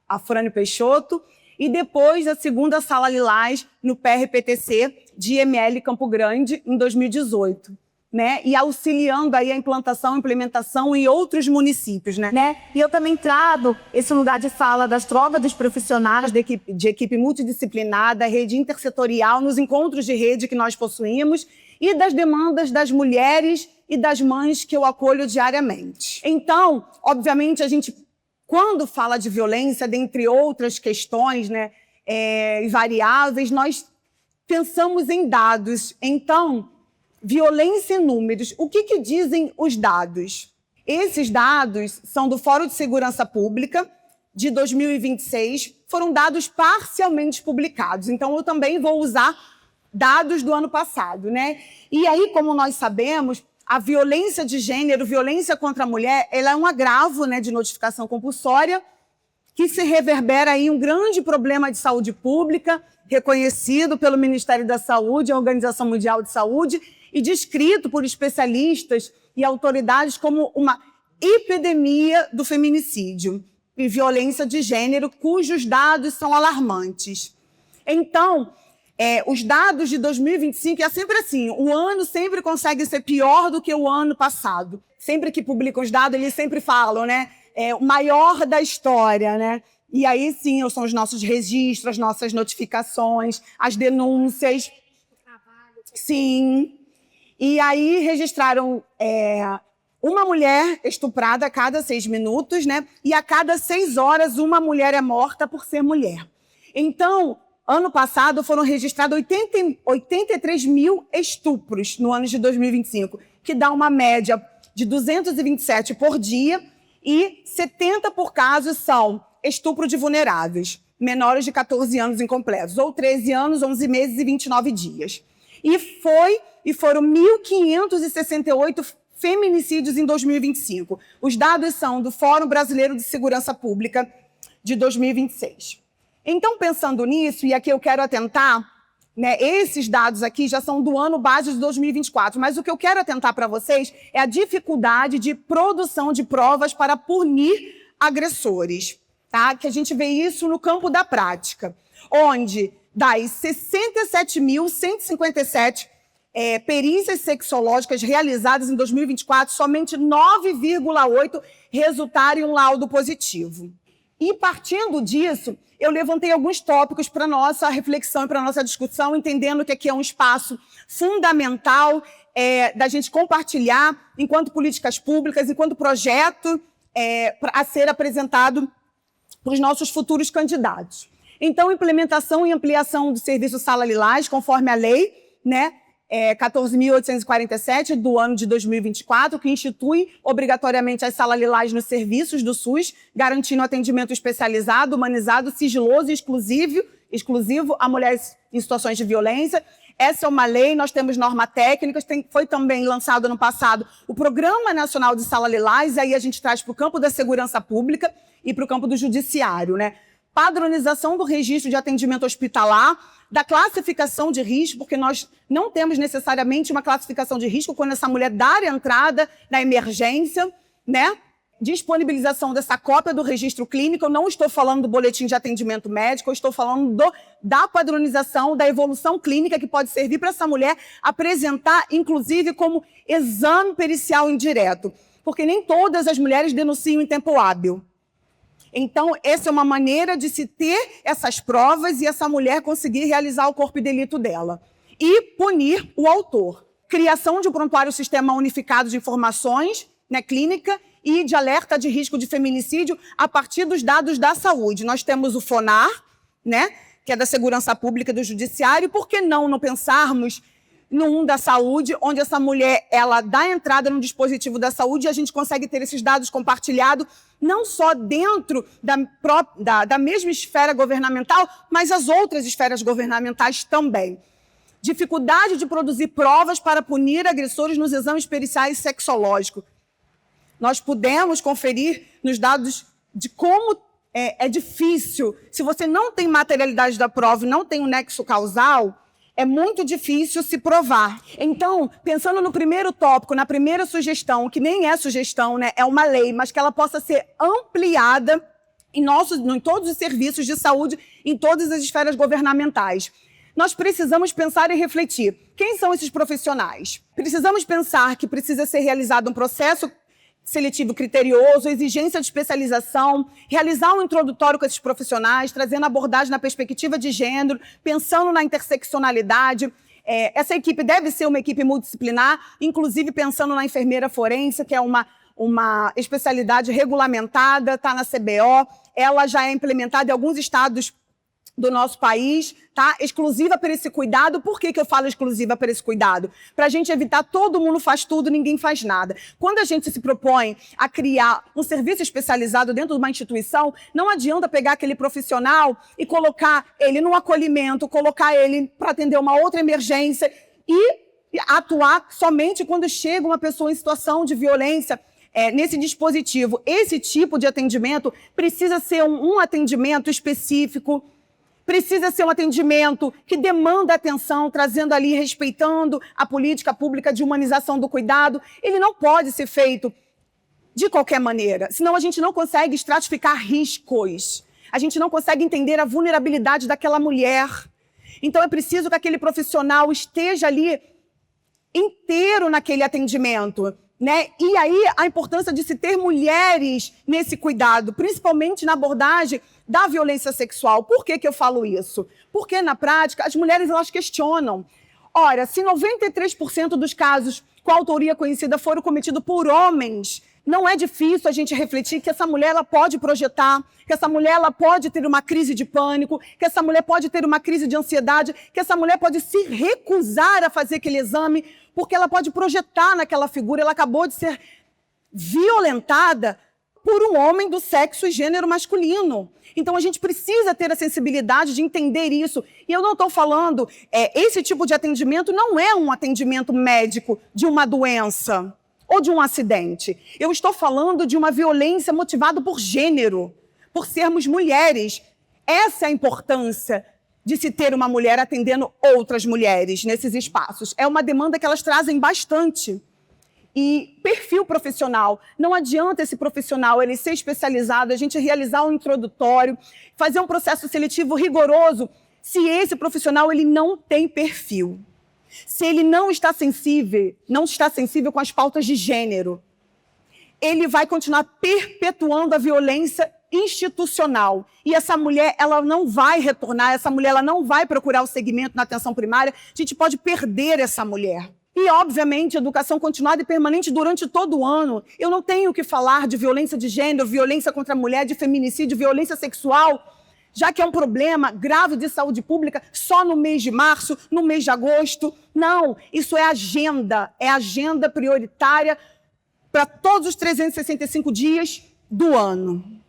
Speaker 8: Afrânio Peixoto, e depois a segunda Sala Lilás, no PRPTC de ML Campo Grande, em 2018. Né? E auxiliando aí a implementação em outros municípios. Né? E eu também trago esse lugar de fala das trocas dos profissionais de equipe multidisciplinar, da rede intersetorial, nos encontros de rede que nós possuímos e das demandas das mulheres e das mães que eu acolho diariamente. Então, obviamente, a gente, quando fala de violência, dentre outras questões, né, variáveis, nós pensamos em dados. Então, violência em números. O que dizem os dados? Esses dados são do Fórum de Segurança Pública de 2026, foram dados parcialmente publicados. Então, eu também vou usar dados do ano passado, né? E aí, como nós sabemos, a violência de gênero, violência contra a mulher, ela é um agravo, né, de notificação compulsória que se reverbera em um grande problema de saúde pública, reconhecido pelo Ministério da Saúde, a Organização Mundial de Saúde, e descrito por especialistas e autoridades como uma epidemia do feminicídio e violência de gênero, cujos dados são alarmantes. Então, os dados de 2025, é sempre assim, o ano sempre consegue ser pior do que o ano passado. Sempre que publicam os dados, eles sempre falam, né? o maior da história, né? E aí, sim, são os nossos registros, as nossas notificações, as denúncias. Sim. E aí registraram uma mulher estuprada a cada 6 minutos, né? E a cada 6 horas uma mulher é morta por ser mulher. Então, ano passado foram registrados 83 mil estupros no ano de 2025, que dá uma média de 227 por dia, e 70 por caso são estupro de vulneráveis, menores de 14 anos incompletos, ou 13 anos, 11 meses e 29 dias. E foram 1.568 feminicídios em 2025. Os dados são do Fórum Brasileiro de Segurança Pública de 2026. Então, pensando nisso, e aqui eu quero atentar, né, esses dados aqui já são do ano base de 2024, mas o que eu quero atentar para vocês é a dificuldade de produção de provas para punir agressores, tá? Que a gente vê isso no campo da prática, onde das 67.157 perícias sexológicas realizadas em 2024, somente 9,8 resultaram em um laudo positivo. E, partindo disso, eu levantei alguns tópicos para a nossa reflexão e para a nossa discussão, entendendo que aqui é um espaço fundamental da gente compartilhar, enquanto políticas públicas, enquanto projeto a ser apresentado para os nossos futuros candidatos. Então, implementação e ampliação do serviço Sala Lilás, conforme a lei, né, 14.847 do ano de 2024, que institui obrigatoriamente as salas lilás nos serviços do SUS, garantindo atendimento especializado, humanizado, sigiloso e exclusivo a mulheres em situações de violência. Essa é uma lei, nós temos normas técnicas, foi também lançado no passado o Programa Nacional de Sala Lilás, e aí a gente traz para o campo da segurança pública e para o campo do judiciário, né? Padronização do registro de atendimento hospitalar, da classificação de risco, porque nós não temos necessariamente uma classificação de risco quando essa mulher dá entrada na emergência, né? Disponibilização dessa cópia do registro clínico, eu não estou falando do boletim de atendimento médico, eu estou falando da padronização, da evolução clínica que pode servir para essa mulher apresentar, inclusive, como exame pericial indireto, porque nem todas as mulheres denunciam em tempo hábil. Então, essa é uma maneira de se ter essas provas e essa mulher conseguir realizar o corpo de delito dela. E punir o autor. Criação de um prontuário sistema unificado de informações, né, clínica, e de alerta de risco de feminicídio a partir dos dados da saúde. Nós temos o FONAR, né, que é da Segurança Pública e do Judiciário, e por que não pensarmos no da saúde, onde essa mulher ela dá entrada no dispositivo da saúde e a gente consegue ter esses dados compartilhados, não só dentro da mesma esfera governamental, mas as outras esferas governamentais também. Dificuldade de produzir provas para punir agressores nos exames periciais sexológicos. Nós pudemos conferir nos dados de como é difícil, se você não tem materialidade da prova e não tem um nexo causal, é muito difícil se provar. Então, pensando no primeiro tópico, na primeira sugestão, que nem é sugestão, né, é uma lei, mas que ela possa ser ampliada em todos os serviços de saúde, em todas as esferas governamentais. Nós precisamos pensar e refletir. Quem são esses profissionais? Precisamos pensar que precisa ser realizado um processo seletivo criterioso, exigência de especialização, realizar um introdutório com esses profissionais, trazendo abordagem na perspectiva de gênero, pensando na interseccionalidade. Essa equipe deve ser uma equipe multidisciplinar, inclusive pensando na enfermeira forense, que é uma especialidade regulamentada, está na CBO, ela já é implementada em alguns estados do nosso país, tá? Exclusiva para esse cuidado. Por que eu falo exclusiva para esse cuidado? Para a gente evitar todo mundo faz tudo, ninguém faz nada. Quando a gente se propõe a criar um serviço especializado dentro de uma instituição, não adianta pegar aquele profissional e colocar ele no acolhimento, colocar ele para atender uma outra emergência e atuar somente quando chega uma pessoa em situação de violência. Nesse dispositivo, esse tipo de atendimento precisa ser um atendimento específico, precisa ser um atendimento que demanda atenção, trazendo ali, respeitando a política pública de humanização do cuidado. Ele não pode ser feito de qualquer maneira, senão a gente não consegue estratificar riscos, a gente não consegue entender a vulnerabilidade daquela mulher. Então é preciso que aquele profissional esteja ali inteiro naquele atendimento, né? E aí a importância de se ter mulheres nesse cuidado, principalmente na abordagem da violência sexual. Por que eu falo isso? Porque, na prática, as mulheres elas questionam. Ora, se 93% dos casos com autoria conhecida foram cometidos por homens, não é difícil a gente refletir que essa mulher ela pode projetar, que essa mulher ela pode ter uma crise de pânico, que essa mulher pode ter uma crise de ansiedade, que essa mulher pode se recusar a fazer aquele exame, porque ela pode projetar naquela figura, ela acabou de ser violentada por um homem do sexo e gênero masculino. Então, a gente precisa ter a sensibilidade de entender isso. E eu não estou falando, esse tipo de atendimento não é um atendimento médico de uma doença ou de um acidente. Eu estou falando de uma violência motivada por gênero, por sermos mulheres. Essa é a importância de se ter uma mulher atendendo outras mulheres nesses espaços. É uma demanda que elas trazem bastante. E perfil profissional. Não adianta esse profissional ele ser especializado, a gente realizar um introdutório, fazer um processo seletivo rigoroso, se esse profissional ele não tem perfil. Se ele não está sensível com as pautas de gênero, ele vai continuar perpetuando a violência institucional. E essa mulher, ela não vai retornar, essa mulher ela não vai procurar o segmento na atenção primária, a gente pode perder essa mulher. E, obviamente, educação continuada e permanente durante todo o ano. Eu não tenho que falar de violência de gênero, violência contra a mulher, de feminicídio, violência sexual, já que é um problema grave de saúde pública só no mês de março, no mês de agosto. Não, isso é agenda prioritária para todos os 365 dias do ano.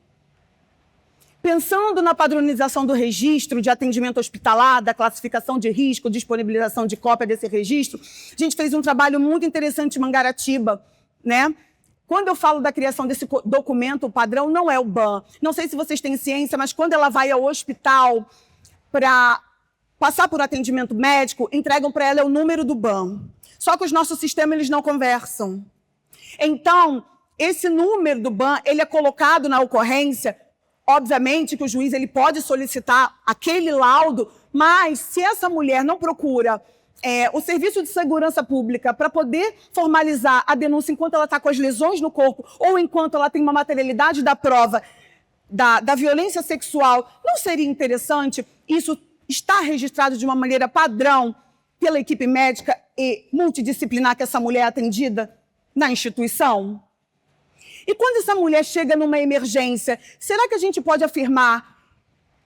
Speaker 8: Pensando na padronização do registro de atendimento hospitalar, da classificação de risco, disponibilização de cópia desse registro, a gente fez um trabalho muito interessante em Mangaratiba, né? Quando eu falo da criação desse documento, o padrão não é o BAN. Não sei se vocês têm ciência, mas quando ela vai ao hospital para passar por atendimento médico, entregam para ela o número do BAN. Só que os nossos sistemas eles não conversam. Então, esse número do BAN ele é colocado na ocorrência. Obviamente que o juiz ele pode solicitar aquele laudo, mas se essa mulher não procura o Serviço de Segurança Pública para poder formalizar a denúncia enquanto ela está com as lesões no corpo ou enquanto ela tem uma materialidade da prova da violência sexual, não seria interessante isso estar registrado de uma maneira padrão pela equipe médica e multidisciplinar que essa mulher é atendida na instituição? E quando essa mulher chega numa emergência, será que a gente pode afirmar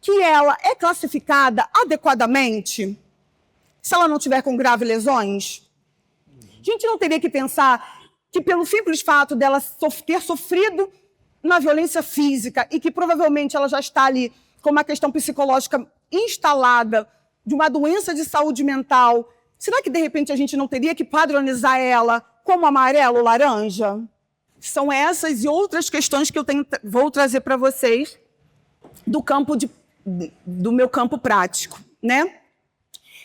Speaker 8: que ela é classificada adequadamente se ela não tiver com graves lesões? A gente não teria que pensar que pelo simples fato dela ter sofrido uma violência física e que provavelmente ela já está ali com uma questão psicológica instalada de uma doença de saúde mental, será que de repente a gente não teria que padronizar ela como amarelo ou laranja? São essas e outras questões que eu vou trazer para vocês do meu campo prático, né?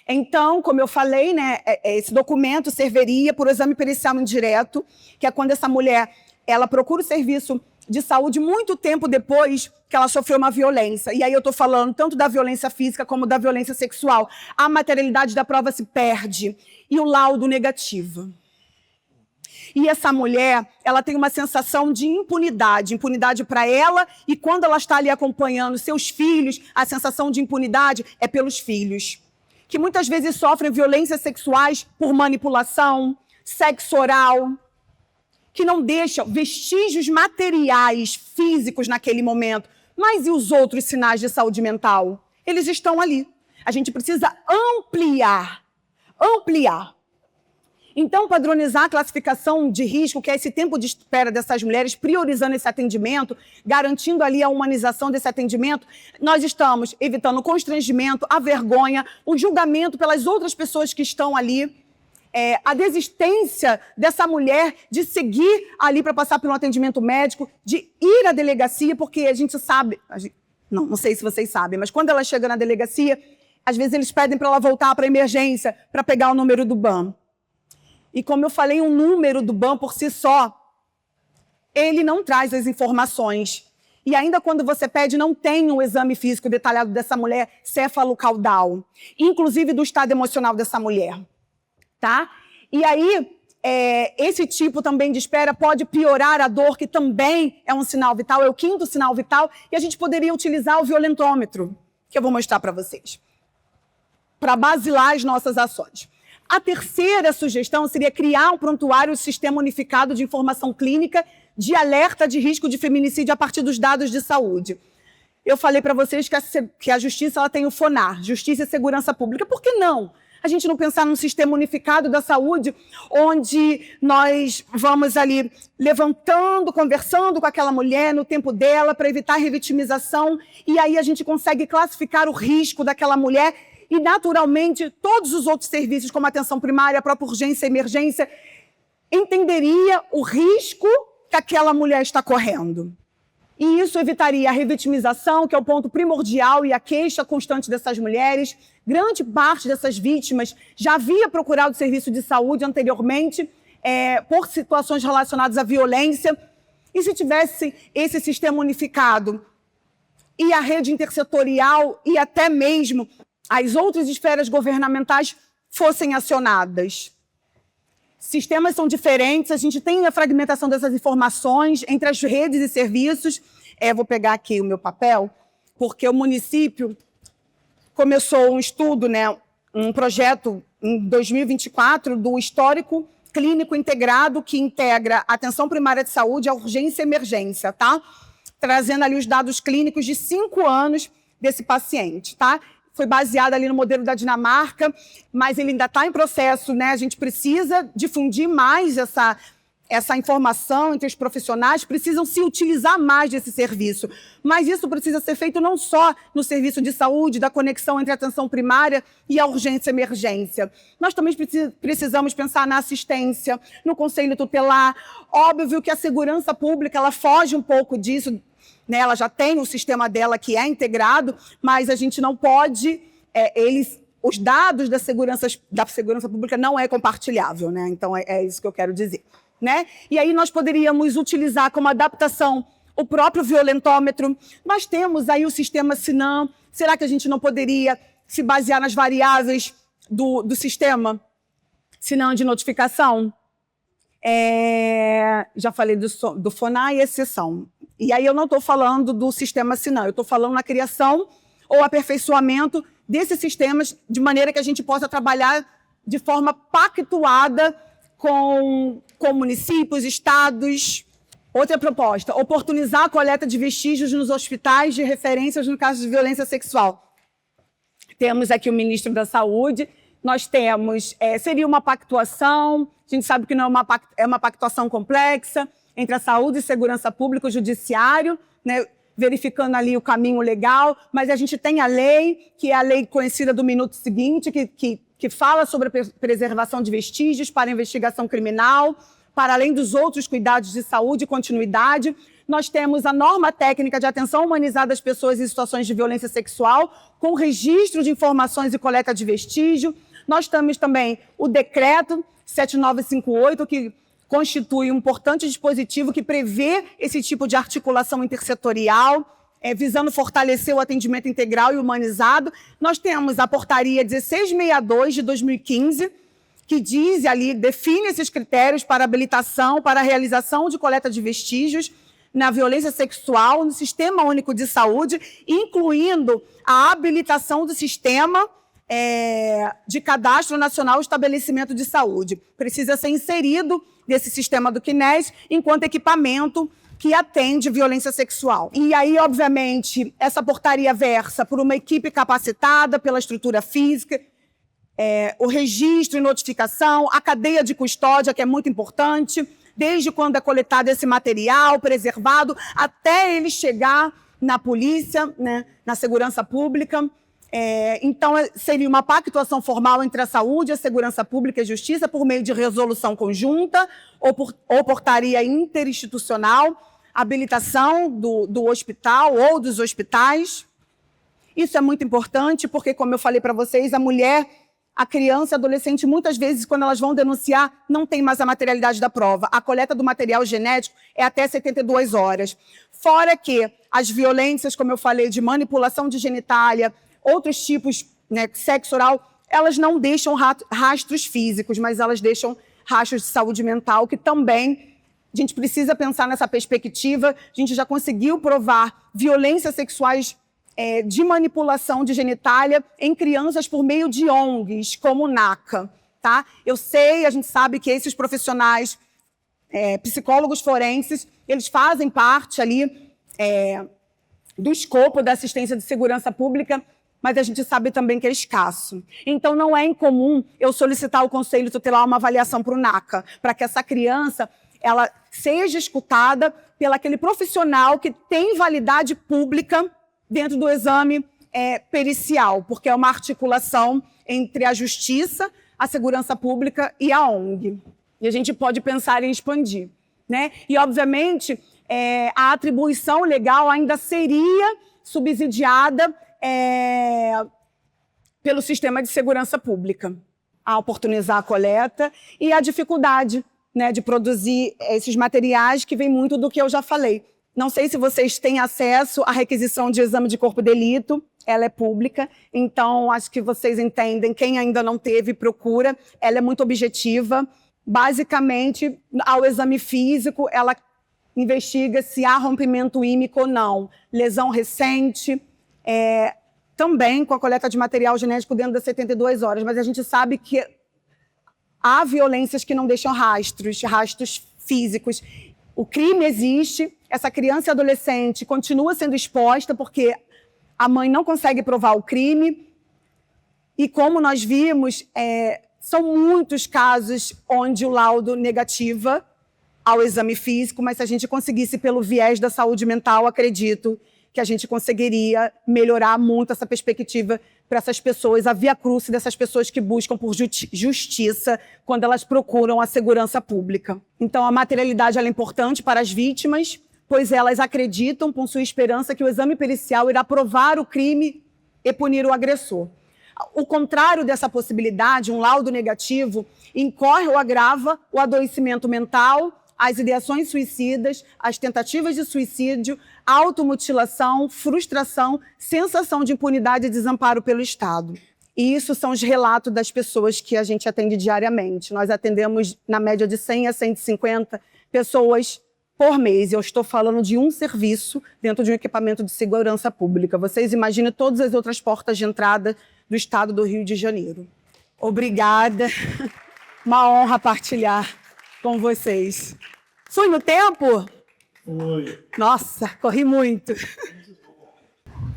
Speaker 8: Então, como eu falei, né, esse documento serviria por exame pericial indireto, que é quando essa mulher ela procura o serviço de saúde muito tempo depois que ela sofreu uma violência. E aí eu estou falando tanto da violência física como da violência sexual. A materialidade da prova se perde e o laudo negativo. E essa mulher, ela tem uma sensação de impunidade para ela, e quando ela está ali acompanhando seus filhos, a sensação de impunidade é pelos filhos, que muitas vezes sofrem violências sexuais por manipulação, sexo oral, que não deixam vestígios materiais, físicos naquele momento. Mas e os outros sinais de saúde mental? Eles estão ali. A gente precisa ampliar. Então, padronizar a classificação de risco, que é esse tempo de espera dessas mulheres, priorizando esse atendimento, garantindo ali a humanização desse atendimento, nós estamos evitando o constrangimento, a vergonha, o julgamento pelas outras pessoas que estão ali, a desistência dessa mulher de seguir ali para passar por um atendimento médico, de ir à delegacia, porque a gente sabe, não sei se vocês sabem, mas quando ela chega na delegacia, às vezes eles pedem para ela voltar para a emergência para pegar o número do BAN. E como eu falei, um número do BAN por si só, ele não traz as informações. E ainda quando você pede, não tem um exame físico detalhado dessa mulher céfalo-caudal, inclusive do estado emocional dessa mulher. Tá? E aí, esse tipo também de espera pode piorar a dor, que também é um sinal vital, é o 5º sinal vital, e a gente poderia utilizar o violentômetro, que eu vou mostrar para vocês, para basilar as nossas ações. A terceira sugestão seria criar um prontuário Sistema Unificado de Informação Clínica de alerta de risco de feminicídio a partir dos dados de saúde. Eu falei para vocês que a Justiça ela tem o FONAR, Justiça e Segurança Pública. Por que não? A gente não pensar num sistema unificado da saúde, onde nós vamos ali levantando, conversando com aquela mulher no tempo dela para evitar a revitimização, e aí a gente consegue classificar o risco daquela mulher e, naturalmente, todos os outros serviços, como atenção primária, a própria urgência e emergência, entenderia o risco que aquela mulher está correndo. E isso evitaria a revitimização, que é o ponto primordial e a queixa constante dessas mulheres. Grande parte dessas vítimas já havia procurado serviço de saúde anteriormente por situações relacionadas à violência. E se tivesse esse sistema unificado e a rede intersetorial e até mesmo as outras esferas governamentais fossem acionadas. Sistemas são diferentes, a gente tem a fragmentação dessas informações entre as redes e serviços. Vou pegar aqui o meu papel, porque o município começou um estudo, um projeto em 2024 do histórico clínico integrado que integra a atenção primária de saúde, a urgência e emergência, tá? Trazendo ali os dados clínicos de 5 anos desse paciente, tá? Foi baseado ali no modelo da Dinamarca, mas ele ainda está em processo, A gente precisa difundir mais essa informação entre os profissionais, precisam se utilizar mais desse serviço. Mas isso precisa ser feito não só no serviço de saúde, da conexão entre a atenção primária e a urgência e emergência. Nós também precisamos pensar na assistência, no conselho tutelar. Óbvio que a segurança pública ela foge um pouco disso, ela já tem o sistema dela que é integrado, mas a gente não pode, os dados da segurança pública não é compartilhável, Então é isso que eu quero dizer, E aí nós poderíamos utilizar como adaptação o próprio violentômetro. Nós temos aí o sistema SINAM. Será que a gente não poderia se basear nas variáveis do sistema SINAM de notificação? Já falei do FONAR e exceção. E aí eu não estou falando do sistema SINAM, eu estou falando na criação ou aperfeiçoamento desses sistemas de maneira que a gente possa trabalhar de forma pactuada com municípios, estados. Outra proposta, oportunizar a coleta de vestígios nos hospitais de referências no caso de violência sexual. Temos aqui o ministro da Saúde, nós temos, seria uma pactuação, a gente sabe que não é uma pactuação complexa, entre a saúde e segurança pública, o judiciário, verificando ali o caminho legal, mas a gente tem a lei, que é a lei conhecida do minuto seguinte, que fala sobre a preservação de vestígios para investigação criminal, para além dos outros cuidados de saúde e continuidade. Nós temos a norma técnica de atenção humanizada às pessoas em situações de violência sexual, com registro de informações e coleta de vestígio. Nós temos também o decreto 7958, que constitui um importante dispositivo que prevê esse tipo de articulação intersetorial, visando fortalecer o atendimento integral e humanizado. Nós temos a portaria 1662 de 2015, que diz ali, define esses critérios para habilitação, para a realização de coleta de vestígios na violência sexual no Sistema Único de Saúde, incluindo a habilitação do sistema de Cadastro Nacional e Estabelecimento de Saúde. Precisa ser inserido nesse sistema do CNES enquanto equipamento que atende violência sexual. E aí, obviamente, essa portaria versa por uma equipe capacitada pela estrutura física, o registro e notificação, a cadeia de custódia, que é muito importante, desde quando é coletado esse material, preservado, até ele chegar na polícia, na segurança pública. Então, seria uma pactuação formal entre a saúde, a segurança pública e a justiça por meio de resolução conjunta ou portaria interinstitucional, habilitação do hospital ou dos hospitais. Isso é muito importante porque, como eu falei para vocês, a mulher, a criança e a adolescente, muitas vezes, quando elas vão denunciar, não tem mais a materialidade da prova. A coleta do material genético é até 72 horas. Fora que as violências, como eu falei, de manipulação de genitália, outros tipos, sexo oral, elas não deixam rastros físicos, mas elas deixam rastros de saúde mental, que também a gente precisa pensar nessa perspectiva. A gente já conseguiu provar violências sexuais de manipulação de genitália em crianças por meio de ONGs, como o NACA. Tá? Eu sei, a gente sabe que esses profissionais, psicólogos forenses, eles fazem parte ali do escopo da assistência de segurança pública, mas a gente sabe também que é escasso. Então, não é incomum eu solicitar ao Conselho Tutelar uma avaliação para o NACA, para que essa criança ela seja escutada pelo aquele profissional que tem validade pública dentro do exame pericial, porque é uma articulação entre a justiça, a segurança pública e a ONG. E a gente pode pensar em expandir, né? E, obviamente, a atribuição legal ainda seria subsidiada pelo sistema de segurança pública, a oportunizar a coleta e a dificuldade, né, de produzir esses materiais, que vem muito do que eu já falei. Não sei se vocês têm acesso à requisição de exame de corpo de delito, ela é pública, então acho que vocês entendem, quem ainda não teve, procura, ela é muito objetiva. Basicamente, ao exame físico, ela investiga se há rompimento ímico ou não, lesão recente, também com a coleta de material genético dentro das 72 horas, mas a gente sabe que há violências que não deixam rastros físicos. O crime existe, essa criança e adolescente continua sendo exposta porque a mãe não consegue provar o crime. E como nós vimos, são muitos casos onde o laudo negativa ao exame físico, mas se a gente conseguisse pelo viés da saúde mental, acredito que a gente conseguiria melhorar muito essa perspectiva para essas pessoas, a via crucis dessas pessoas que buscam por justiça quando elas procuram a segurança pública. Então, a materialidade ela é importante para as vítimas, pois elas acreditam, com sua esperança, que o exame pericial irá provar o crime e punir o agressor. O contrário dessa possibilidade, um laudo negativo, incorre ou agrava o adoecimento mental, as ideações suicidas, as tentativas de suicídio, automutilação, frustração, sensação de impunidade e desamparo pelo Estado. E isso são os relatos das pessoas que a gente atende diariamente. Nós atendemos, na média, de 100 a 150 pessoas por mês. Eu estou falando de um serviço dentro de um equipamento de segurança pública. Vocês imaginem todas as outras portas de entrada do Estado do Rio de Janeiro. Obrigada. Uma honra partilhar com vocês. Fui no tempo?
Speaker 2: Foi.
Speaker 8: Nossa, corri muito.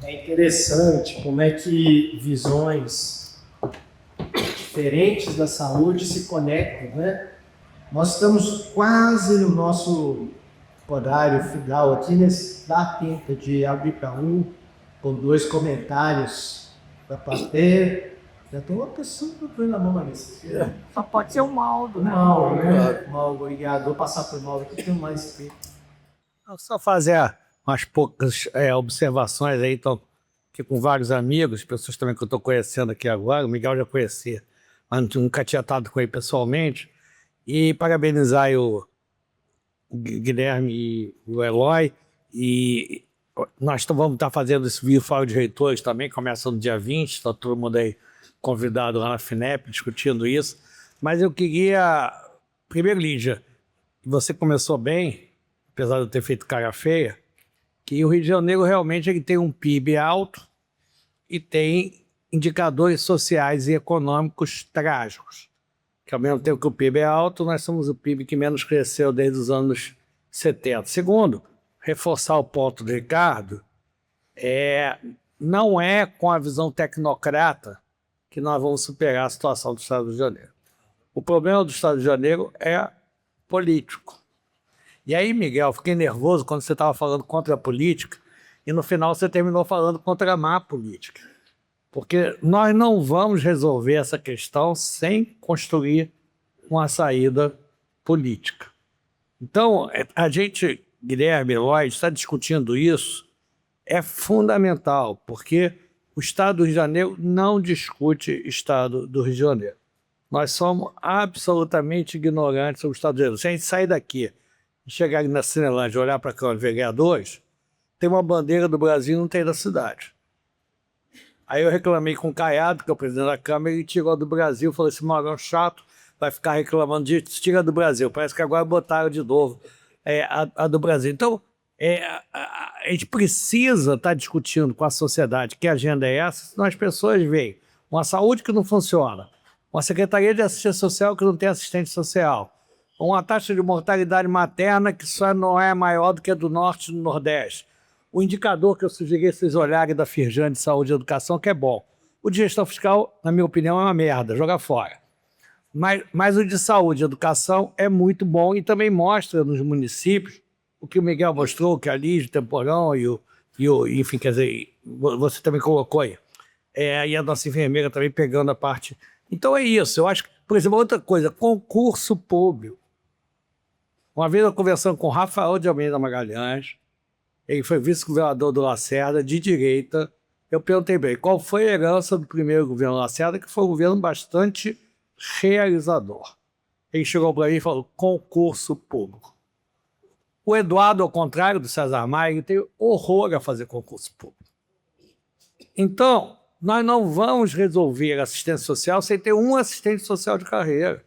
Speaker 2: É interessante como é que visões diferentes da saúde se conectam, né? Nós estamos quase no nosso horário final aqui, dá tempo de abrir para com 2 comentários para plateia. Já tem uma pessoa que na mão na mesa.
Speaker 5: Só pode ser o Maldo, né?
Speaker 2: Mauro, né? Mauro, obrigado. Vou passar para o Mauro que tem mais tempo.
Speaker 9: Só fazer umas poucas observações aí, estou aqui com vários amigos, pessoas também que eu estou conhecendo aqui agora, o Miguel já conhecia, mas nunca tinha estado com ele pessoalmente, e parabenizar aí o Guilherme e o Eloy, e nós vamos estar fazendo esse vídeo Fórum de Reitores também, começa no dia 20, está todo mundo aí convidado lá na FINEP, discutindo isso, mas eu queria, primeiro, Lídia, você começou bem, apesar de eu ter feito cara feia, que o Rio de Janeiro realmente ele tem um PIB alto e tem indicadores sociais e econômicos trágicos. Que ao mesmo tempo que o PIB é alto, nós somos o PIB que menos cresceu desde os anos 70. Segundo, reforçar o ponto do Ricardo, não é com a visão tecnocrata que nós vamos superar a situação do Estado do Rio de Janeiro. O problema do Estado de Janeiro é político. E aí, Miguel, fiquei nervoso quando você estava falando contra a política e no final você terminou falando contra a má política. Porque nós não vamos resolver essa questão sem construir uma saída política. Então, a gente, Guilherme, Eloy, está discutindo isso, é fundamental, porque o Estado do Rio de Janeiro não discute Estado do Rio de Janeiro. Nós somos absolutamente ignorantes sobre o Estado do Rio de Janeiro. Se a gente sair daqui e chegar na Cinelândia e olhar para a Câmara de Vereadores, tem uma bandeira do Brasil e não tem da cidade. Aí eu reclamei com o Caiado, que é o presidente da Câmara, ele tirou do Brasil, falou assim, Mauro, é um chato, vai ficar reclamando disso, tira do Brasil. Parece que agora botaram de novo a do Brasil. Então, a gente precisa estar discutindo com a sociedade que agenda é essa, senão as pessoas veem uma saúde que não funciona, uma Secretaria de Assistência Social que não tem assistente social, uma taxa de mortalidade materna que só não é maior do que a do Norte e do Nordeste. O indicador que eu sugeri vocês olharem da Firjan de Saúde e Educação, que é bom. O de gestão fiscal, na minha opinião, é uma merda, joga fora. Mas o de saúde e educação é muito bom e também mostra nos municípios o que o Miguel mostrou, que a Lígia, o Temporão e o enfim, quer dizer, você também colocou aí. E a nossa enfermeira também pegando a parte. Então é isso. Eu acho que, por exemplo, outra coisa, concurso público. Uma vez eu conversando com o Rafael de Almeida Magalhães, ele foi vice-governador do Lacerda, de direita. Eu perguntei bem, qual foi a herança do primeiro governo Lacerda, que foi um governo bastante realizador. Ele chegou para mim e falou, concurso público. O Eduardo, ao contrário do César Maia, ele tem horror a fazer concurso público. Então, nós não vamos resolver assistência social sem ter um assistente social de carreira.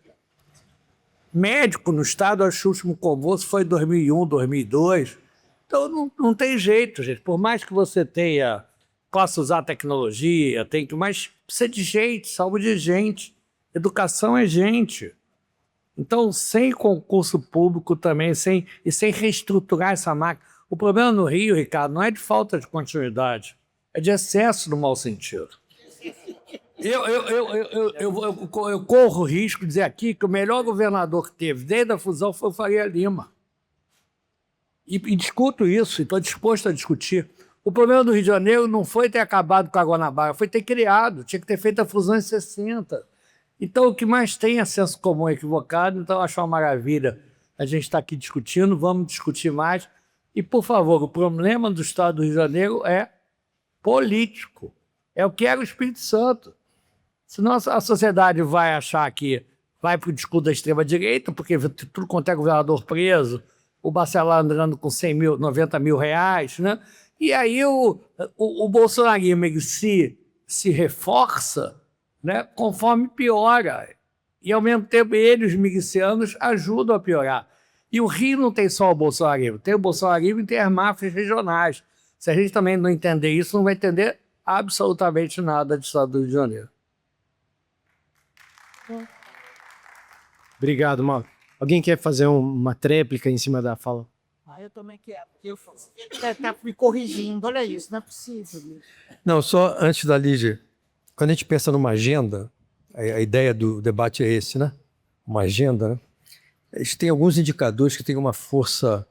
Speaker 9: Médico no Estado, acho que o último concurso foi em 2001, 2002. Então, não tem jeito, gente. Por mais que você possa usar tecnologia, mas precisa de gente, saúde de gente. Educação é gente. Então, sem concurso público também, sem reestruturar essa máquina. O problema no Rio, Ricardo, não é de falta de continuidade, é de excesso no mau sentido. Eu corro o risco de dizer aqui que o melhor governador que teve desde a fusão foi o Faria Lima. E discuto isso, e estou disposto a discutir. O problema do Rio de Janeiro não foi ter acabado com a Guanabara, foi ter criado, tinha que ter feito a fusão em 60. Então, o que mais tem é senso comum equivocado, então eu acho uma maravilha a gente estar aqui discutindo, vamos discutir mais. E, por favor, o problema do Estado do Rio de Janeiro é político, é o que era o Espírito Santo. Senão a sociedade vai achar que vai para o discurso da extrema-direita, porque tudo quanto é governador preso, o Bacelar andando com 90 mil reais, né? E aí o bolsonarismo ele se reforça, né, conforme piora. E, ao mesmo tempo, os milicianos ajudam a piorar. E o Rio não tem só o bolsonarismo, tem o bolsonarismo e tem as máfias regionais. Se a gente também não entender isso, não vai entender absolutamente nada do Estado do Rio de Janeiro.
Speaker 2: Obrigado, Mauro. Alguém quer fazer uma tréplica em cima da fala?
Speaker 5: Eu também quero, porque tá me corrigindo, olha isso, não é possível.
Speaker 4: Não, só antes da Lígia, quando a gente pensa numa agenda, a ideia do debate é esse, né? Uma agenda, né? A gente tem alguns indicadores que têm uma força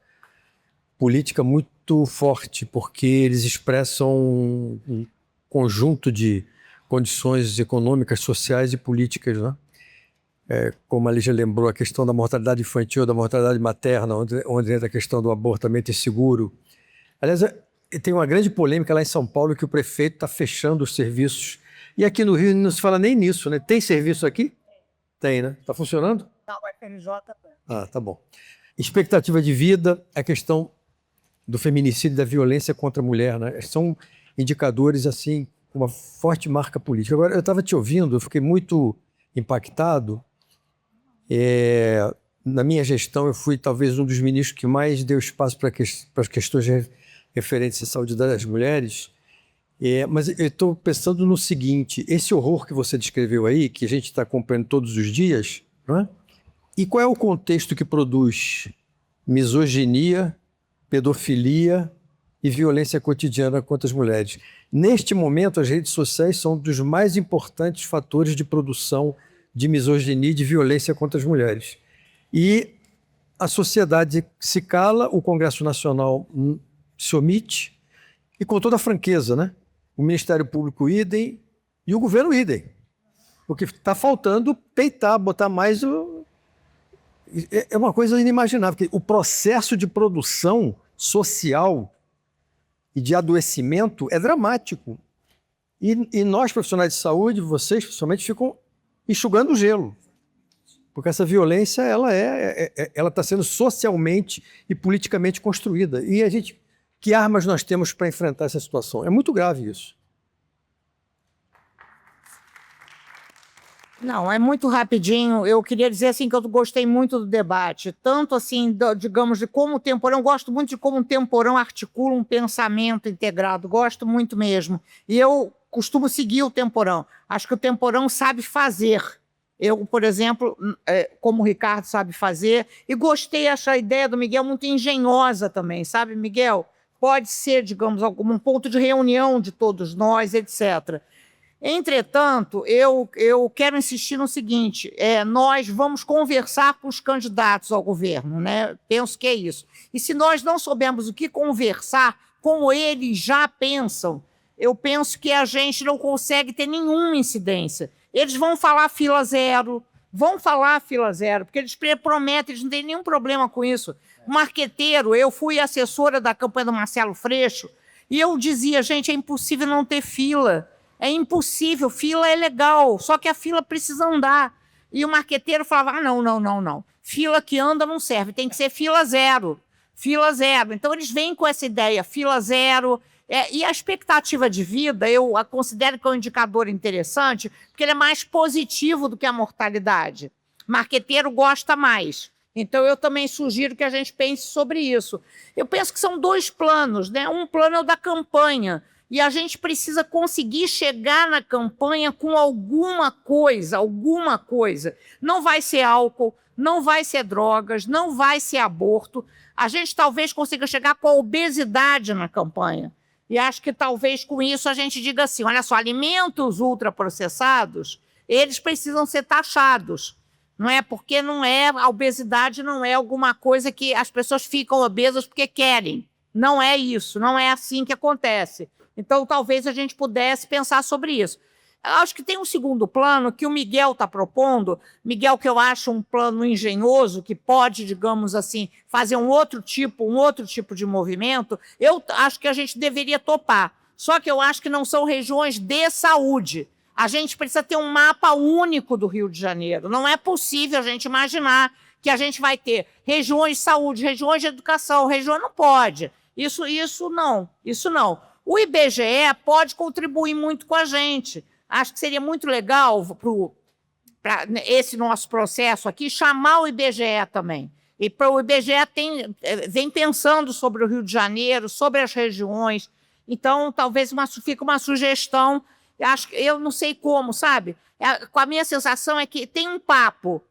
Speaker 4: política muito forte, porque eles expressam um conjunto de condições econômicas, sociais e políticas, né? Como a Lígia lembrou, a questão da mortalidade infantil, da mortalidade materna, onde entra a questão do abortamento inseguro. Aliás, tem uma grande polêmica lá em São Paulo que o prefeito está fechando os serviços. E aqui no Rio não se fala nem nisso, né? Tem serviço aqui? Tem, né? Está funcionando?
Speaker 5: Não, o FNJ tem.
Speaker 4: Ah, tá bom. Expectativa de vida, a questão do feminicídio e da violência contra a mulher, né? São indicadores, assim, com uma forte marca política. Agora, eu estava te ouvindo, eu fiquei muito impactado. Na minha gestão, eu fui talvez um dos ministros que mais deu espaço para as questões referentes à saúde das mulheres. Mas eu estou pensando no seguinte, esse horror que você descreveu aí, que a gente está acompanhando todos os dias, não é? E qual é o contexto que produz misoginia, pedofilia e violência cotidiana contra as mulheres? Neste momento, as redes sociais são um dos mais importantes fatores de produção de misoginia e de violência contra as mulheres. E a sociedade se cala, o Congresso Nacional se omite, e com toda a franqueza, né? O Ministério Público idem e o governo idem. Porque está faltando peitar, botar mais... É uma coisa inimaginável, porque o processo de produção social e de adoecimento é dramático. E nós, profissionais de saúde, vocês, principalmente, ficam enxugando o gelo. Porque essa violência, ela está sendo socialmente e politicamente construída. E a gente... Que armas nós temos para enfrentar essa situação? É muito grave isso.
Speaker 5: Não, é muito rapidinho. Eu queria dizer assim que eu gostei muito do debate, tanto assim, digamos, de como o Temporão, gosto muito de como o Temporão articula um pensamento integrado, gosto muito mesmo. E eu costumo seguir o Temporão. Acho que o Temporão sabe fazer. Eu, por exemplo, como o Ricardo sabe fazer, e gostei, acho a ideia do Miguel muito engenhosa também, sabe, Miguel? Pode ser, digamos, um ponto de reunião de todos nós, etc. Entretanto, eu quero insistir no seguinte: nós vamos conversar com os candidatos ao governo, né? Penso que é isso. E se nós não soubermos o que conversar, como eles já pensam, eu penso que a gente não consegue ter nenhuma incidência. Eles vão falar fila zero, porque eles prometem, eles não têm nenhum problema com isso. Marqueteiro, eu fui assessora da campanha do Marcelo Freixo, e eu dizia, gente, é impossível não ter fila. É impossível, fila é legal, só que a fila precisa andar. E o marqueteiro falava, não. Fila que anda não serve, tem que ser fila zero. Fila zero. Então, eles vêm com essa ideia, fila zero. E a expectativa de vida, eu a considero que é um indicador interessante, porque ele é mais positivo do que a mortalidade. Marqueteiro gosta mais. Então, eu também sugiro que a gente pense sobre isso. Eu penso que são dois planos, né? Um plano é o da campanha, e a gente precisa conseguir chegar na campanha com alguma coisa. Não vai ser álcool, não vai ser drogas, não vai ser aborto. A gente talvez consiga chegar com a obesidade na campanha. E acho que talvez com isso a gente diga assim, olha só, alimentos ultraprocessados, eles precisam ser taxados. Não é porque a obesidade não é alguma coisa que as pessoas ficam obesas porque querem. Não é isso, não é assim que acontece. Então, talvez a gente pudesse pensar sobre isso. Eu acho que tem um segundo plano que o Miguel está propondo, Miguel, que eu acho um plano engenhoso, que pode, digamos assim, fazer um outro tipo de movimento. Eu acho que a gente deveria topar. Só que eu acho que não são regiões de saúde. A gente precisa ter um mapa único do Rio de Janeiro. Não é possível a gente imaginar que a gente vai ter regiões de saúde, regiões de educação, região não pode. Isso não. O IBGE pode contribuir muito com a gente. Acho que seria muito legal para esse nosso processo aqui chamar o IBGE também. E o IBGE vem pensando sobre o Rio de Janeiro, sobre as regiões. Então, talvez fique uma sugestão. Eu não sei como, sabe? Com a minha sensação é que tem um papo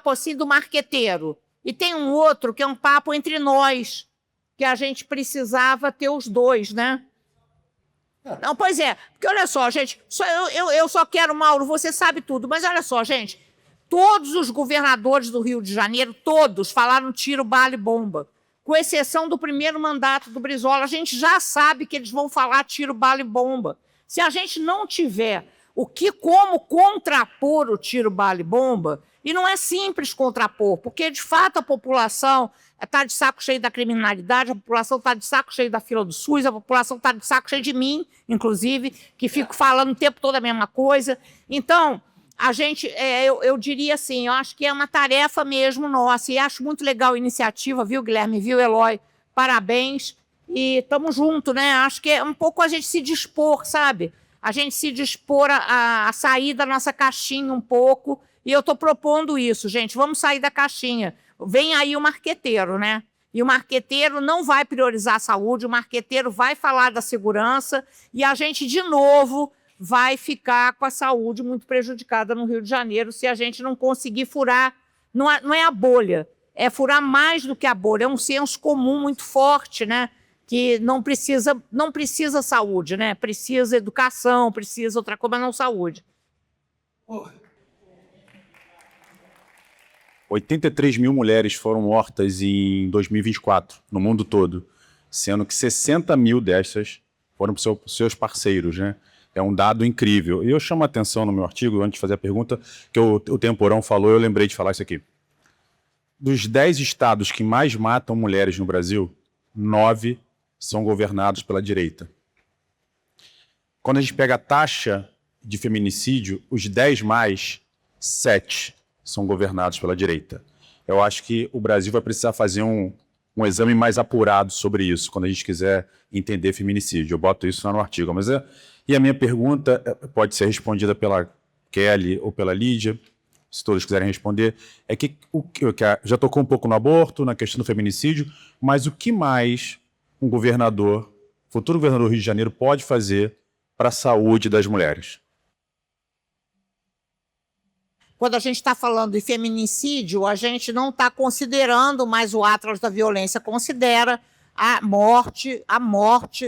Speaker 5: assim do marqueteiro, e tem um outro que é um papo entre nós, que a gente precisava ter os dois, né? Não, pois é, porque olha só, gente, eu só quero, Mauro, você sabe tudo, mas olha só, gente, todos os governadores do Rio de Janeiro, todos falaram tiro, bala e bomba, com exceção do primeiro mandato do Brizola. A gente já sabe que eles vão falar tiro, bala e bomba. Se a gente não tiver como contrapor o tiro, bala e bomba, e não é simples contrapor, porque, de fato, a população está de saco cheio da criminalidade, a população está de saco cheio da fila do SUS, a população está de saco cheio de mim, inclusive, que fico falando o tempo todo a mesma coisa. Então, a gente, eu diria assim, eu acho que é uma tarefa mesmo nossa, e acho muito legal a iniciativa, viu, Guilherme, viu, Eloy? Parabéns, e estamos juntos, né? Acho que é um pouco a gente se dispor, sabe? A gente se dispor a sair da nossa caixinha um pouco, e eu estou propondo isso, gente, vamos sair da caixinha. Vem aí o marqueteiro, né? E o marqueteiro não vai priorizar a saúde, o marqueteiro vai falar da segurança, e a gente, de novo, vai ficar com a saúde muito prejudicada no Rio de Janeiro se a gente não conseguir furar. Não é a bolha, é furar mais do que a bolha, é um senso comum muito forte, né? Que não precisa saúde, né? Precisa educação, precisa outra coisa, mas não saúde.
Speaker 10: 83 mil mulheres foram mortas em 2024, no mundo todo, sendo que 60 mil dessas foram para seus parceiros, né? É um dado incrível. E eu chamo a atenção no meu artigo, antes de fazer a pergunta, que o Temporão falou, eu lembrei de falar isso aqui. Dos 10 estados que mais matam mulheres no Brasil, 9 são governados pela direita. Quando a gente pega a taxa de feminicídio, os 10 mais, 7 são governados pela direita. Eu acho que o Brasil vai precisar fazer um exame mais apurado sobre isso, quando a gente quiser entender feminicídio. Eu boto isso lá no artigo. E a minha pergunta pode ser respondida pela Kelly ou pela Lídia, se todos quiserem responder, é que já tocou um pouco no aborto, na questão do feminicídio, mas o que mais um governador, futuro governador do Rio de Janeiro, pode fazer para a saúde das mulheres?
Speaker 5: Quando a gente está falando de feminicídio, a gente não está considerando, mas o Atlas da Violência considera a morte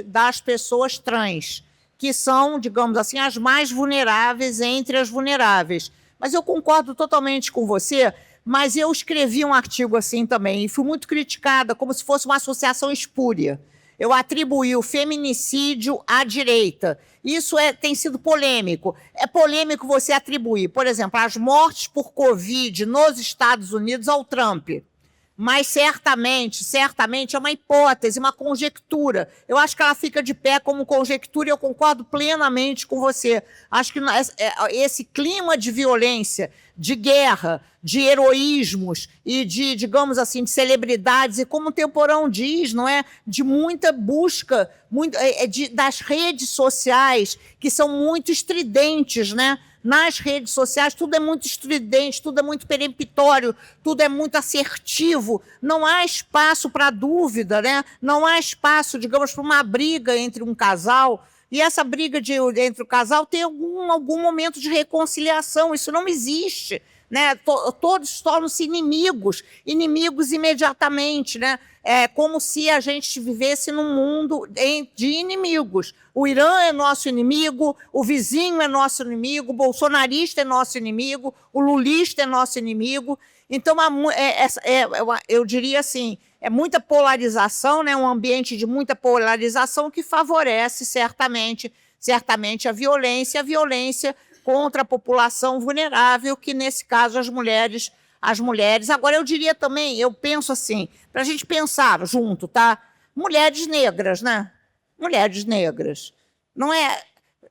Speaker 5: das pessoas trans, que são, digamos assim, as mais vulneráveis entre as vulneráveis. Mas eu concordo totalmente com você, mas eu escrevi um artigo assim também e fui muito criticada, como se fosse uma associação espúria. Eu atribuí o feminicídio à direita. Isso tem sido polêmico. É polêmico você atribuir, por exemplo, as mortes por Covid nos Estados Unidos ao Trump. Mas certamente é uma hipótese, uma conjectura. Eu acho que ela fica de pé como conjectura e eu concordo plenamente com você. Acho que esse clima de violência, de guerra, de heroísmos e de, digamos assim, de celebridades, e como o Temporão diz, não é? De muita busca das redes sociais, que são muito estridentes, né? Nas redes sociais, tudo é muito estridente, tudo é muito peremptório, tudo é muito assertivo. Não há espaço para dúvida, né? Não há espaço, digamos, para uma briga entre um casal. E essa briga entre o casal tem algum momento de reconciliação. Isso não existe, né? Todos tornam-se inimigos imediatamente, né? É como se a gente vivesse num mundo de inimigos. O Irã é nosso inimigo, o vizinho é nosso inimigo, o bolsonarista é nosso inimigo, o lulista é nosso inimigo. Então, eu diria assim, é muita polarização, né? Um ambiente de muita polarização que favorece certamente a violência contra a população vulnerável, que nesse caso as mulheres. Agora, eu diria também, eu penso assim, para a gente pensar junto, tá? Mulheres negras, né? Mulheres negras. Não é.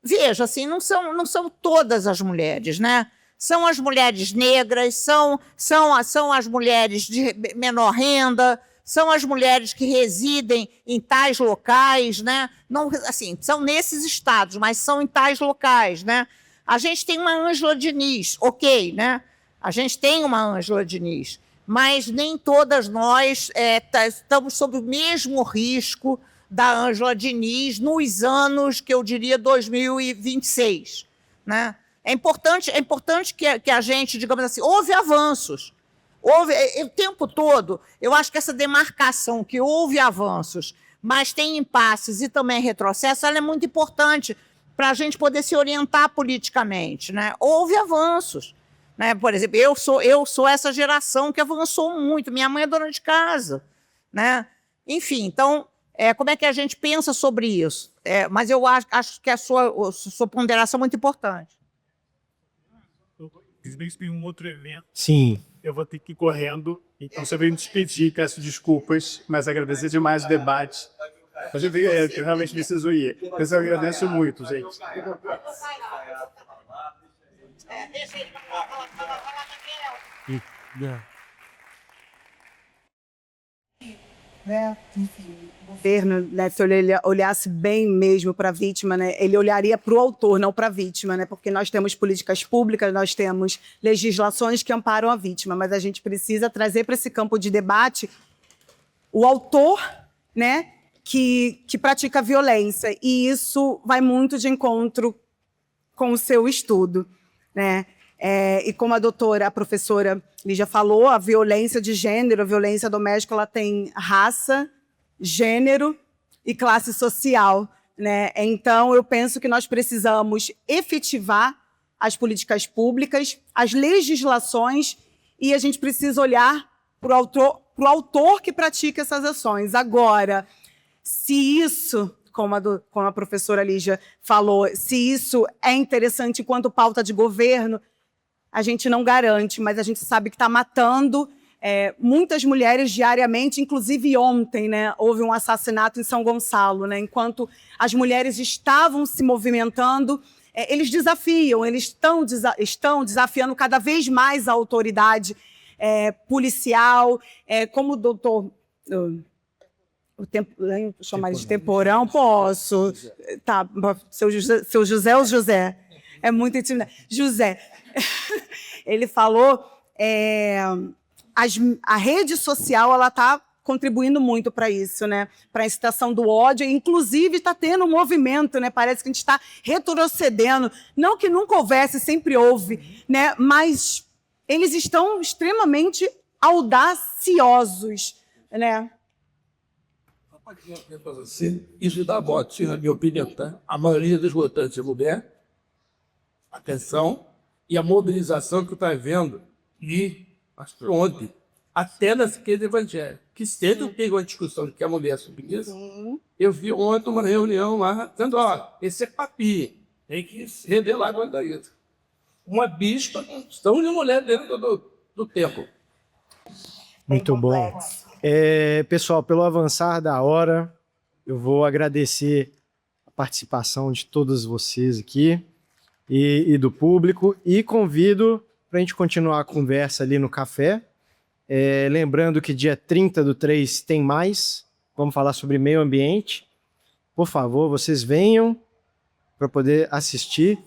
Speaker 5: Veja, assim, não são todas as mulheres, né? São as mulheres negras, são as mulheres de menor renda, são as mulheres que residem em tais locais, né? Não, assim, são nesses estados, mas são em tais locais, né? A gente tem uma Ângela Diniz, ok, né? A gente tem uma Ângela Diniz, mas nem todas nós estamos sob o mesmo risco da Ângela Diniz nos anos, que eu diria, 2026. Né? É importante que a gente, digamos assim, houve avanços. O tempo todo, eu acho que essa demarcação que houve avanços, mas tem impasses e também retrocesso, ela é muito importante para a gente poder se orientar politicamente. Né? Houve avanços. Né? Por exemplo, eu sou essa geração que avançou muito. Minha mãe é dona de casa. Né? Enfim, então, como é que a gente pensa sobre isso? Mas eu acho que a sua ponderação é muito importante.
Speaker 6: Tem um outro evento.
Speaker 2: Sim.
Speaker 6: Eu vou ter que ir correndo. Então, você veio me despedir, peço desculpas, mas agradecer demais o debate. Mas eu realmente preciso ir. Mas eu agradeço muito, gente.
Speaker 5: Deixa ele falar,
Speaker 8: O governo, né, se ele olhasse bem mesmo para a vítima, né, ele olharia para o autor, não para a vítima, né, porque nós temos políticas públicas, nós temos legislações que amparam a vítima, mas a gente precisa trazer para esse campo de debate o autor, né, que pratica violência, e isso vai muito de encontro com o seu estudo. Né? E como a professora Lígia falou, a violência de gênero, a violência doméstica, ela tem raça, gênero e classe social. Né? Então, eu penso que nós precisamos efetivar as políticas públicas, as legislações, e a gente precisa olhar para o autor que pratica essas ações. Agora, se isso... Como a professora Lígia falou, se isso é interessante enquanto pauta de governo, a gente não garante, mas a gente sabe que está matando muitas mulheres diariamente, inclusive ontem, né, houve um assassinato em São Gonçalo. Né, enquanto as mulheres estavam se movimentando, eles estão desafiando cada vez mais a autoridade policial, como o doutor... chamar de Temporão, posso. Tá, seu José ou José? É muito intimidante. José, ele falou, a rede social, ela está contribuindo muito para isso, né? Para a incitação do ódio, inclusive está tendo um movimento, né? Parece que a gente está retrocedendo, não que nunca houvesse, sempre houve, né? Mas eles estão extremamente audaciosos, né?
Speaker 7: Isso dá voto, sim, na minha opinião, tá? A maioria dos votantes é mulher, atenção, e a mobilização que está vendo, e acho que ontem, até na esquerda evangélica, que sempre tem uma discussão de que a mulher é submissa. Eu vi ontem uma reunião lá, dizendo, ó, esse é papi, tem que se render lá quando é isso. Uma bispa, estão de mulher dentro do templo.
Speaker 2: Muito bom. Pessoal, pelo avançar da hora, eu vou agradecer a participação de todos vocês aqui e do público e convido para a gente continuar a conversa ali no café. Lembrando que dia 30/3 tem mais, vamos falar sobre meio ambiente. Por favor, vocês venham para poder assistir.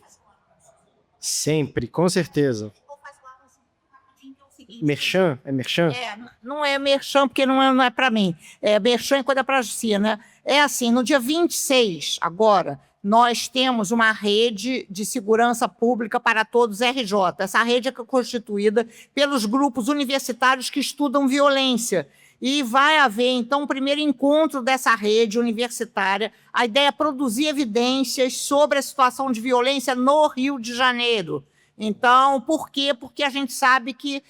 Speaker 2: Sempre, com certeza. Merchan? É merchan?
Speaker 5: Não é merchan, porque não é para mim. É merchan é coisa para a Cia, né? É assim, no dia 26, agora, nós temos uma rede de segurança pública para todos RJ. Essa rede é constituída pelos grupos universitários que estudam violência. E vai haver, então, o primeiro encontro dessa rede universitária. A ideia é produzir evidências sobre a situação de violência no Rio de Janeiro. Então, por quê? Porque a gente sabe que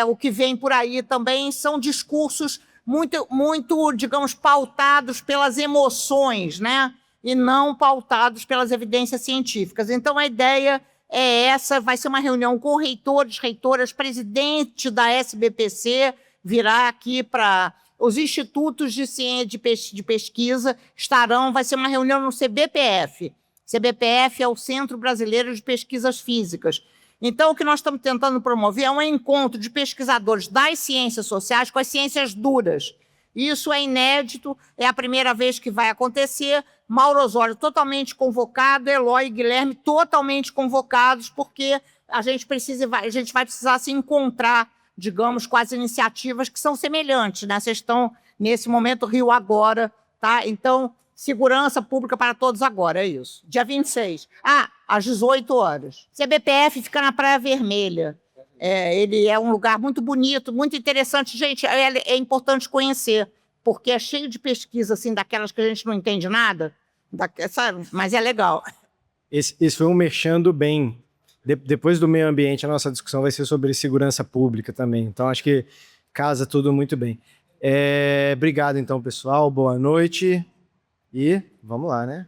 Speaker 5: o que vem por aí também são discursos muito, muito, digamos, pautados pelas emoções, né? E não pautados pelas evidências científicas. Então, a ideia é essa, vai ser uma reunião com reitores, reitoras, presidente da SBPC, virá aqui para os institutos de ciência de pesquisa, vai ser uma reunião no CBPF. CBPF é o Centro Brasileiro de Pesquisas Físicas. Então, o que nós estamos tentando promover é um encontro de pesquisadores das ciências sociais com as ciências duras. Isso é inédito, é a primeira vez que vai acontecer. Mauro Osório totalmente convocado, Eloy e Guilherme totalmente convocados, porque a gente vai precisar se encontrar, digamos, com as iniciativas que são semelhantes, né? Vocês estão, nesse momento, Rio Agora, tá? Então, segurança pública para todos agora, é isso. Dia 26. Às 18 horas. CBPF fica na Praia Vermelha. Ele é um lugar muito bonito, muito interessante. Gente, é importante conhecer, porque é cheio de pesquisa, assim, daquelas que a gente não entende nada, mas é legal.
Speaker 2: Esse foi um merchan do bem. Depois do meio ambiente, a nossa discussão vai ser sobre segurança pública também. Então, acho que casa tudo muito bem. Obrigado, então, pessoal. Boa noite. E vamos lá, né?